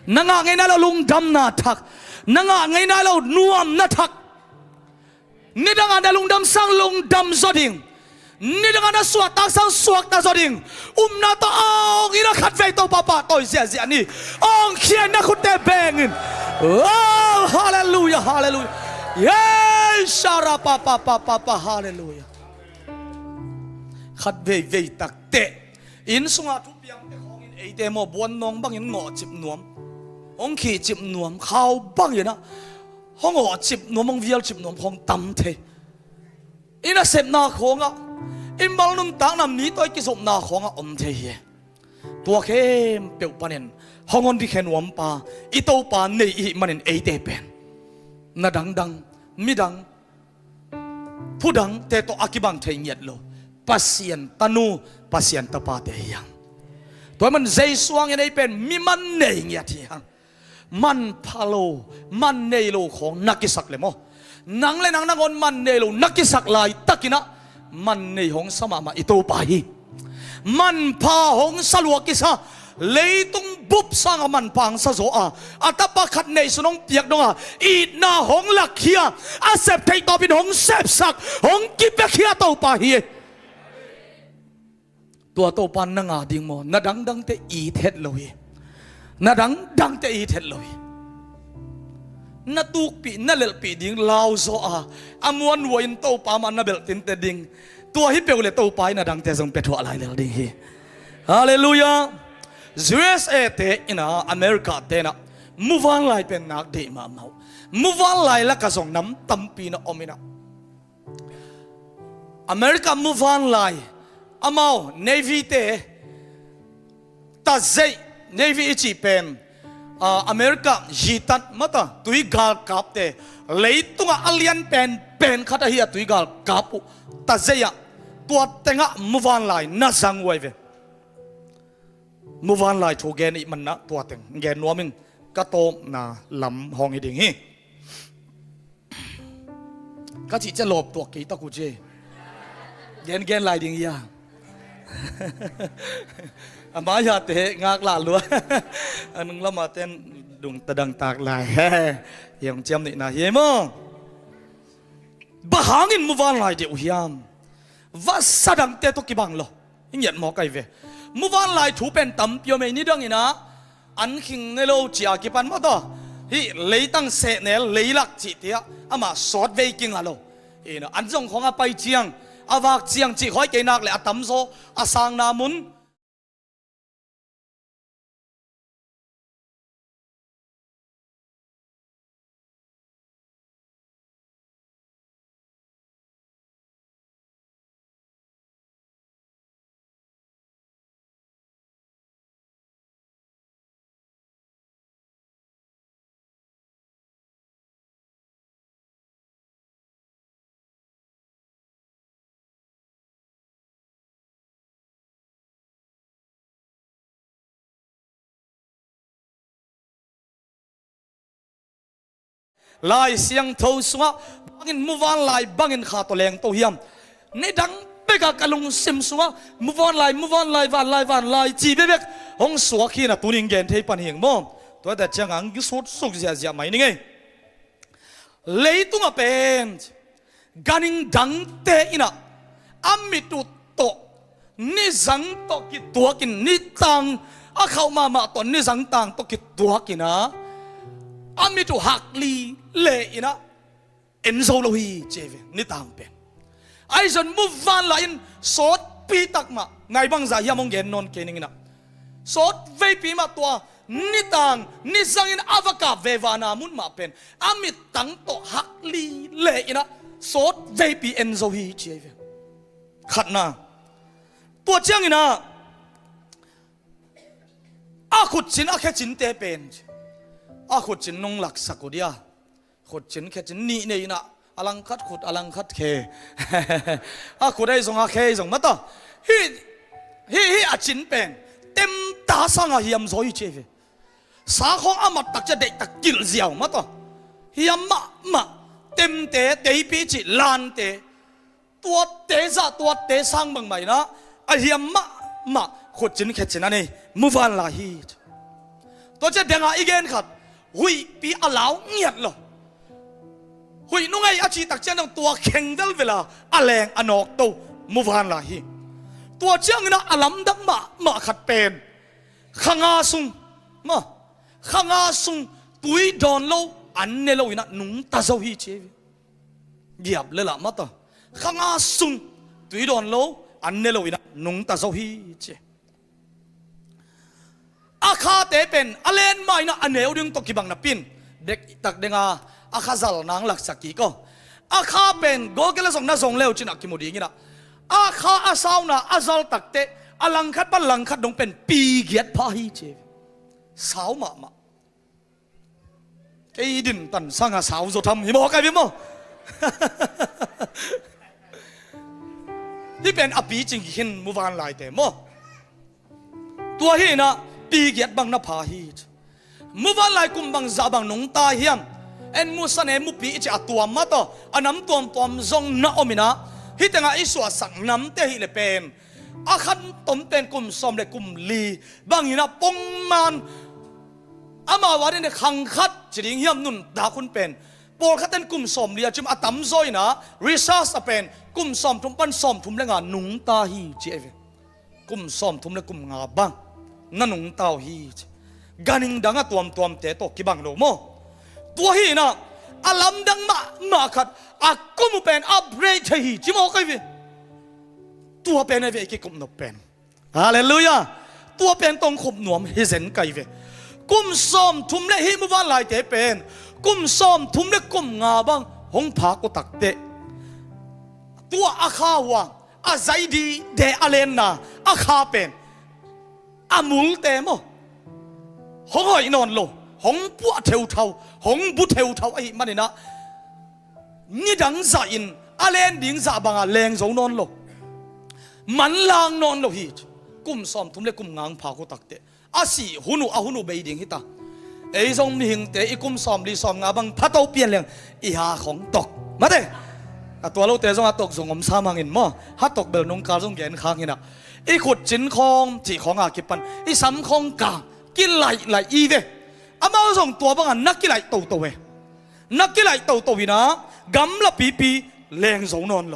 nanga ngei na lo lungdam na thak nanga ngei na lo nuam na thak nidanga na lungdam sang lungdam zoding nidanga na swat tak sang swat ta zoding na to ong ina khat ve to papa toy zia ni ong khian na khut te bengin oh hallelujah hallelujah yes shara papa hallelujah khat ve tak te in sunga thu piang te khong in ei te mo buan nong bang in ngo chip nuam ong khi chip nuam khau bang ina hong ngo chip nuam ong vial chip nuam hong tam the ina sep na khonga in bal num tang nam ni toy ki sop na khonga om the hi tua khem pe panen hongon di khen wam pa i to pa nei i manin ei te pen na dang midang phudang te to akibang thei nyet lo pasien tanu pasien ta pa te yang toy man zai suang en ei pen mi man nei nyat hi hang man phalo man nei lo khong nakisak le mo nang le nang nangon man nei lo nakisak lai takina man nei hong sama ma ito pa hi man pa hong salwa kisa leitung bup sang man pang sa zo a atapa khat nei sunong piak donga I na hong lakhia asep thei to bin hong sep sak hong kipya khia to pa hi tua to pan na nga ding mo na dang te I thet lo hi na dang te I thet lo hi na tuk pi na lel pi ding lao zo a amuan woin to pa man na bel tin te ding tua hi pe le to pa na dang te jong pe thwa lai le ding hi hallelujah USA te ina America te na move on lai pen nak de ma mau move on lai la ka jong nam tampi na omina America move on lai amao navy te ta zai navy ichi pen America jitat mata tui gal kap te leitunga alien pen khata hi tui gal kap ta zeya tua tenga move on lai na sang wai ve move on lai thu gen I man na tua teng gen nuaming ka to na lam hong I ding hi ka chi che lop tua ki ta ku je gen lai ding ya amaya te ngak la lu anung lama ten dung tadang tak lai yang jam ni na ye mo bahangin muvan lai de uhiam va sadang te to kibang lo inget mo kai ve muvan lai thu pen tam pyo me ni dang ina an khing ne lo chia ki pan mo to hi leitang se ne leilak chi tia ama sot ve king alo ina an jong khonga pai chiang awak chiang chi khoi ke nak le atam so asang na mun ลายเสียงเท่าสุงะบังอินมุวันลายบังอินขาตัวแรงตัวเฮียมในดังเบกากะลงซิมสุงะมุวันลายวันลายจีเบกหงสวกขี้น่ะตุนิงเกนเทปันเฮียงมอตัวแต่เจ้างังกิสุดสุกเสียไหมนี่ไงเลยตุงะเป็นกันิงดังเตอินะอามิตุโตนิสังโตกิตัวกินนิตังอาเข้ามาตัวนิสังตังโตกิตัวกินนะอามิตุหักลีเลอินะเอ็นโซโลฮีเจเวนิตังเป็นไอ้ส่วนมุวันลายสดปีตักมาไงบางใจยามองเห็นนนเกนิงนะสดเวปีมาตัวนิตังนิสังอินอาวกาเววานามุนมาเป็นอามิตังโตหักลีเลอินะสดเวปีเอ็นโซฮีเจเวขัดนะตัวเจ้าอินะอาขุดจินอาแค่จินเตเป็นอาขุดจินนงหลักสักเดียขุดจินแค่จินนี่เนี่ยนะอลังคัดขุดอลังคัดเคอาขุดได้ส่งอาเคส่งมาต่อฮิอาจินเป็นเต็มตาสังอาเฮียมโซยเจเวสาของอามัดตักจะเด็กตักกิลเสียวมาต่อเฮียมมาเต็มเตะเตะปีจิลานเตะตัวเตะซะตัวเตะสังบางไหมนะอาเฮียมมาขุดจินแค่จินนั่นเองมุฟันลาฮีตัวจะเด้งอีกเองครับหุยปีอาลาวเงียบหรอหุยนุ่งไงอาชีตักเจ้าตัวเข่งดัลเวลาอาแรงอนอกตัวมุฟันลาฮีตัวเจ้าเงินอาลัมดักมาขัดเป็นข้างอาซุงมาข้างอาซุงตุยดอนโลอันเนโลอินะนุ่งตาเจ้าฮีเชฟเหยียบเลยละมาต่อข้างอาซุงตุยดอนโลอันเนโลอินะนุ่งตาเจ้าฮีเชอาคาเตเป็นอเลนไม่นะอันเนวดึงตกิบังนับปินเด็กตักเดงอาคาซัลนางหลักสักกี่ก็อาคาเป็นโกเกลส่งน่าส่งเลวจินักกิมุดีงี้นะอาคาอาซาวนะอาซัลตักเตอลังคัดบัลลังคัดดงเป็นปีเกียรติพาฮีเจสาวมาไอ้ดินตันสร้างอาสาวจะทำหิมะกันพี่โมที่เป็นอภิจริงหินมุวานลายเตโมตัวฮีนะปีเกียรติบังนับพาฮีมุวานลายกุมบังซาบังนงตาเฮียมเอ็นมุสเนมุปีจะตัวมาต่ออันน้ำตัวซงน่าอมินะฮิตงาอิสวาสังน้ำเตหิเลเป็นอาคันตมเป็นกุมซอมเลกุมลีบางยินะปงมันอามาวารินขังคัดจริงเฮียมนุนดาคุณเป็นปอลคัดเป็นกุมซอมเลียจุมอัตมซอยนะริซาสเป็นกุมซอมทุมปันซอมทุมเลงานุงตาฮีเจเวกุมซอมทุมเลกุมงาบังนั่นนุงตาฮีกานิงดังตัวเตะตกิบังโลโมตัวฮีนะอาลัมดังมาขัดอากุมเป็นอัปเรทฮีจิโมกันวิตัวเป็นไอ้เวกิกุมนเป็นฮาเลลูยาตัวเป็นตรงขบหนวมฮิเซนไกเวกุมซอมทุมเลฮิมุวันลายเตเป็นกุมซอมทุมเลกุมงาบังหงผากุตักเตตัวอาคาวะอาไซดีเดอเลนนาอาคาเป็นอามุลเตโมหงหอยนอนโลหงปัวเทวเทาหงบุเทวเทาไอ้มันนี่นะนี่ดังซาอินอาเลนดิงซาบังอาแรงโซนอนโลมันลางนอนโลฮีกุมซอมทุมเลกุมงางผากุตักเตอาสีหุนุเบยดิงฮิตาไอ้ทรงมิหิงเตอีกุมซอมลีซอมงาบังพัดเอาเปลี่ยนเรื่องอีหาของตกมาเด้ตัวเราเตะทรงตกส่งอมสามังอินมอฮัตตกเบลนงการทรงแกนค้างอินะอีขุดจินคองจีของอากิปันอีสัมคองกากินไหลอีเวอามาส่งตัวบังนักกิไหลโตเวนักกิไหลโตวินะกำละปีแรงโซนอนโล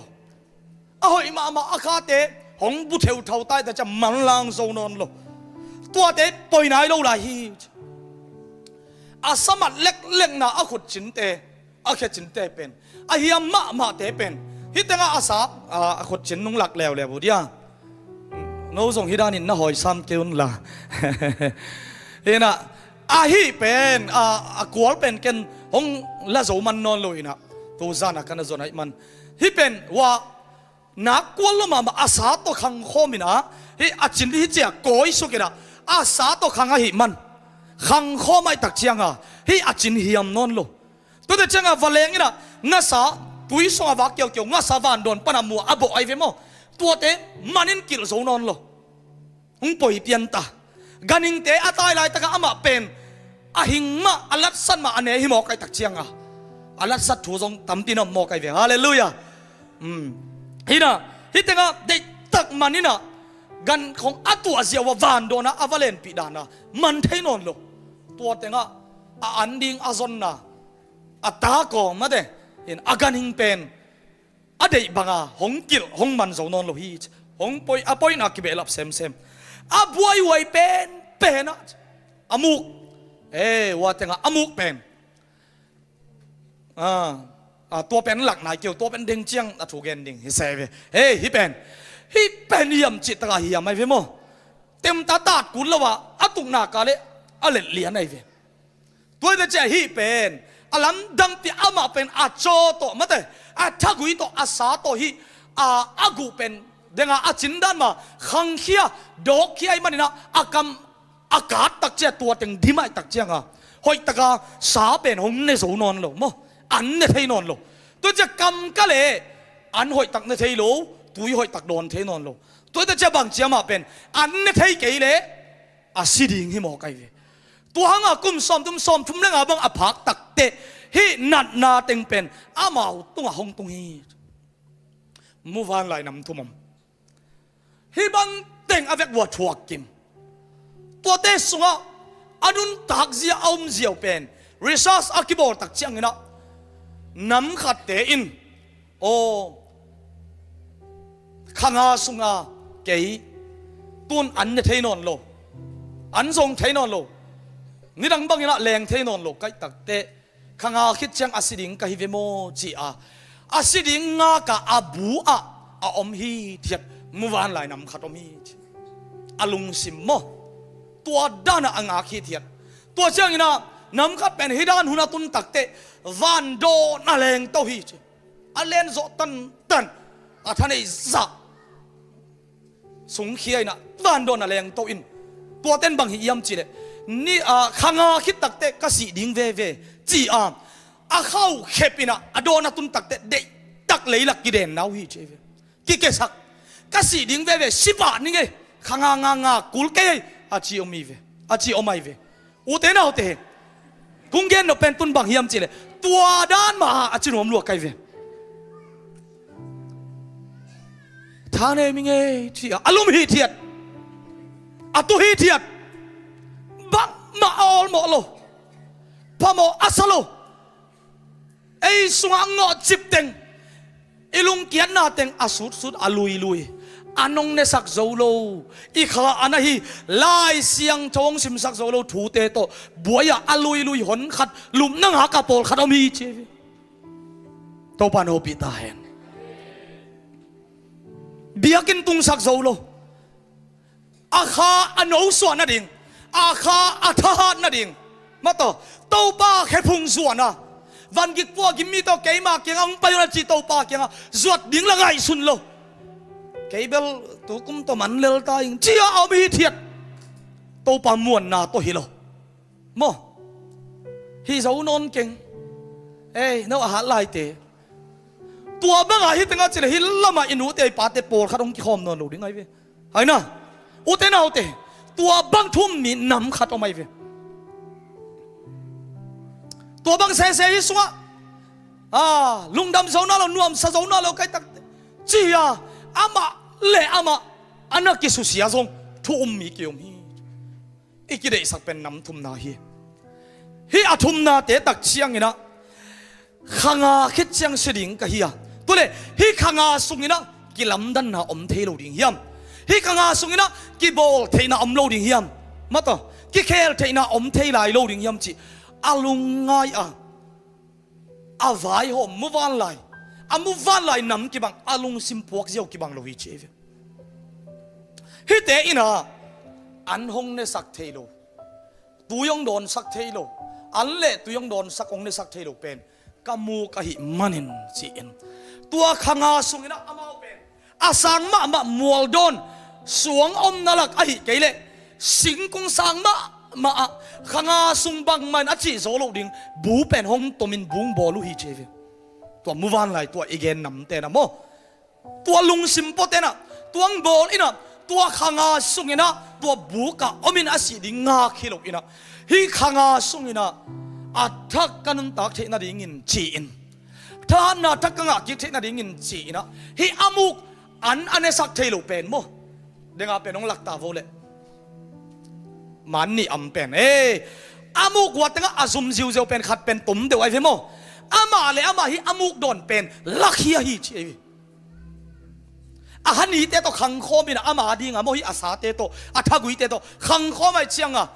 อ้อยมาอาคาเตหงบุเทวเท่าใต้แต่จะมันลางโซนอนโลตัวเตปอยนายโลลาฮีอาสมัดเล็กนะอาขุดจินเตอาแค่จินเตเป็นอาเฮียมาเตเป็นฮิตงาอาสาอาขุดจินนุ่งหลักแล้วบุดียโน้ส่งฮิดานินน่าหอยซ้ำเกี่ยวน่ะเห็นนะอาฮีเป็นกวลเป็นกันหงละโซมันนอนเลยนะตัวจานักกันโซนไอ้มันฮิเป็นว่านักกวลมาอาสาตัวขังโคมินะฮิอาจินฮิเจียก้อยสุกินะอาสาตัวขังอาฮิมันขังโคไม่ตักเจียงฮิอาจินฮิยมนอนโลตัวเด็กเจียงวาเลงินะงัสาตุยสงวาเกี่ยวงัสาวันโดนปนามัวอโบไอเวโมตัวเตมันินกิลโซนอนโลหงปอยเปียนตากันหิงเตะตายลายตะกะอามาเป็นอาหิงมาอัลลัดสันมาอันเนหิมอกไอตักเชียง อาลัดสัตถูจงตำตีนมอไกเวฮาเลลูยาฮินะฮิตงะเด็กตักมันนี่นะกันของอัตัวเสียววันโดนะอวาเลนปีดานะมันเทนอนโลตัวเตงะอันดิงอาซอนนะอัตากอมาเดเห็นอาการหิงเป็นอเดบังอาหงกิลหงมันโซนอนโลฮีหงปอยอปอยนักกิเบลับเซมอาบวยไวเป็นนะอามุกว่าเตงะอามุกเป็นตัวเป็นหลักนายเกี่ยวตัวเป็นเด้งเจียงถูกเกณฑ์ดิ่งฮิเซเวฮิเป็นยำจิตตะฮิยำไม่เวโมเต็มตาตาดกุลละวะตุกนากาเลอเล็ดเลียนไอเวตัวเดเจฮิเป็นอลัมดังที่อามาเป็นอาโจโตมาเตทักุยโตอาสาโตฮิอากูเป็นเดงอาจินดันมาขังเขียดอกเขียมันนี่นะอากาศตักเจตัวเต็งดิไม่ตักเจียงหอยตะกาสาเป็นหงในโซนอนโลโมอันเนเทนอนโลตัวจะกำกะเลอันหอยตักเนเทโลตุยหอยตักโดนเทนอนโลตัวจะบังเจียมาเป็นอันเนเทเกเลอาสิดิงฮิโมไกเวตัวหังอากุมซ้อมทุ่มเล่งอาบังอาพักตักเตฮินัดนาเต็งเป็นอามาตุงหงตุงฮีมูฟานไหลนำทุ่มฮิบังเต็งอาเวกวัวชัวกิมตัวเตสุงอาดุนตักเสียอมเสียวเป็นรีซอสอากิบอลตักเชียงนะน้ำขัดเตอินโอข้างอาสุงอาเกยตุนอันเนเทนอนโลอันทรงเทนอนโลนี่ดังบังนะแรงเทนอนโลไกตักเตข้างอาคิดเชียงอาศิดิงกะฮิเวโมจีอาศิดิงงากะอาบูอาอมฮีเทียบมูวานไหลน้ำขัดอมฮีอาลุงสิมโมตัวด้านอ่างอาคิดเทียบตัวเชียงนะน้ำขัดเป็นฮิดานหุนตุนตักเตวันโดนาเลงเต้าฮีอเลนโซตันท่านไอ้สักสงเขียนะวันโดนาเลงเต้าอินตัวเต้นบังฮิยามจีเลนี่ข้างคิดตักเตกสิดิงเวจีเข้าเขปินะโดนาตุนตักเตเดตักเลยลักกิเดนนาฮีเจเวกิเกสักกสิดิงเวสิบานี่ไงข้างกุลเกยอาจีอมีเวอาจีอไม่เวอุเตนะอุเตกุงเกนโนเป็นตุนบังฮิยามจีเลตัวด้านมาอาจินวมลวกไกเวท่านเอมิงเอที่อารมณ์ฮีเทียดอตุฮีเทียดบักมาออลหมดโลพอหมดอัสโลไอ้สวงงอจิบเต็งอิลุงเกียนนาเต็งอสุดอลุยอันนงเนสักโซโลอีข้าอันนั้นไล่เสียงทงสิมสักโซโลถูเตโตบัวยอลุยหนขัดลุมนั่งหากระโปรงขัดมีเจวิโตปานโอปิตาเห็นเบียกินตุงสักโซโลอาข้าอันโอส่วนนั่นเองอาข้าอัฐานนั่นเองมาต่อโตป้าแค่พุงส่วนนะวันกิพวกกิมมีโตเกยมาเกียงอังไปวันจีโตป้าเกียงจวดดิ่งละไงสุนโลเกยเบลตัวกุมตัวมันเลลตายเจียเอาไปเทียดโตป้ามวนนาโตฮิโลโมฮิโซนนเก่งเนาะอาหารลายเตตัวบ้างฮิตงาจิเลฮิลละมาอินูเตปาเตโปลขัดองกิคอมนอนโลดิ่งไงเว้ยไอ้น่ะอุเตนาอุเตตัวบังทุ่มมีน้ำขัดออกมาเว้ยตัวบังเสียฮิสวะลุงดำโซน่าเรานวมซาโซน่าเราใกล้ตักจีอามาเละอามาอันนั้นกิสุเสียทรงทุ่มมีเกี่ยวมีอีกกี่เดือนสักเป็นน้ำทุ่มนาฮีอาทุ่มนาเตตักเชียงนะข้างอาคิดเชียงสิงกับฮีตัวเลยฮีข้างอาสุงนะกิลำดันนาอมเทโลดิ่งยำฮีข้างอาสุงนะกิบอลเทน่าอมโลดิ่งยำมาต่อกิเคลเทน่าอมเทไลโลดิ่งยำจีอาลุงไงวายหอมมุวันไลมุวันไลน้ำกิบังอาลุงซิมพวกเจ้ากิบังโลหิเชฟฮิเตอินะอันหงเนสักเทโลตุยงโดนสักเทโลอันเละตุยงโดนสักองเนสักเทโลเป็นกามูกะหิมันินจีเอ็นตัวข้างอาสุงนะอามาเป็นอาสังมามัวโดนสวงอมนลักอหิเกเลสิงกุงสังมาข้างอาสุงบังมันอจิโซโลดิงบูเป็นหงตัวมินบุงบอลูฮิเจฟตัวมูวันไลตัวอีเกนนำเตนะโมตัวลุงซิมโปเตนะตัวงบอลอินะตัวข้างอาสุงอินะตัวบูกะอมินอสิดิงาคิโลอินะฮีข้างอาสุงอินะ อัดทักกันตักเทนาดิ่งินจีนท่านน่ะทักกังกิเทนาดิ่งินจีนะฮิอามุกอันเนสักเทลูเป็นโมเด้งาเป็นน้องหลักตาโวเลมันนี่อัมเป็นอามุกวัดตั้งอาซุมซิวเซลเป็นขัดเป็นตุ่มเดี๋ยวไอ้เฟโมอามาเลยอามาฮิอามุกโดนเป็นลักเฮียฮิเชวิอาฮันนี่เตโตขังโคมินะอามาดีงาโมฮิอาสาเตโตอาทักุยเตโตขังโคไม่เชียงอ่ะ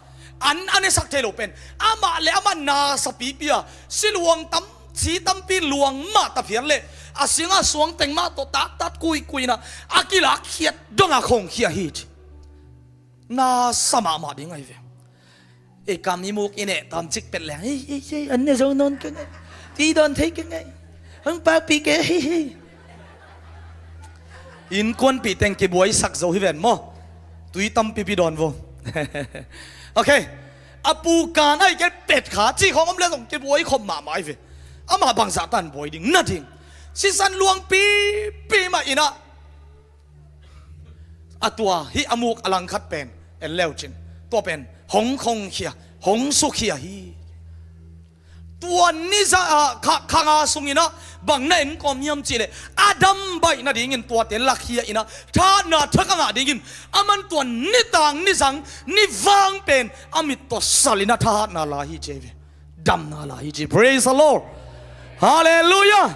อันนี้สักเทโลเป็นอามาเลยอามานาสปีเปียสิลวงตั้มสีตั้มปีลวงมาตะเพียนเลยอาสิงอาสวงเต็งมาโตตัดกุยนะอากิลักเขียดดงอาคงเฮียฮินาสมามาดีไงเวกามีมุกอินเนตามจิกเป็นแหล่งอันนี้จะนอนกันไงที่โดนเทกันไงฮังปากปีเกอินควนปีเต็งกีบวยสักโซฮิเวนโมตุยตั้มปีปีดอนโวโอเคอาปูการไอ้แกเป็ดขาจีของอมเล่ส่งกีบวยคมมาไม่เวอามาบังสาตันบวยดิ่งนั่นดิ่งสิสันลวงปีมาอินะอาตัวฮิอามุกอลังคัดเป็นเอลเลวจินตัวเป็นหงคงเขียหงสุขียฮีตัวนี้จะข้างอาสุงินะบางในอินก็มีมจีเลยอาดัมใบน่ะดิ่งินตัวเตลักเฮียอินะถ้าน่ะทักข้างอาดิ่งินอามันตัวนิตังนิสังนิฟังเป็นอามิตัวสลินะท่าน่ะลาฮิเจวิดัมน่ะลาฮิเจ praise the Lord hallelujah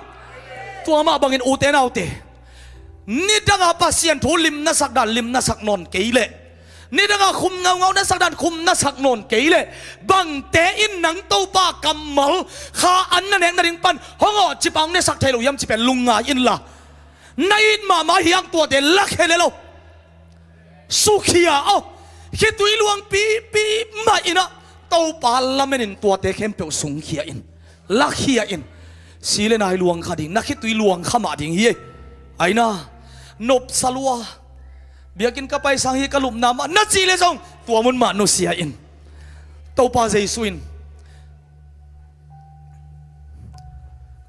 ตัวมาบางอินอุเตนเอาเตนี่ดังอาปัสยันทูลิมนัสักดันลิมนัสักนนเกยเลนี่ดังอาคุมเงานัสักดันคุมนัสักนนเกยเลบังเตอินหนังเต้าปากำมัลข้าอันนั้นเองนั่นเองปันห้องจิปังเนี่ยสักเทลุยมจิเป็นลุงงาอินละในอินมาเฮียงตัวเดลักเฮเลโลสุขียาเอาคิดตุยลวงปีมาอินะเต้าปาละเมนินตัวเตเข้มเปียวสุงเขียอินลักเขียอินสีเลนายลวงขาดิ่งนักคิดตุยลวงขมาดิ่งเฮียไอ้น่านบสลัวเบียกินกับไปสังฮีกลุมนามานัดจีเลยส่งตัวมันมาโนเสียอินเต้าปาเจสุอิน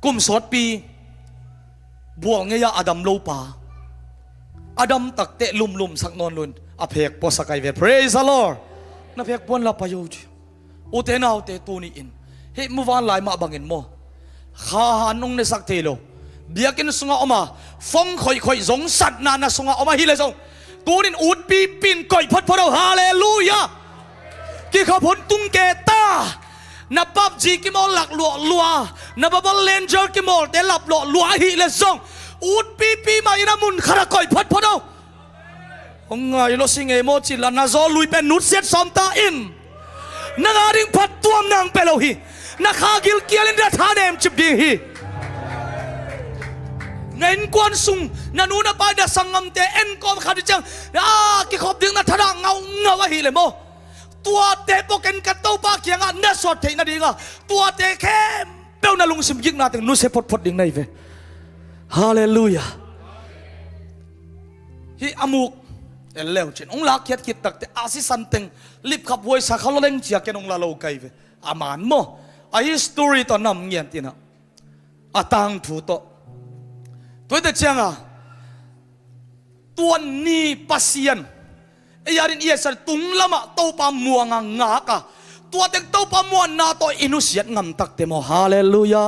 กุมสอดปีบวงเงียอดัมโลปาอดัมตักเตะลุมสักนอนลุนอเพกปอสกายเว praise the Lord นับเพกปวนลาปายจอุเทนาอุเตตูนีอินเฮมุวานลายมาบังอินโมข้าหันงในสักเทโลเบียกินสุงออกมาฟงค่อยสงสัตนานะสุงออกมาฮิเลซงตัวนินอูดปีปินก่อยพัดพระฮาเลลูยากี่ข้าพ้นตุงเกตานับปับจีกิมอลหลักลัวนับปับเลนเจอร์กิมอลเดลับลัวฮิเลซงอูดปีมาอินามุนขระก่อยพัดพระองไงโลสิงเอโมจิลานาโซลุยเป็นนุษเซตซอมตาอินนักอาริงพัดตัวนังเปโลฮีนักฮากิลเกียลินเดธาเดมจิบดีฮีเงินกวนซุงนันูนับไปเดสังงมเตเอ็นกอมขาดจังกี่ขอบดึงนัทรังเงาฮิเลโมตัวเตปกันกัตโตปาเกียงนัสอดเทนาดีงาตัวเตเข้มเป้านาลุงสิมยิงนาถึงนุเสพพดดิ่งในเวฮาเลลูยาฮิอามุกเอลเลวเชนองลักยัดคิดตักเตอาซิสันเต็งลิบขับวยสักเขาเล่งเจียกันองลาโลไกเวอามานโมไอฮิสตอรีตอนนำเงียนตินะอาตังถูโตตัวเด็กเชียงตัวนี้ปัสยันไอ้ยารินเอสตุงละมาเต้าปามัวงากะตัวเด็กเต้าปามัวนาตัวอินุเสียงำตักเตโมฮาเลลูยา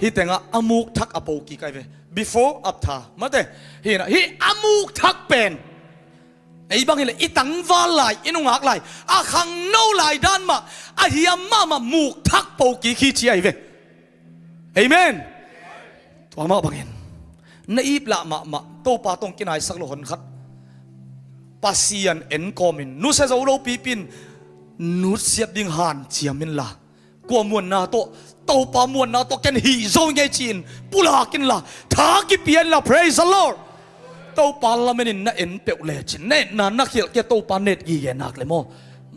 ฮิเตงะอามุกทักอโปกีไกเว before after มาเตฮินะฮิอามุกทักเป็นไอ้บางทีเลยอีตังวาลายอินุงากลายอาขังโนลายด้านมาอาฮิยามามุกทักโปกีขี้เชียเวเอเมนตัวมาบางทีนอีบละมาโตปาตงกินไอสักโลหนขัดปัสยันเอ็นคอมินนุเซจะโลปีปินนุเสียดิงหันเจียมินละกลัวมวนนาโตปามวนนาโตกันฮีโซงเงจีนปุลากินละท้ากิเปียนละ praise the Lord โตปาละเมนินน่ะเอ็นเปลเลจินเนนานักเขียนแกโตปาเนตยีเยนักเลยโม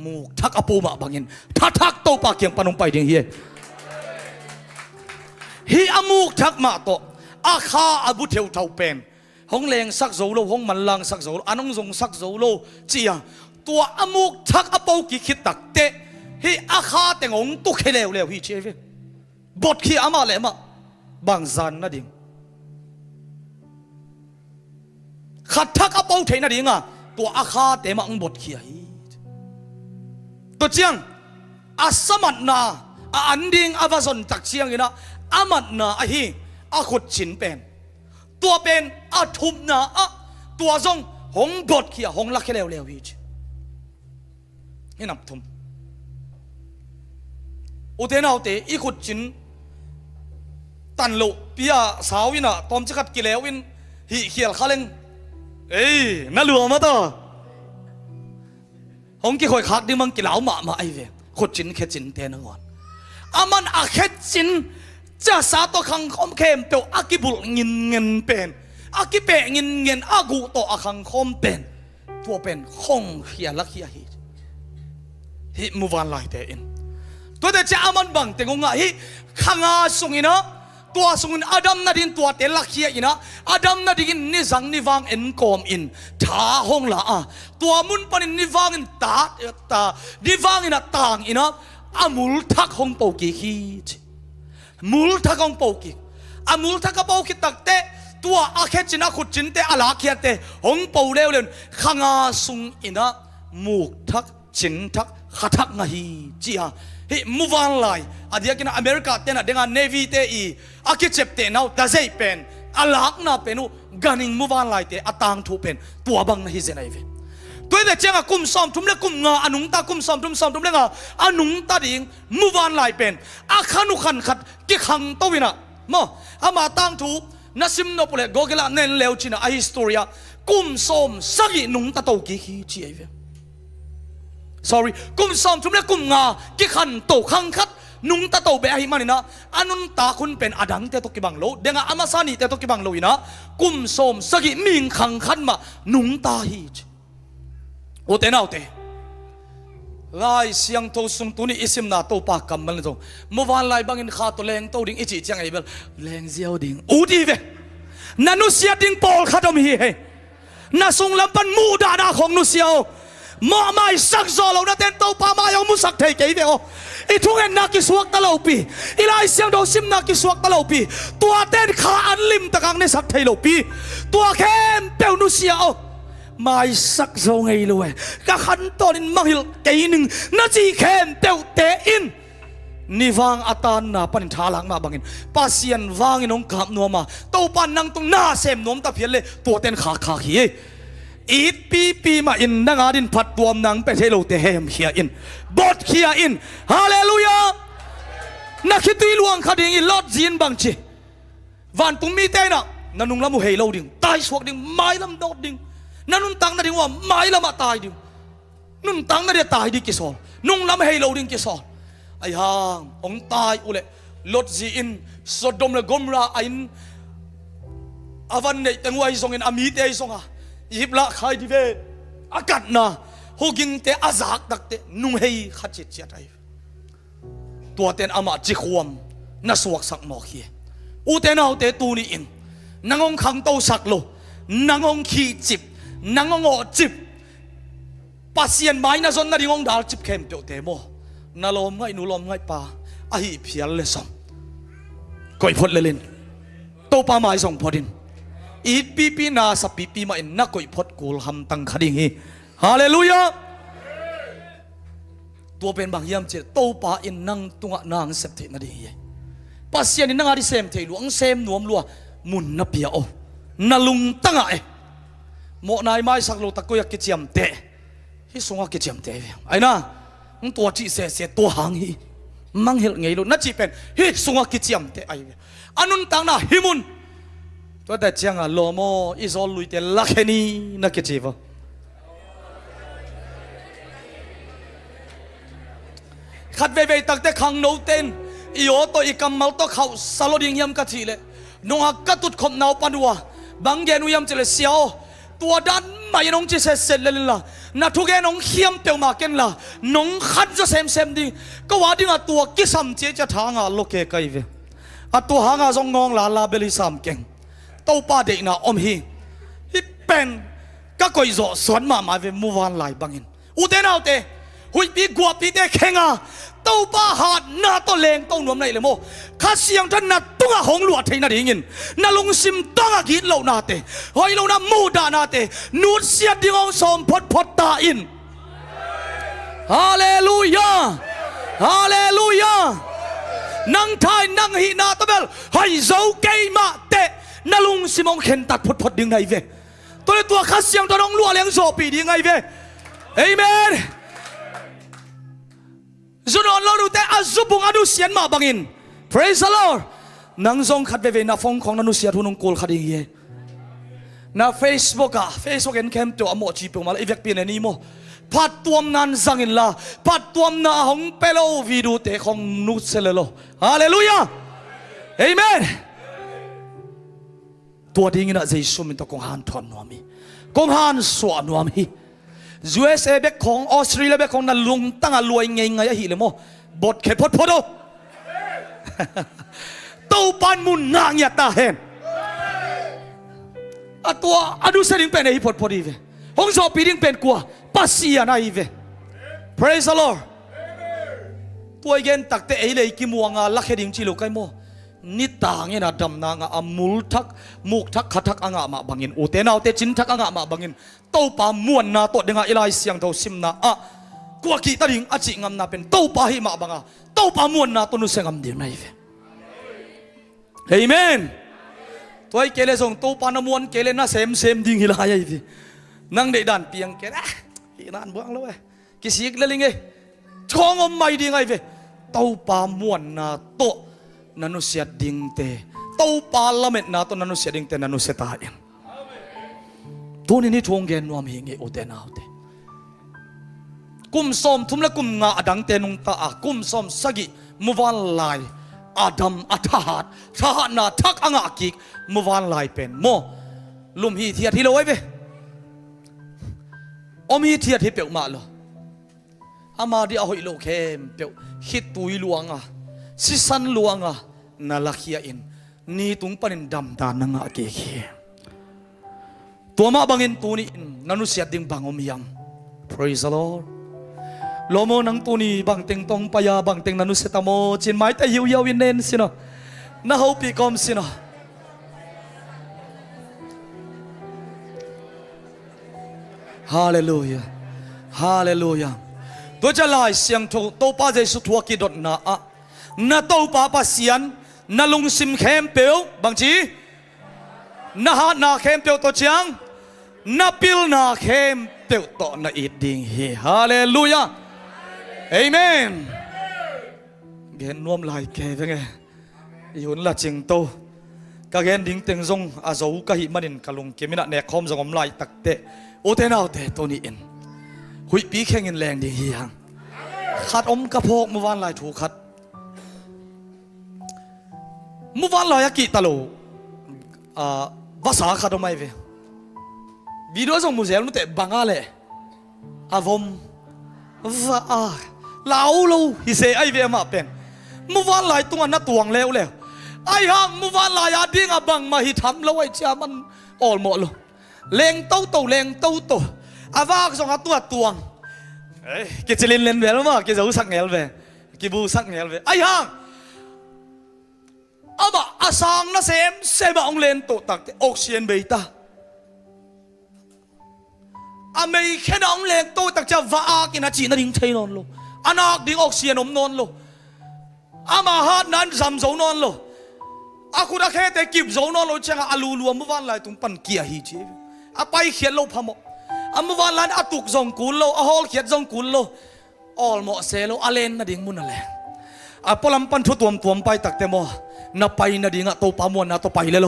มูทักอปูมาบางยินทักโตปาเกียงปนงไปดิงเฮีอามูกทักมาโตอาคาอาบุเทวเท่าเป็นห้องเลงสักโซโลห้องมันลังสักโซโลอันน้องทรงสักโซโลเจียตัวอามุกทักอาปูกิคิดตักเตะฮีอาคาแต่งองตุกเฮเลวฮีเชฟบทขี้อามาเลมาบางซันนั่นดิขัดทักอาปูเทนั่นดิงะตัวอาคาแต่มาองบทขี้ตัวเจียงอาสมันนา อันดิ่งอวสนตักเชียงนะอามันนาอหีอาขุดฉินเป็นตัวเป็นอาทุมนาตัวทรงหงบดเขียหงลักเลวเลวฮีนี่นับทุมอุเทนเอาเตอีขุดฉินตันโลปียสาวินะตอมจิกัดกิเลวินฮีเขียลขาเลงเอ้ยน่าหลวงมาต่อหงกี่คอยคักดิมังกิเหลามาไอเวขุดฉินแค่ฉินเทนงอนอามันอาแค่ฉินจะสาตัวขังคอมเข้มเปียวอากิบุลเงินเป็นอากิเปเงินอากูตัวอาขังคอมเป็นตัวเป็นห้องเขียลักเขียฮิมูวันไลเตอินตัวเด็กจะอามันบังเตงงะฮิขังอาสุงินะตัวสุงินอาดัมนาดินตัวเตลักเขียอินะอาดัมนาดินนิสังนิวังเอ็นกอมอินท้าห้องละตัวมุนปนินนิวังอินตานิวังอินะต่างอินะอามุลทักห้องโปกิฮิมูลทักองปอกิอามูลทักปอกิตักเตตัวอาเคจินะขุดจินเตอาลาเคียเตหงปอเลวเลนขังอาสุงอินะมูกทักจินทักขัทักงาฮีจีฮะเฮมูวันไลอาเดียกินะอเมริกาเตนะเดงานเนวีเตอีอาคิเจ็บเตนาตาเซเป็นอาลากนาเป็นุกานิงมูวันไลเตอาตังทูเป็นตัวบังนะฮิเซนไอเวตัวเด็กเจ้ากุมซ้อมทุ่มเล็กกุมงาอนุงตากุมซ้อมทุ่มเล็กอนุงตาดิ่งมูวันไลเป็นอาขานุขันขัดกิขังตัววินะมออามาตังทูนัสิมโนปุเลโกเกลาเนนเลวชินะไอฮิสตอรียกุมซ้อมสักินุงตาโตกิฮีจีไอเว sorry กุมซ้อมทุ่มเล็กกุมงากิขันโตขังขัดนุงตาโตเบอหิมานี่นะอนุนตาคุณเป็นอดังเตตกิบังโลเดงอามาซานีเตตกิบังโลอีนะกุมซ้อมสักิมิงขังขัดมานุงตาฮีโอเตนาโอเตไล่เสียงโตสุงตุนีอิสิมนาโตปากกำมันเลยจงเมื่อวานไล่บางอินขาตัวแรงโตดิ่งอิจิจังไอเบลแรงเสียวดิ่งอูดีเวนันุเสียดิ่งปอลขัดอมฮีเฮนัสุงลำปันมูดานาของนุเสียวมอไม่สักโซเรานะเต้นโตปามายังมุสักเทเกยเวโออีทุ่งเอ็นนักกิสวกตะเลาปีอีไล่เสียงโตซิมนักกิสวกตะเลาปีตัวเต้นขาอันลิมตะกังในสักเทโลปีตัวเข้มเปวนุเสียวไม่สักโซงไงเลยก็ขันตอนินมังฮิลเกยหนึ่งนาจีเข้มเตวเตอินนิวังอัตานนาปันทาลังมาบังอินปัสยันวางอินองกับนัวมาเต้าปันนังตรงหน้าเสมนวมตะเพียนเลยตัวเต้นขาขี้อีดปีมาอินนังอาดินพัดตัวนังเป็นเทโลเตเฮมเขียอินบดเขียอินฮาเลลูยานักขิตุยลวงขัดอินลอดจีนบังจีวันตุงมีเต้นะนันุงละมุเฮโลดิ่งตายสวกดิ่งไม้ลำโดดดิ่งนั่นนุ่นตังนั่นดิ่งว่าไม้ละมาตายดิ่งนุ่นตังนั่นเดียตายดิ่งกิสอลนุ่งละไม่ให้เราดิ่งกิสอลไอ้ห่างองตายอุเล่ลดจีอินสดมเลกมราอินอาวันเนี่ยตั้งไว้ส่งอินอามีเตยส่งอ่ะยิบละใครดิเวอากาศนะฮูกิงเตอาซักตักเตนุ่งให้ขัดจิตเจียใจตัวเต้นอามาจิควมน่าสวกสักหมอกเฮียอุเตนเอาเตตูนี่อินนางองขังโตสักโลนางองขี้จิบนางองอจิบปัสยันไม้น่าสนน่าดิ่งองดาลจิบเข้มเปียวเตโมน่าลมไงนูลมไงป่าอาหิเพียรเลสองก่อยพดเลลินโตป่าไม้ส่งพอดินอีปีนาสับปีมาอินนักก่อยพดกูลฮัมตังขดิ่งฮีฮาเลลูยาตัวเป็นบางยามเจโตป่าอินนั่งตุงนางเสพตินาดีปัสยันนี่นั่งอาดิเซมเทลวงเซมนวมลัวมุนนับเปียโอนาลุงตั้งไอโมนายไม้สักโลตะกุยกิจยมเตะฮิสงกิจยมเตะไอ้น่ะตัวจีเสียตัวหางฮีมังเฮลไงลูนัดจีเป็นฮิสงกิจยมเตะไอ้อันนั้นตั้งน่ะฮิมุนตัวแต่เจ้าอ่ะโลโมอิซอลลุยเตลักเฮนีนักกิจวะขัดเวตักแต่ขังโนเตนอีโอตัวอีกำมัลตัวเขาสโลดิ่งยำกะทีเลยนงฮักกะตุดขมนาวปันวัวบางแกนุยำเจริญเสียวตัวดันไม่น้องจะเสร็จเลยล่ะนัดทุกแกน้องเขียมเปียวมาเก่งล่ะน้องขัดจะเซมดิก็ว่าดิ่งตัวกิสัมเจจะทางโลเกไกเวตัวหางซองงองลาเบลิสามเก่งตัวป้าเด็กน่ะอมฮีฮิเป็นก็ก่อยโจสวนมาเวมูวันไหลบางอินอุเตนเอาเตหุยปีกัวปีเตเข่งตัวป้าหาดน่าตัวเลงตัวหนุ่มในเลยโมข้าเสียงท่านน่ะตัวหงหลวดที่น่าดิ่งน่าลงซิมต้องกินเหล่านาเตหอยเหล่านามูดานาเตนูดเสียดิ่งองสมพดตาอินฮาเลลูยาฮาเลลูยา นังไทยนังหินาตะเบลให้เจ้าเกยมาเตะนลุงสิมองเข็นตัดพดดึงไงเวตัวข้าเสียงตัวน้องลัวเลี้ยงโซปีดึงไงเวเอเมนจุนอนเราดูแต่อาจุบุงอาดูเสียนมาบังอิน praise the Lord นังทรงขัดเวนาฟงของนันุเสียทุนงโกลขัดอีเย่นา Facebook เห็นเข้มตัวอโมจีเปิลมาแล้วอีเวกปีนนี้โมพัดตัวนั้นสังอินละพัดตัวน่าหงเปโลวิดูเตะของนุสเซเลโลฮาเลลูยาเอเมนตัวดิ้งน่ะเจสุมินตะกงฮันทอนนัวมีกงฮันสวนนัวมีUSA เบกของออสเตรเลียเบกของนั่นลุงตั้งรวยไงหิเลยโมบทเข็ดพดโดตู้ปันมุนนางยาตาเห็นตัวดูเสด็จเป็นไอ้พดดีเวห้องสอบปีดิ้งเป็นกลัวปัสเซียนไอ้เว praise the Lord ตัวเย็นตักเตะไอ้เลยกิมัวงาลักเฮดิ้งจิโลไกโมนิตาเงี้ยนะดำนางอามุลทักมุกทักขัดทักอ่างมาบังอินโอเตนเอาเตจินทักอ่างมาบังอินเต้าปามวนนาโตเดงาอิไลเสียงเท่าซิมนากว่ากีตาดิงอาจิงามนาเป็นเต้าปาหิมาบังเต้าปามวนนาโตนุเสงามเดียวไงเวเอเมนตัวไอ้เกเลส่งตู้ปานมวนเกเลน่าเซมดิ้งฮิลายไอ้พี่นั่งในด่านเปียงเกลอีนานบ้างแล้วเว้ยกิสิกเลลิงเอ้ช่องอมไม่ดิ้งไอ้พี่ตู้ปามวนนาโตนันุเสียดิ้งเตตู้ปาละเม็ดนาโตนันุเสียดิ้งเตนันุเสตาเองตัวนี้ช่วงเกนวามหิงเอโอเตนาเตกุมซ้อมทุ่มและกุมงาดังเตนุงตากุมซ้อมสกิมุวันลายอาดัมอัฐหัดทหารนาทักอ่างกิกมุวันลายเป็นโมลุมฮีเทียที่เราไว้เว้อมฮีเทียที่เปียวมาเลยอามาดีเอาหิโลเข้มเปียวฮิตตุยลวงสิสันลวงนาลักเฮียอินนี่ตุงปนินดำตานังเกเขตัวมาบังอินตัวนี้นันุเสียดิ่งบังอมยัง praise the Lordโลโมนังตัวนี้บางเต็งตองปยาบางเต็งนันุเสตโมจินไม้แต่หิวยาวินเนนสินะน่าหูปีกอมสินะฮาเลลูยาฮาเลลูยาตัวจะลายเสียงโตป้าใจสุดทัวกิดดน่าโตป้าป้าเสียนน่าลุงซิมเข้มเปียวบางทีน่าหาน่าเข้มเปียวตัวเชียงน่าปิลน่าเข้มเปียวตัวน่าอิดดิ่งเฮฮาเลลูยาเอเมนเกนน่วมลายเกเป็นไงยุนละจิงโตกะเกนดิ้งเต็งซงอาโจกะหิมันอินกะลุงเกมินะเนคคอมซงอมลายตักเตโอเทนเอาเตตัวนี้อินหุยปีแข่งอินแรงดิ่งเฮียงขัดอมกระโพกเมื่อวานลายถูกขัดเมื่อวานลายกิตะโลภาษาขัดทำไมเววิดีโอส่งมุเซลนุ่นเตบังอะไรอาวมว่าลาวลูฮิเซไอเวมาเป็นเมื่อวานลายตัวน่าตวงแล้วไอ้ห่างเมื่อวานลายดิ้งบังมาหิทำแล้วไอ้เจ้ามันอ่อนหมดเลยเลงเต้าเลงเต้าอาว่าส่งตัวตวงกิจลินเล่นเวลมากิจรู้สักเงลเวกิบูสักเงลเวไอ้ห่างบ่อาสังน่ะเซมองเลนโตตักออกเซียนเบต้าไม่แค่น้องเล็กโตตักจะว่ากินอาจีนดิ้งเทนอนโลอันนักดิ้งออกเซียนอมนอนโลมาฮาดนั้นจำโซนอนโลคุณอาแค่แต่กิบโซนอนโลเช่นอาลูลัวเมื่อวานไรตุงปันเกียฮีจีไปเขียนโลพมเมื่อวานไรตุกซงกุลโลฮอลเขียนซงกุลโลออลโมเซโลอาเลนน่ะดิ้งมุนอะไรพอลำปันชุดตัวไปตักเตมอน่ะไปน่ะดิ้งโตปามวนน่ะโตไปเลยโล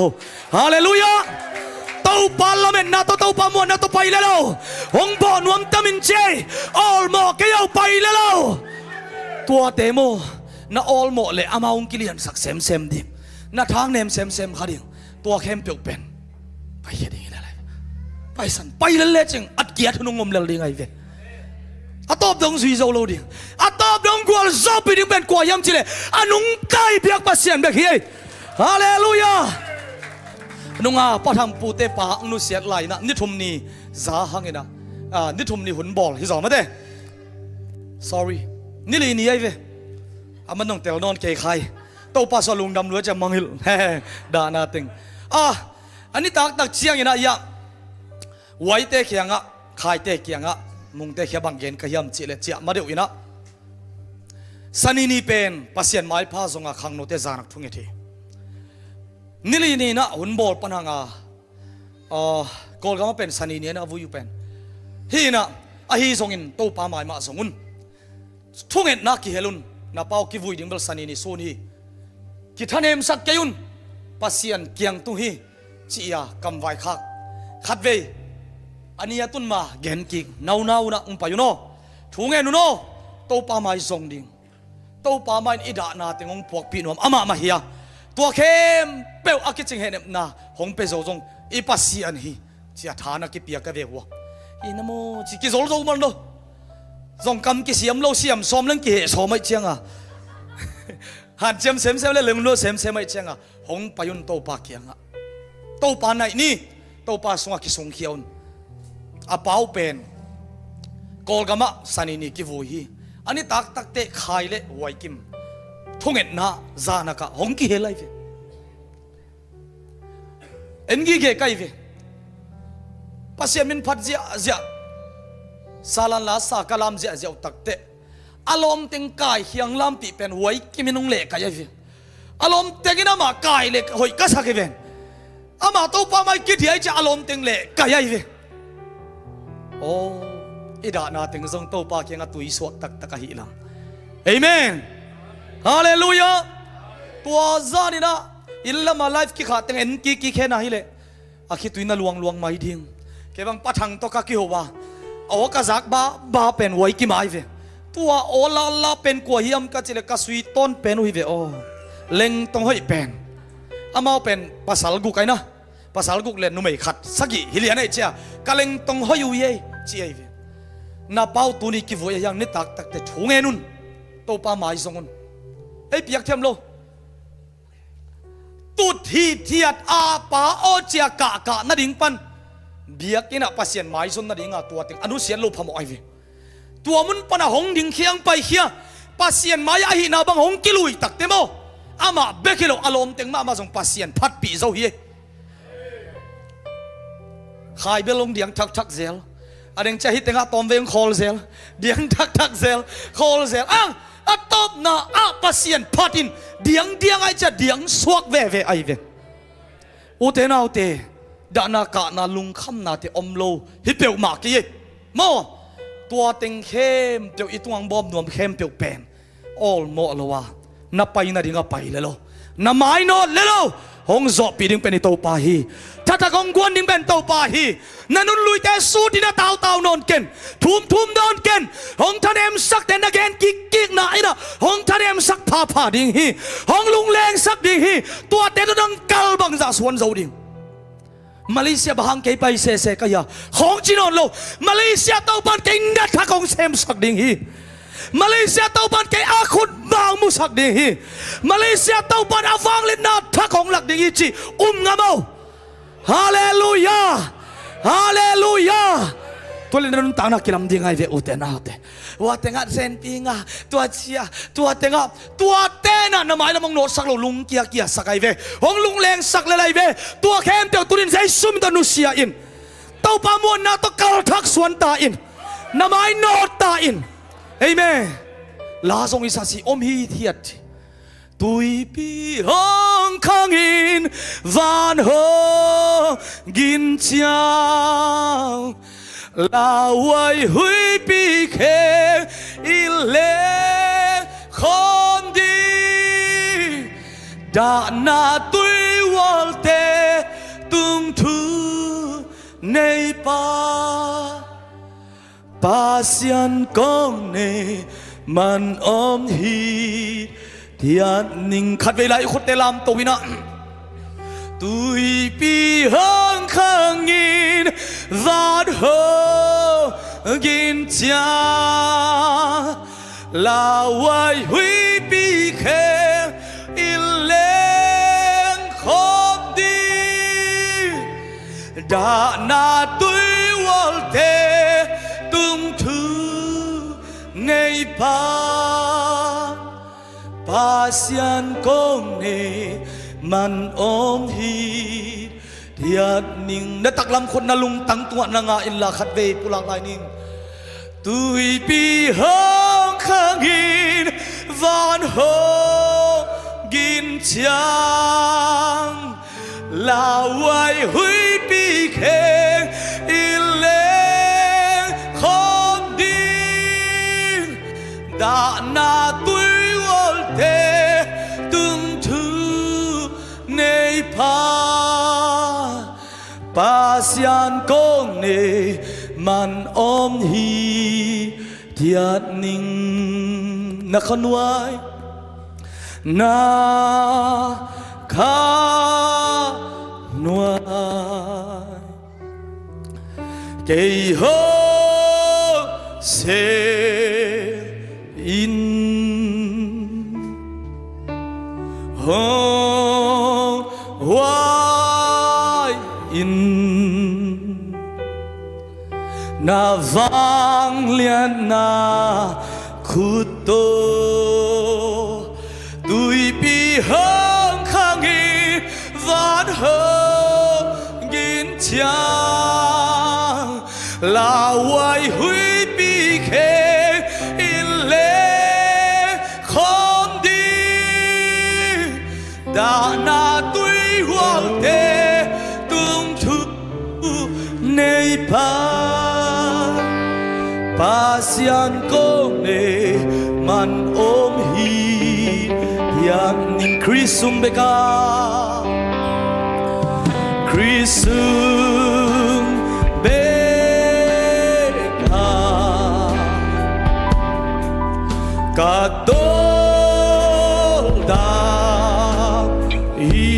ฮาเลลูยาเต้าปาละเมนนาโตปามวนนาโตไปแล้วองค์บอนวงตามินเจออลโมเกี่ยวไปแล้วตัวเตโมนาออลโมเลยอามาองกิเลียนสักเซมดินาทางเนมเซมขาดิ่งตัวเข้มเปียกเป็นไปเฮ็ดยังไงอะไรไปสันไปแล้วจึงอัดเกียร์ทุนงมแล้วยังไงเว้อัตอบดงสุยโซโลดิ่งอัตอบดงกัวซอบิดิ่งเป็นกัวยำจิเลอันุงไก่เปียกปัสเซียนเบกเฮียฮาเลลูยานุ่งปะทำปูเตปาอังนุเสียไหลนะนิทุมนีซาฮังเงินะนิทุมนีหุ่นบอลฮิซอมาเต้ sorry นี่เลยนี่ไอ้เว้มันต้องเตลนอนเกยใครโตปาสลุงดำล้วนจะมังฮิลเฮ้ด่านาติงอันนี้ตักเชียงอย่างนั้นยังไว้เตะเขียงขายเตะเขียงมุงเตะเขียบังเกนขยำจิเลเจียมาเดี๋ยวอีนะ สันนิเป็นปัสยันไม้พาจงอาขังโนเตจานักทุ่งเอทีนิลีนี่นะหุ่นบอลปัญหากอลก็มาเป็นสันนินะวุยเป็นฮีนะฮีทรงอินโตปาไม้มาทรงอุนทุ่งเอ็ดนักกิเฮลุนนับเอากิวุยดิ่งเบลสันนิส่วนฮีกิท่านเอ็มสักเกยุนปัสยันเกียงตุฮีจียากำไว้คักขัดเวอันนี้ตุนมาเกนกิกนานะปายุโนทุ่งเอ็นุโนโตปาไม้ทรงดิ่งโตปามันอิดานาติงงพวกพี่น้องอามาเฮียตัวเข้มเปลวอากิจิงเห็นนาหงเปโซจงอีปัสยันฮีจีอาฐานักกิปียกเวกัวอีนโมจีกิโซลโซมันโลจงกำกิเสียมโลเสียมซ้อมเรื่องกิเหซ้อมไม่เจียงอ่ะหันเจียมเซมเลยเรื่องโลเซมไม่เจียงอ่ะหงปายุนโตปาเกียงอ่ะโตปาไหนนี่โตปาสงกิสงเขียวอาเป้าเป็นกอลกามะสันนิกิวุยอันนี้ตักเตะขายเละไว้กิมทุ่งเอ็ดนะจานักหงกี้เฮลัยเวเอ็นกี้เกะไกเวปัสยามินพัดเจียซาลันลาสากลามเจียตักเตะอารมณ์เต็งกายเฮียงลำปีเป็นไว้กิมินุงเละกายเวอารมณ์เต็งน่ามากายเละหอยกัสกเวนอามาตัวป้าไม่คิดที่ไอ้จะอารมณ์เต็งเละกายเวโอ้อิดานาถึงทรงโตปาเกียงตุยสวกตักหิลังเอเมนฮาเลลูยาตัวซาดีนะอิลลัมมาไลฟ์กิขาดแต่เห็นกี่แค่ไหนเลยอาคิดตุยน่าลวงไม่ดิ้งแค่บางปะทังตกกิโหวาเอากระซักบ้าเป็นไว้กี่ไม้เวตัวโอลาเป็นกว่าเฮียมก็จะเล็กกระสุยต้นเป็นหุยเวโอเล็งต้องให้เป็นอามาเป็นภาษาลูกไงนะภาษาลูกเล่นนุ่มไม่ขัดสักกี่ฮิเลียนไอ้เจ้ากะเล็งต้องให้อยู่เย่เจียเวนาเป้าตัวนี้กิวยังนิตักแต่ชงเงินุนโตปาไม้ทรงอุนไอ้เปียกเทียมโลตุดฮีเทียดอาปาโอเจียกะนาดิ่งปันเบียกินะปัสยันไม้ทรงนาดิ่งตัวติงอนุเสียนโลพมอยเวตัวมุนปนะหงดิ่งเคียงไปเคียปัสยันไม้อาหินาบังหงกิลุยตักเตโมอามาเบกิโลอารมณ์ติงมาส่งปัสยันพัดปีเจ้าเฮียขายเบลงเดียงทักเซลอันนี้จะฮิตงาตอมเวงคอลเซลเดียงทักเซลคอลเซลอัตบนาปัสยันพัดินเดียงไอจะเดียงสวกเวไอเวอุเทนาอุเตดานากะนาลุงคำนาเตอมโลฮิเปียวมากกี้โมตัวเต็งเข้มเปียวอีตัวงบอมนวมเข้มเปียวเป็นออลโมละวะนับไปนาดิ่งไปเลยโลนับไม้โนดเลยโลหงจอบปีดิ่งเป็นโตปาฮีถ้าตะกงกวนดิ่งเป็นโตปาฮีนั่นนุ่นลุยแต่สู้ที่น่าเตานอนเก่นทุ่มนอนเก่นหงทะเลมสักแต่นักเกนกิกหนาไอ้น่ะหงทะเลมสักพาดิ่งฮีหงลุงแรงสักดิ่งฮีตัวเตะตัวดังกัลบังจะสวนเจ้าดิ่งมาเลเซียบางเกยไปเสกยาของจีนอนโลมาเลเซียเต้าบันเกยนัดทักของเซมสักดิ่งฮีมาเลเซียเต้าบันเกยอาคุดบางมุสักดิ่งฮีมาเลเซียเต้าบันอฟังเล่นนัดทักของหลักดิ่งฮีจีงาโมฮาเลลูยาฮาเลลูยาตัวเล่นนั่นต่างนักกิลมดิ่งไอเวอุเตนาเตว่าเตงะเซนปิงะตัวเชียตัวเตงะตัวเตน่ะน้ำไม้ละมงโนสักลุงเกียสักไอเวหงลุงแรงสักเลยไอเวตัวเข้มเตียวตุนินใจซุ่มตนุเสียอินเต้าปามวนนาตกาทักสวนตาอินน้ำไม้โนตาอินเอเมลาทรงอิสาสีอมฮีเทียดตุยปีห้องข้างอินวันหงกินเจ้าลาไว้หุยปีเคอิเลคอนดีดานาตุยวอลเตตุงทูในป่าปาเซียนกองเนมันอมฮีที่อันนิ่งขัดเวลาคนเตลามตัววินะตุยปีห้างข้างอินวัดหงกินเจ้าลาไว้หุยปีเคอิเลงคบดีดานาตุยวอลเตตุงทูในป่าปาเซียนกงเนมันอมฮีที่อันนิ่งนัตักลำคนนาลุงตั้งตัวนางาอินลาขัดเวปุลังลายนิ่งตุยปีห้องข้างอิน van hô gin chang là quay huy bi khe in lên không đi đã na tuổi ol te tung thứ nei pa sian kong ne man om hi tiat ning na khanwai na kha nuai kei ho se in ho wai in na vang lian na khuto tui bi hang khang hi van hơ gin chang là quay huy bi khe in lệ không đi đã na tui hoàng thế tung thu nei pa sian ko ne man om hi yang ning krisum beka krisum beka kadol da hi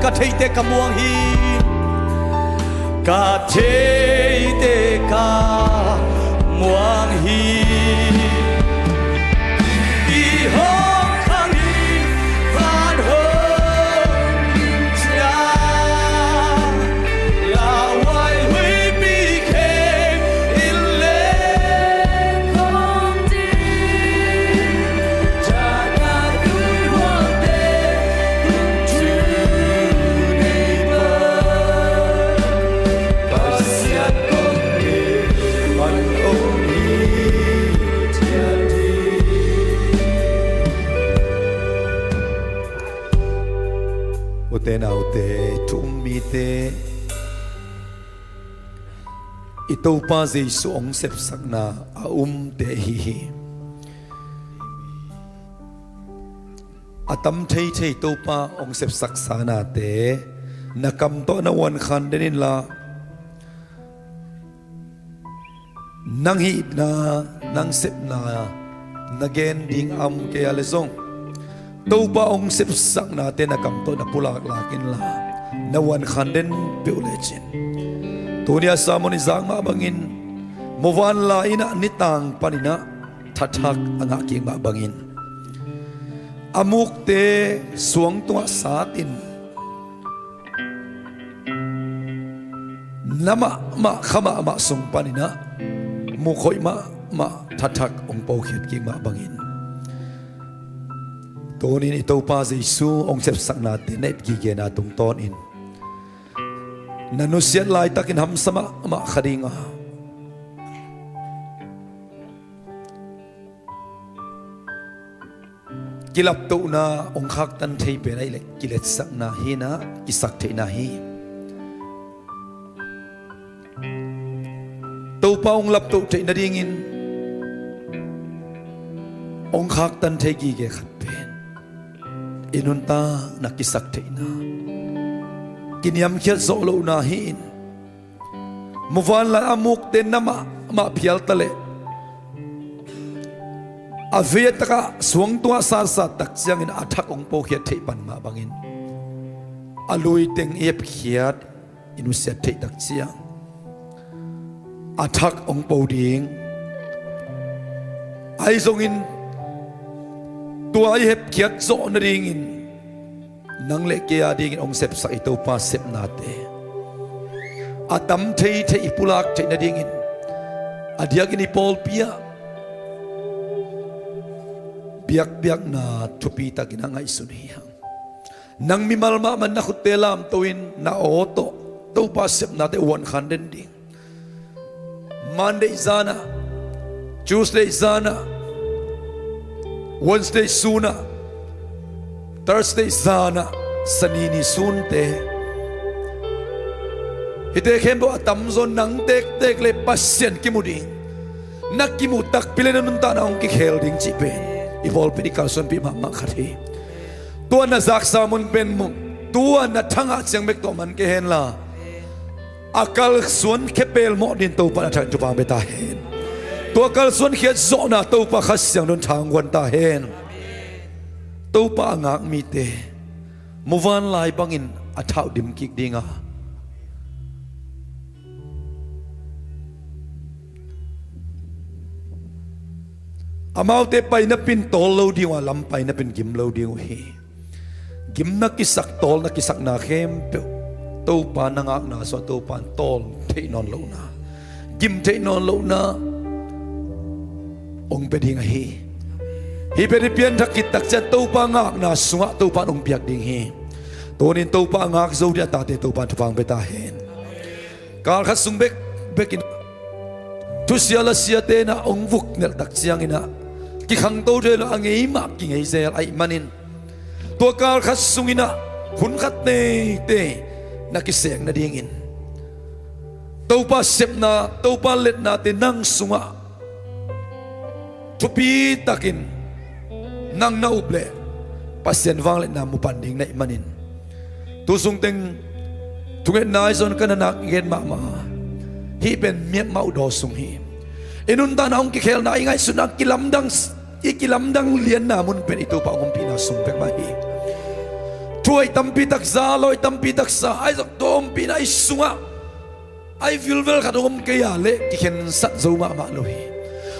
ka thei te ka muang hi ka thei te ka muang hi i hong khang hi van ho cha la wai hui bi khe in le không đi cha na tui hoang te te nào te chung mi te ito pa Giêsu ông sep sak na a te hi atam thei thei to pa ông sep sak sa na te na kam to na wan khan denin la nang hi na nang sep na nagen ding am ke alezong tâu ba ông sep sak na te na kam to na pulak lakin la na wan khan den beulechin tunia samoni zang ma bangin movan la ina nitang panina thathak anga ki ma bangin amuk te suang tua satin nama ma khama ma sung panina mukhoi ma thathak ong pau khiat ki ma bangin tonin ito pa Giêsu ông sep sak na te net gi ge na tung ton in nanusiat lai takin ham sama ma khadinga kilap tu na ong khak tan thei pe nai le kilet sak na hi na kisak thei na hi to pa ong lap tu thei na ding in ong khak tan thei gi ge khat pen inun ta na kisak thei na kiniam khiat zo lo na hi in muwan la amuk ten nama ma phial tale avia taka suang tua sar sa tak chiang in athak ong po khiat thei pan ma bangin alui teng ep khiat inu se thei tak chiang athak ong po ding ai zong in tua ai hep khiat zo na ring in nang le ke ading ong sep sa ito pa sep na te atam thei thei pulak thei na ding in adiak ni pol pia biak na thupi ta ginangai sun hi nang mi malma man na khutelam toin na oto to pa sep na te 100 ding Monday zana Tuesday zana Wednesday suna Thursday zana sanini sunte hite kembo atamzo nang tek le pasien kimuding nakimutak pilen ta na ong ki khel ding chi pen ibol pidikal son pi ma khathi tua na Zaazam pen mo tua na thanga chang mek to man ke hen la akal suan khepel mo din to pa than chu pa beta hen tua kal suan khiat zo na to pa khas siang don thang wan ta hen to pa ngak mi te muwan lai bangin athau dim kik dinga amau te pai na pin tol lo diwa lam pai na pin gim lo diwa hi gim na kisak tol na kisak na khem pe to pa na ngak na so to pan tol thei non lo na gim thei non lo na ong pe ding hi hi pe pian thak kit tak cha to pa ngak na sunga to pa ong piak ding hi tonin to pa ngak zo dia ta te to pa thupang beta hen kal khat sung bekin tu siala siate na ong vuk nel tak chiang ina ki khang to de lo angei ma ki ngei zel ai manin to kal khat sung ina hun khat ne te na ki seng na ding in to pa sep na to pa let na te nang sunga tupi takin nang na uble pasien wang let na mu panding na imanin tu sung teng tunget nai zon kana nak gen ma hi ben miet mau do sung hi inun ta naong ki khel na ingai sunak kilamdang lian na mun pen itu pa ngom pina sung pek ma hi tuai tampi tak za loi tampi tak sa ai zok tom pina ai sunga ai vilvel khadom ke ya le ki khen sat zo ma lo hi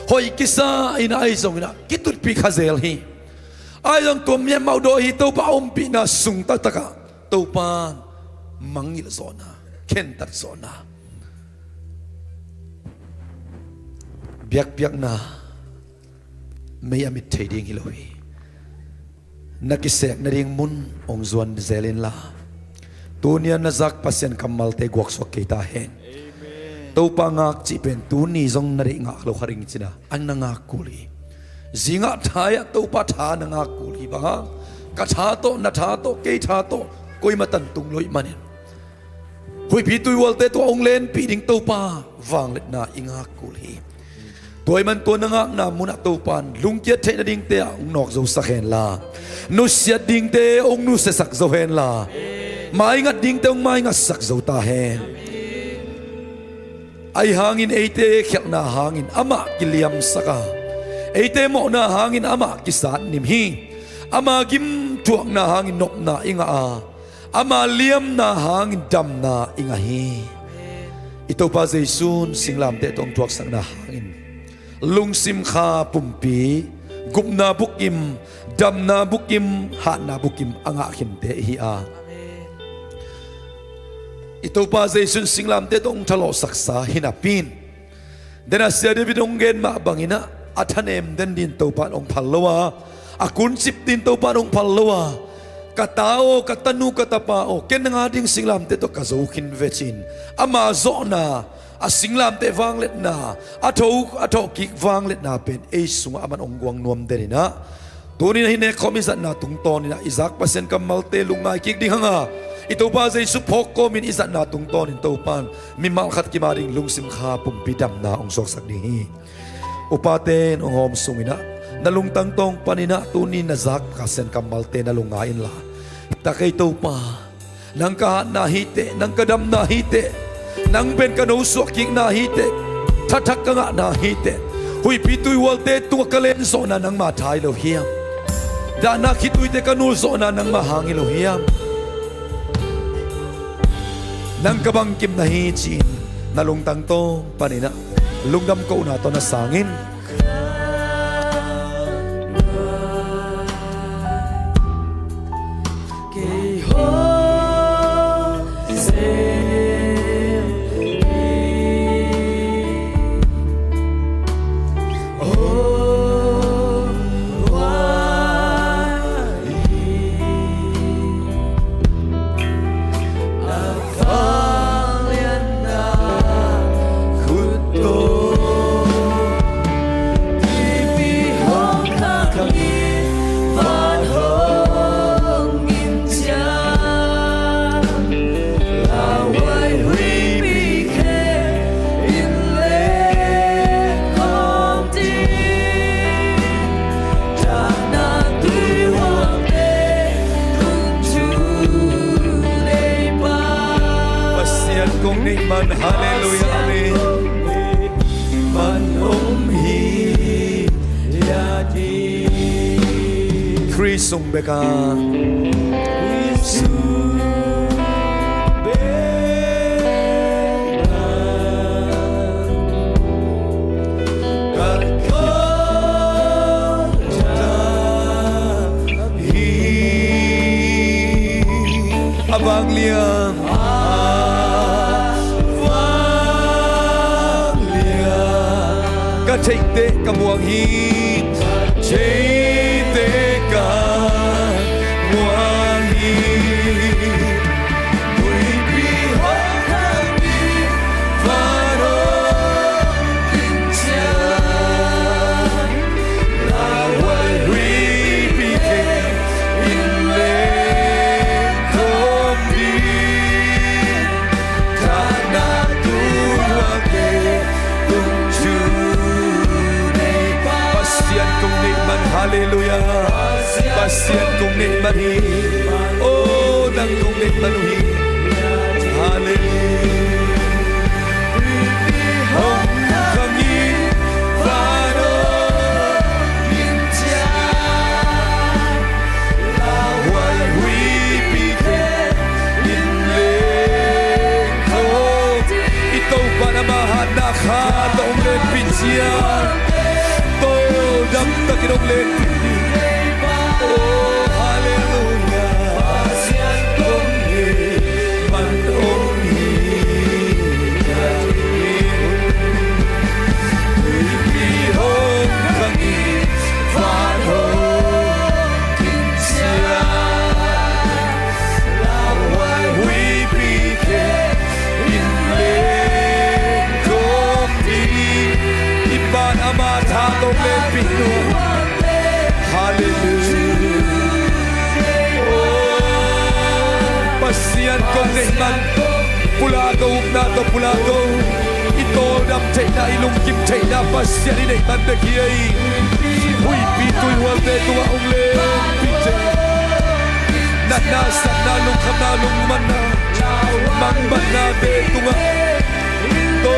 hoi kisa ina ai zong na kitut pi khazel hi ai zong tom miet mau do hi to pa om pina sung ta taka to pa mangil zona ken tat zona biak na may amit thei ding hilohi nakisek na ring mun ong zuan zelin la tunia na zak pasien kamal te guak swak kita hen to pa ngak chi pen tu ni zong na ri ngak lo kharing china an na ngak kuli zinga thaya to pa tha na ngak kuli ba ka tha to na tha to ke tha to koi matan tung loi manin hui pi tu wal te to ong len pi ding to pa wang let na inga kuli toy man to nanga na muna to pan lungkia the na ding te ong nok zo sa khen la nu sia ding te ong nu se sak zo hen la mai ngat ding te ong mai ngat sak zo ta hen ai hangin eite khyak na hangin ama kiliam saka eite mo na hangin ama kisat nim hi ama gim tuak na hangin nok na inga a ama liam na hangin dam na inga hi ito pa Jesun singlam te tong tuak sak na hangin lung sim kha pumpi gup na bukim dam na bukim ha na bukim anga khin te hi a ito pa Jesun singlam te tong thalo saksa hinapin dena sia David ong gen ma bangina athanem den din to pa ong phallowa akun sip din to pa ong phallowa katao katanu katapao ken nga ding singlam te to kazo khin vechin ama zo na asinglam te wang let na atho kik wang let na pen e sunga aman ongwang nuam derina tunin hine komisat na tungton na izak pasen kamal te lungai kik ding hanga ito pa Jesu phok komin izat na tungton in to pan mimal khat kimaring lungsim kha pumpi dam na ong sok sak ding hi upaten ong hom sungina nalungtang tong panina tunin na zak kasen kamal te na lungain la takay to pa nang ka na hite nang kadam na hite nang ben ka no swakik na hite thatak ka nga na hite hui pituy walte tunga kalen so na nang matay lo hiyam da na kituy te kanul so na nang mahangil lo hiyam nang kabangkim na hichin nalungtang tong panina lungdam ko na to na sangin ทรงเบกาAbang liang Abang liang Ka chạy tê ka muang hi Chạy tê ka muang hi Mùi bi hong hang đi Và đô kinh chán Là hoài huy bi kê In lê Hallelujah Pasien kong ni mani Oh nang kong ni manuhi Hallelujah Hong kangi Vano Mintian Lawai hui pike In leng kong Ito pa na mahanaha Taong len pinsiyan Dam takinong len Oh hallelujah Pasian kong ni manong ni Bihong kangi Vanong kinsya Laway hui pike Inlen kong di Iban amat hatong len Hallelujah Oh Pasian kong nehman Pulagaw na to pulagaw Ito dam chay na ilong kim chay na Pasian ni nehman begiyay Huy pitoy walte tuwa ule Pite Nanasan na lungkam na lungman na Mangman na de tuwa Ito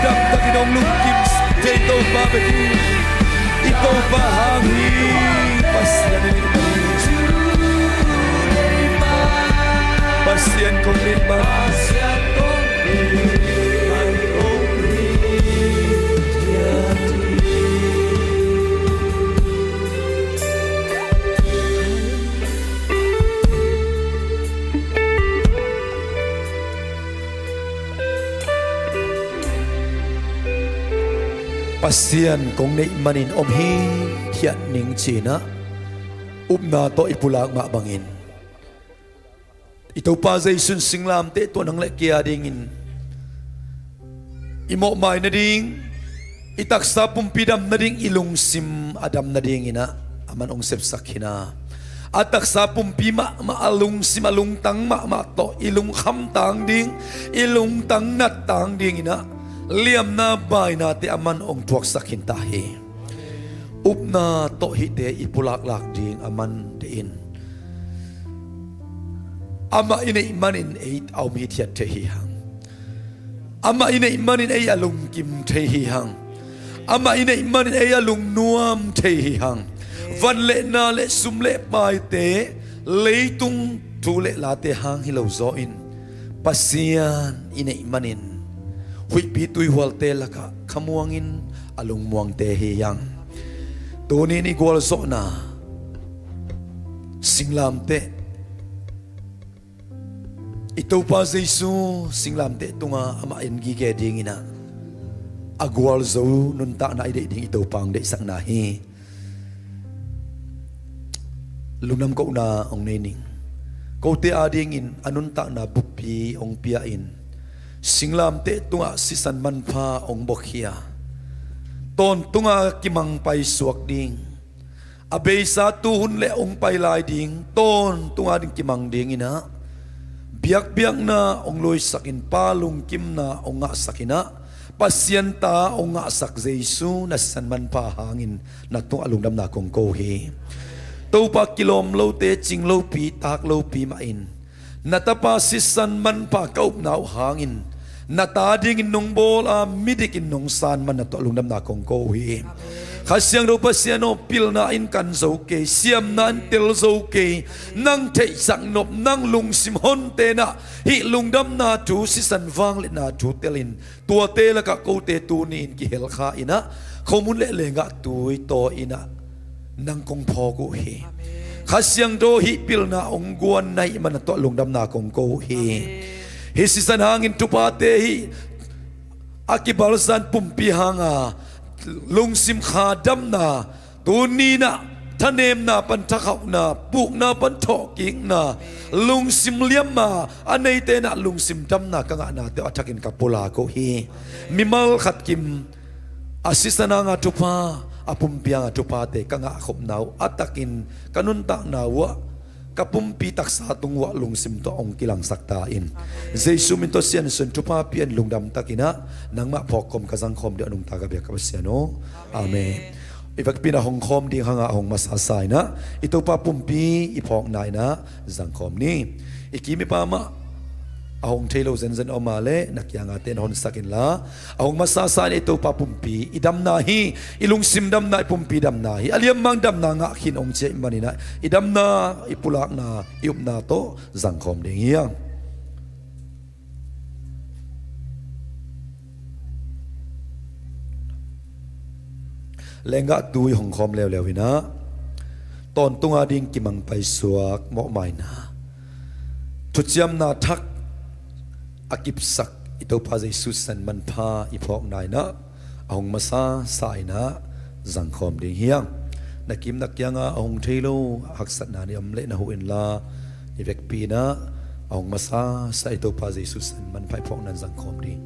dam taginong lungkim Chay to babeki Ito bahagi Pasian ni Pasian kong lima Pasian kong Pasian kong ni manin omhi Thiat ning china Upna to ipulag mabangin Ito pa zay sun singlam te to nang lekya dingin Imo may na ding Itaksa pumpidam na ding ilong sim adam na ding ina Aman ong sepsakina At taksa pumpima maalung simalung tang mato Ilong kamtang ding Ilong tang natang ding ina Liam na bay nati aman ong tuwak sa kintahi Upna to hite ipulaklak ding aman diin Ama inay manin ay aumitiat tehihang Ama inay manin ay alung kim tehihang Ama inay manin ay alung nuam tehihang Van le na le sumle bay te Leitung tule late hang hilaw zoin Pasian inay manin Hui pituy walte laka kamuangin alung muang tehiyang Tuni ni gwalso na Singlam te Ito pa sa isu Singlam te ito nga amain gigeding ina Agwal zo nunta na ide ding ito pang de isang nahi Lunam ko na ang nening Kau te adingin anunta na bupi ong piain Singlam te tunga sisan man pa ong bokhia Ton tunga kimang pay suwak ding Abay sa tuhun le ong paylay ding Ton tunga ding kimang ding ina Biyak-biyak na ong loy sakin palong kim na ong nga sakina Pasyenta ong nga sak Jesu na sisan man pa hangin Na tung alungdam na kong kohi Tau pa kilom lo te ching lo pi tak lo pi main Natapa sisan man pa kaup na hangin Natading inong bola midik inong san man na to alungdam na kong kohi ข้าเสียงเราเปเสียโนปิลนาอินกันโซเกเสียมนันเตลโซเกนั่งเทสังนบนั่งลุงสิมฮอนเตนะฮิลุงดำนาจูสิสันฟังเลนาจูเตลินตัวเตละกะกูเตตูนีนกิเฮลคาอินะขมุนเลเลงะตุยโตอินะนังคงพอกูเฮข้าเสียงโดฮิปิลนาองกวนในมันตัวลุงดำนาคงกูเฮฮิสิสันหางอินตุปาเตฮิอากิบาลสันปุ่มปีหางาลุงสิมขาดำนาตัวนี้นะท่านเนมนาปันทักเขานาปุกนาปันทอกิงนาลุงสิมเลี้ยมมาอันในเตนะลุงสิมดำนากังอานาเตอทักินกับปุลาโกฮีมิมัลขัดกิมอาศิสนางาทุพาอาปุมเปียงาทุพาเตกังอาขบนาวอัตักินกันุนตานาวะกับปุมปีตักษาตุงวะลุงสิมตัวองกิลังสักตาอินเจสุมินตัวเสียนสุนทุพาเปียนลุงดำตักินะนังมาพอกคมกะสังคมเดียนุงตากะเบียกับเสียโนอาเมนอีฟักปีนะหงคอมดีหางาหงมาสาสายนะอีตัวปาปุ่มปีอีพอกนายนะสังคมนี้อีกีมีปามาหงเทโลเซนเซนออกมาเลนักยังอาเตนหอนสักินละหงมาสาสายอีตัวปาปุ่มปีอีดำนาฮีอีลุงซิมดำนาปุ่มปีดำนาฮีอาเลียมมังดำนางะขินองเจมันนี่นะอีดำนาอีปุลักนาอีอุบนาโตสังคมเดียงเลงกะดูยหงคอมเร็วๆวินะตอนตุงอาดิงกิมังไปสวกเหมาะใหม่นะทุจยมนาทักอากิบสักอิโตพาเจสุสันมันพาอีพอกนายนะหงมาซาสายนะสังคมดิ่งเฮียงนักกิมนักยังหงเทโลหักสันนานิยมเละนะหูเอ็นลาอีเวกปีนะหงมาซาสายอิโตพาเจสุสันมันพายพอกนั้นสังคมดิ่ง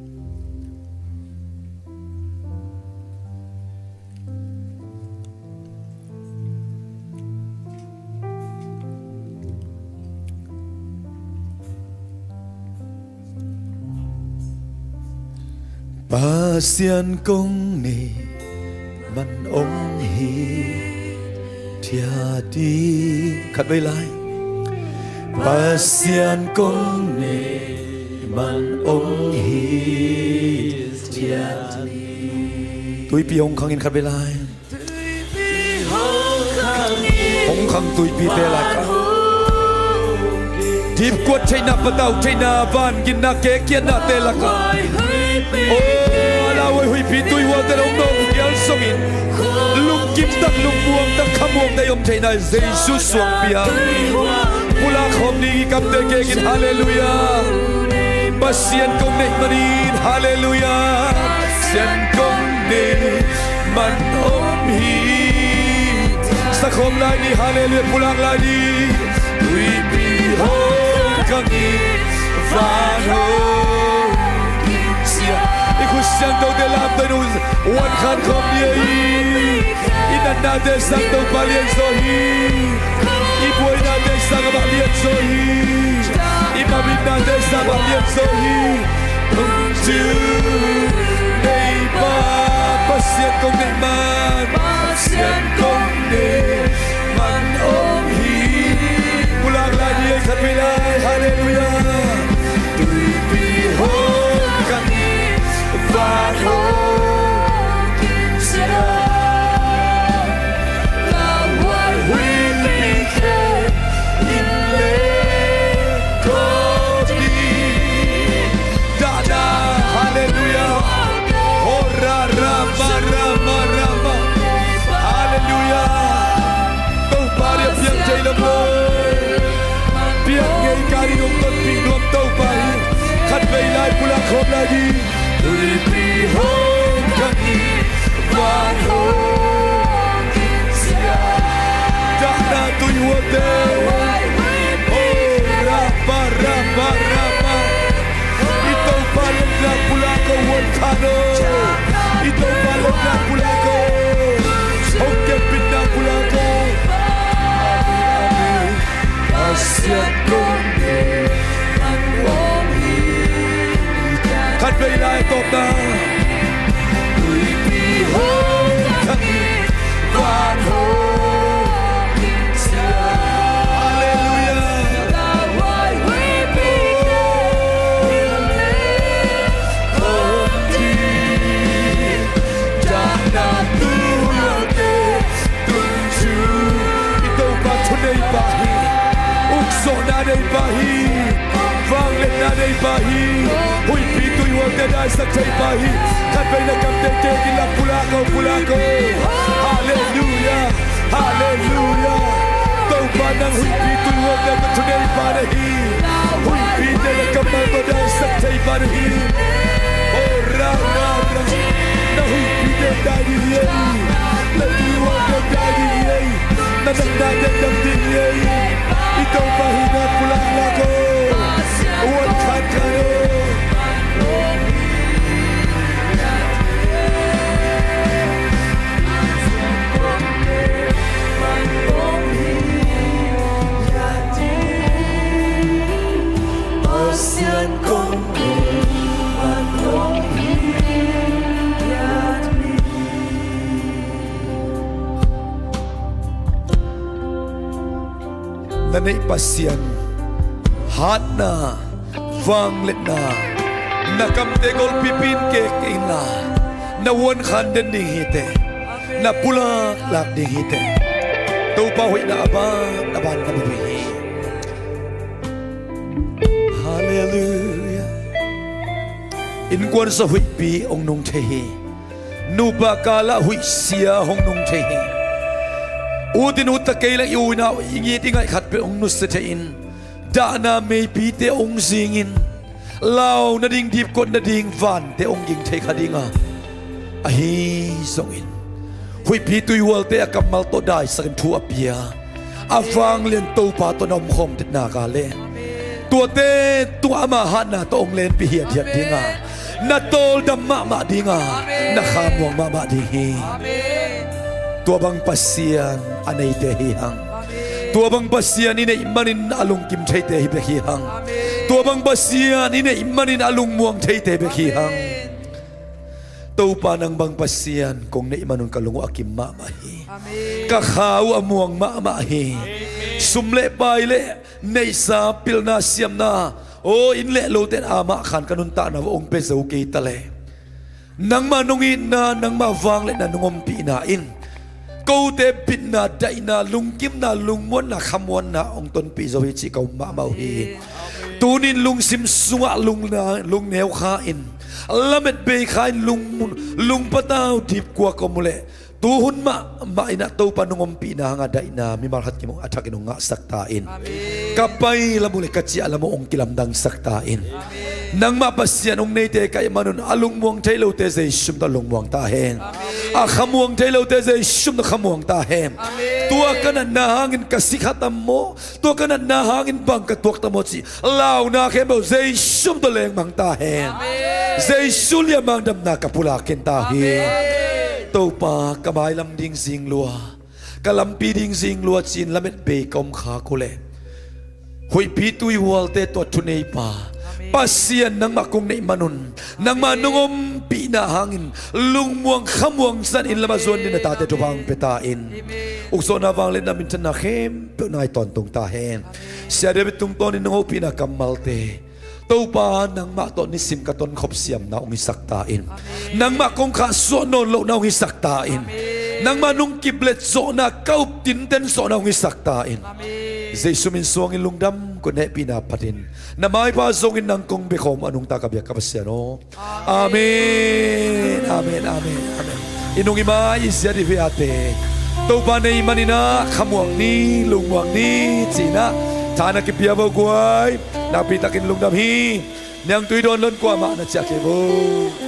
ปาเซียนกงนี่มันองฮีเทียดีขัดไว้ไล่ปาเซียนกงนี่มันองฮีเทียดีตุยปีองคังอินขัดไว้ไล่องคังตุยปีเตลักทีบกวดใช้นาปะเต้าใช้นาบ้านกินนาเกเกียนนาเตลักโอ้ลาวยหุยปีตุยวัวแต่เราโน้มเดียวส่งอินลุงกิมตักลุงบวงตักขมวงได้ยมใจนายเจสุสวงเปียปุลาคมนี้กับเด็กกินฮาเลลูยาบัสเซียนกงเนมารีนฮาเลลูยาเซียนกงเนมันอมฮีสักคมลายนี้ฮาเลลูยาปุลาลายนี้ตุยปีโฮกังอีฟานโฮSanto de la Penuz, one can come here. In another Santo Palian Sohi, Ibuena de Sagabalian Sohi, Imamina de Sagabalian Sohi, Unju, Neiba, Pasien Kong Neiman, Pasien Kong Neiman, Om Hi, Pulang lagi Kapilai, Hallelujah, Tui Piho, But hope is love. Love what we became in Lekodi. Dada, hallelujah. Oh, Rama, Rama, Rama. Hallelujah. Tâu ba điệp biếng chạy lâm lôi. Biếng ngay ca đi nông tân bị nuông tâu ba hi. Khát vây lại bù lạc hôm lại đi. Tui piho kami wano sia dana tui wote oh rapa rapa rapa ito paling na pulako volcano ito paling na pulako oke pinna pulako Asia kondeขัดไปได้ตบตาตุยปีโฮขัดวานโฮเสียฮาเลลูยาลาวายวิปีคนที่จากนาตัวเต ในปาฮีฟังเล่นนาในปาฮีหุยปีตุยวัวเตได้สักใจปาฮีขัดไปในกำเตเกกิลับปุลาโกฮาเลลูยาฮาเลลูยาตัวปานังหุยปีตุยวัวเตก็ทุเนปาฮีหุยปีเตในกำมันก็ได้สักใจปาฮีโอ้รานาหุยปีเตได้ดีเย่และตุยวัวเตได้ดีเย่นั่นได้ดังดีเย่ito pahina pulang lako uwan kayo Pasian kong nanay pasyan hat na vang let na nakamte gol pipin ke kina na won khan den ding hite na pulak lak ding hite to pa hui na aban ka bi hallelujah in kwan sa hui pi ong nong the hi nu ba kala hui sia hong nong the hi udin utakay lang iuna ingiti ngay kat pe ong nusatain da na may pite ong singin lao na ding deep kot na ding van te ong ging te kadinga ahi songin hui pituy walte akamal to dai sa tu apia afang len to pa to nom khom tit na ka le tua te tu ama han na to ong len pi hiat hiat dinga na tol dam ma dinga na khamwang ma dingi tua bang pasian anay te hihang tua bang pasian ina imanin alung kim chay te hihang tua bang pasian ina imanin alung muang chay te hihang tau pa nang bang pasian kung na imanun kalungo akim mamahi kakhaw amuang mamahi sumle paile na isa pil na siyam na o inle loten ama kan kanunta na ong pesaw kay tale nang manungin na nang mavang le na nungompi nain câu te bit na dai na lung kim na lung mon na khamon na ong ton pi zo hi chi kau ma mau hi tunin lung sim sunga lung na lung neu kha in lamet be khai lung patau dip kwa komule tu hun ma ina to panungom pi na nga dai na mi marhat ki mo athak ino nga sakta in kapay lamule kachi alamo ong kilamdang sakta in nang mapasyan ong nei te kay manun alung muang thailo te zai shum ta lung muang ta hen a khamuang thailo te zai shum na khamuang ta hem tua kana na hangin kasikhatam mo tua kana na hangin bang ka tuak ta mo chi law na khem bo zai shum to leng mang ta hen zai sulya mang dam na kapula ken ta hi to pa kamai lam ding sing lua kalampi ding sing lua chin lamet be kom kha kole hoi pi tui wal te to thunei pa pasian nang makung na imanun nang manungom pina hangin lungmuang khamuang san in lamazon ni natate tubang petain ukso na wang len namin tan na khem pe nai ton tung ta hen sia de tung ton ni ngo pina kamalte to pa nang ma to ni sim katon khop siam na ong isaktain nang ma kong kha so non lo na ong isaktain nang manung kiblet so na kaup tin ten so na ong isaktain Jesu min suangin lungdam ko ne pinapatin na may pasongin ng kong bekom anong takabyak kapasyano. Amen. Amen. Amen. Amen. Inong ima isya di fiate. Tau pa na imanina kamuang ni lungwang ni China. Sana kipiyabaw guay napitakin lungdam hi. Nang tuidon lon ko ama na siya kebo.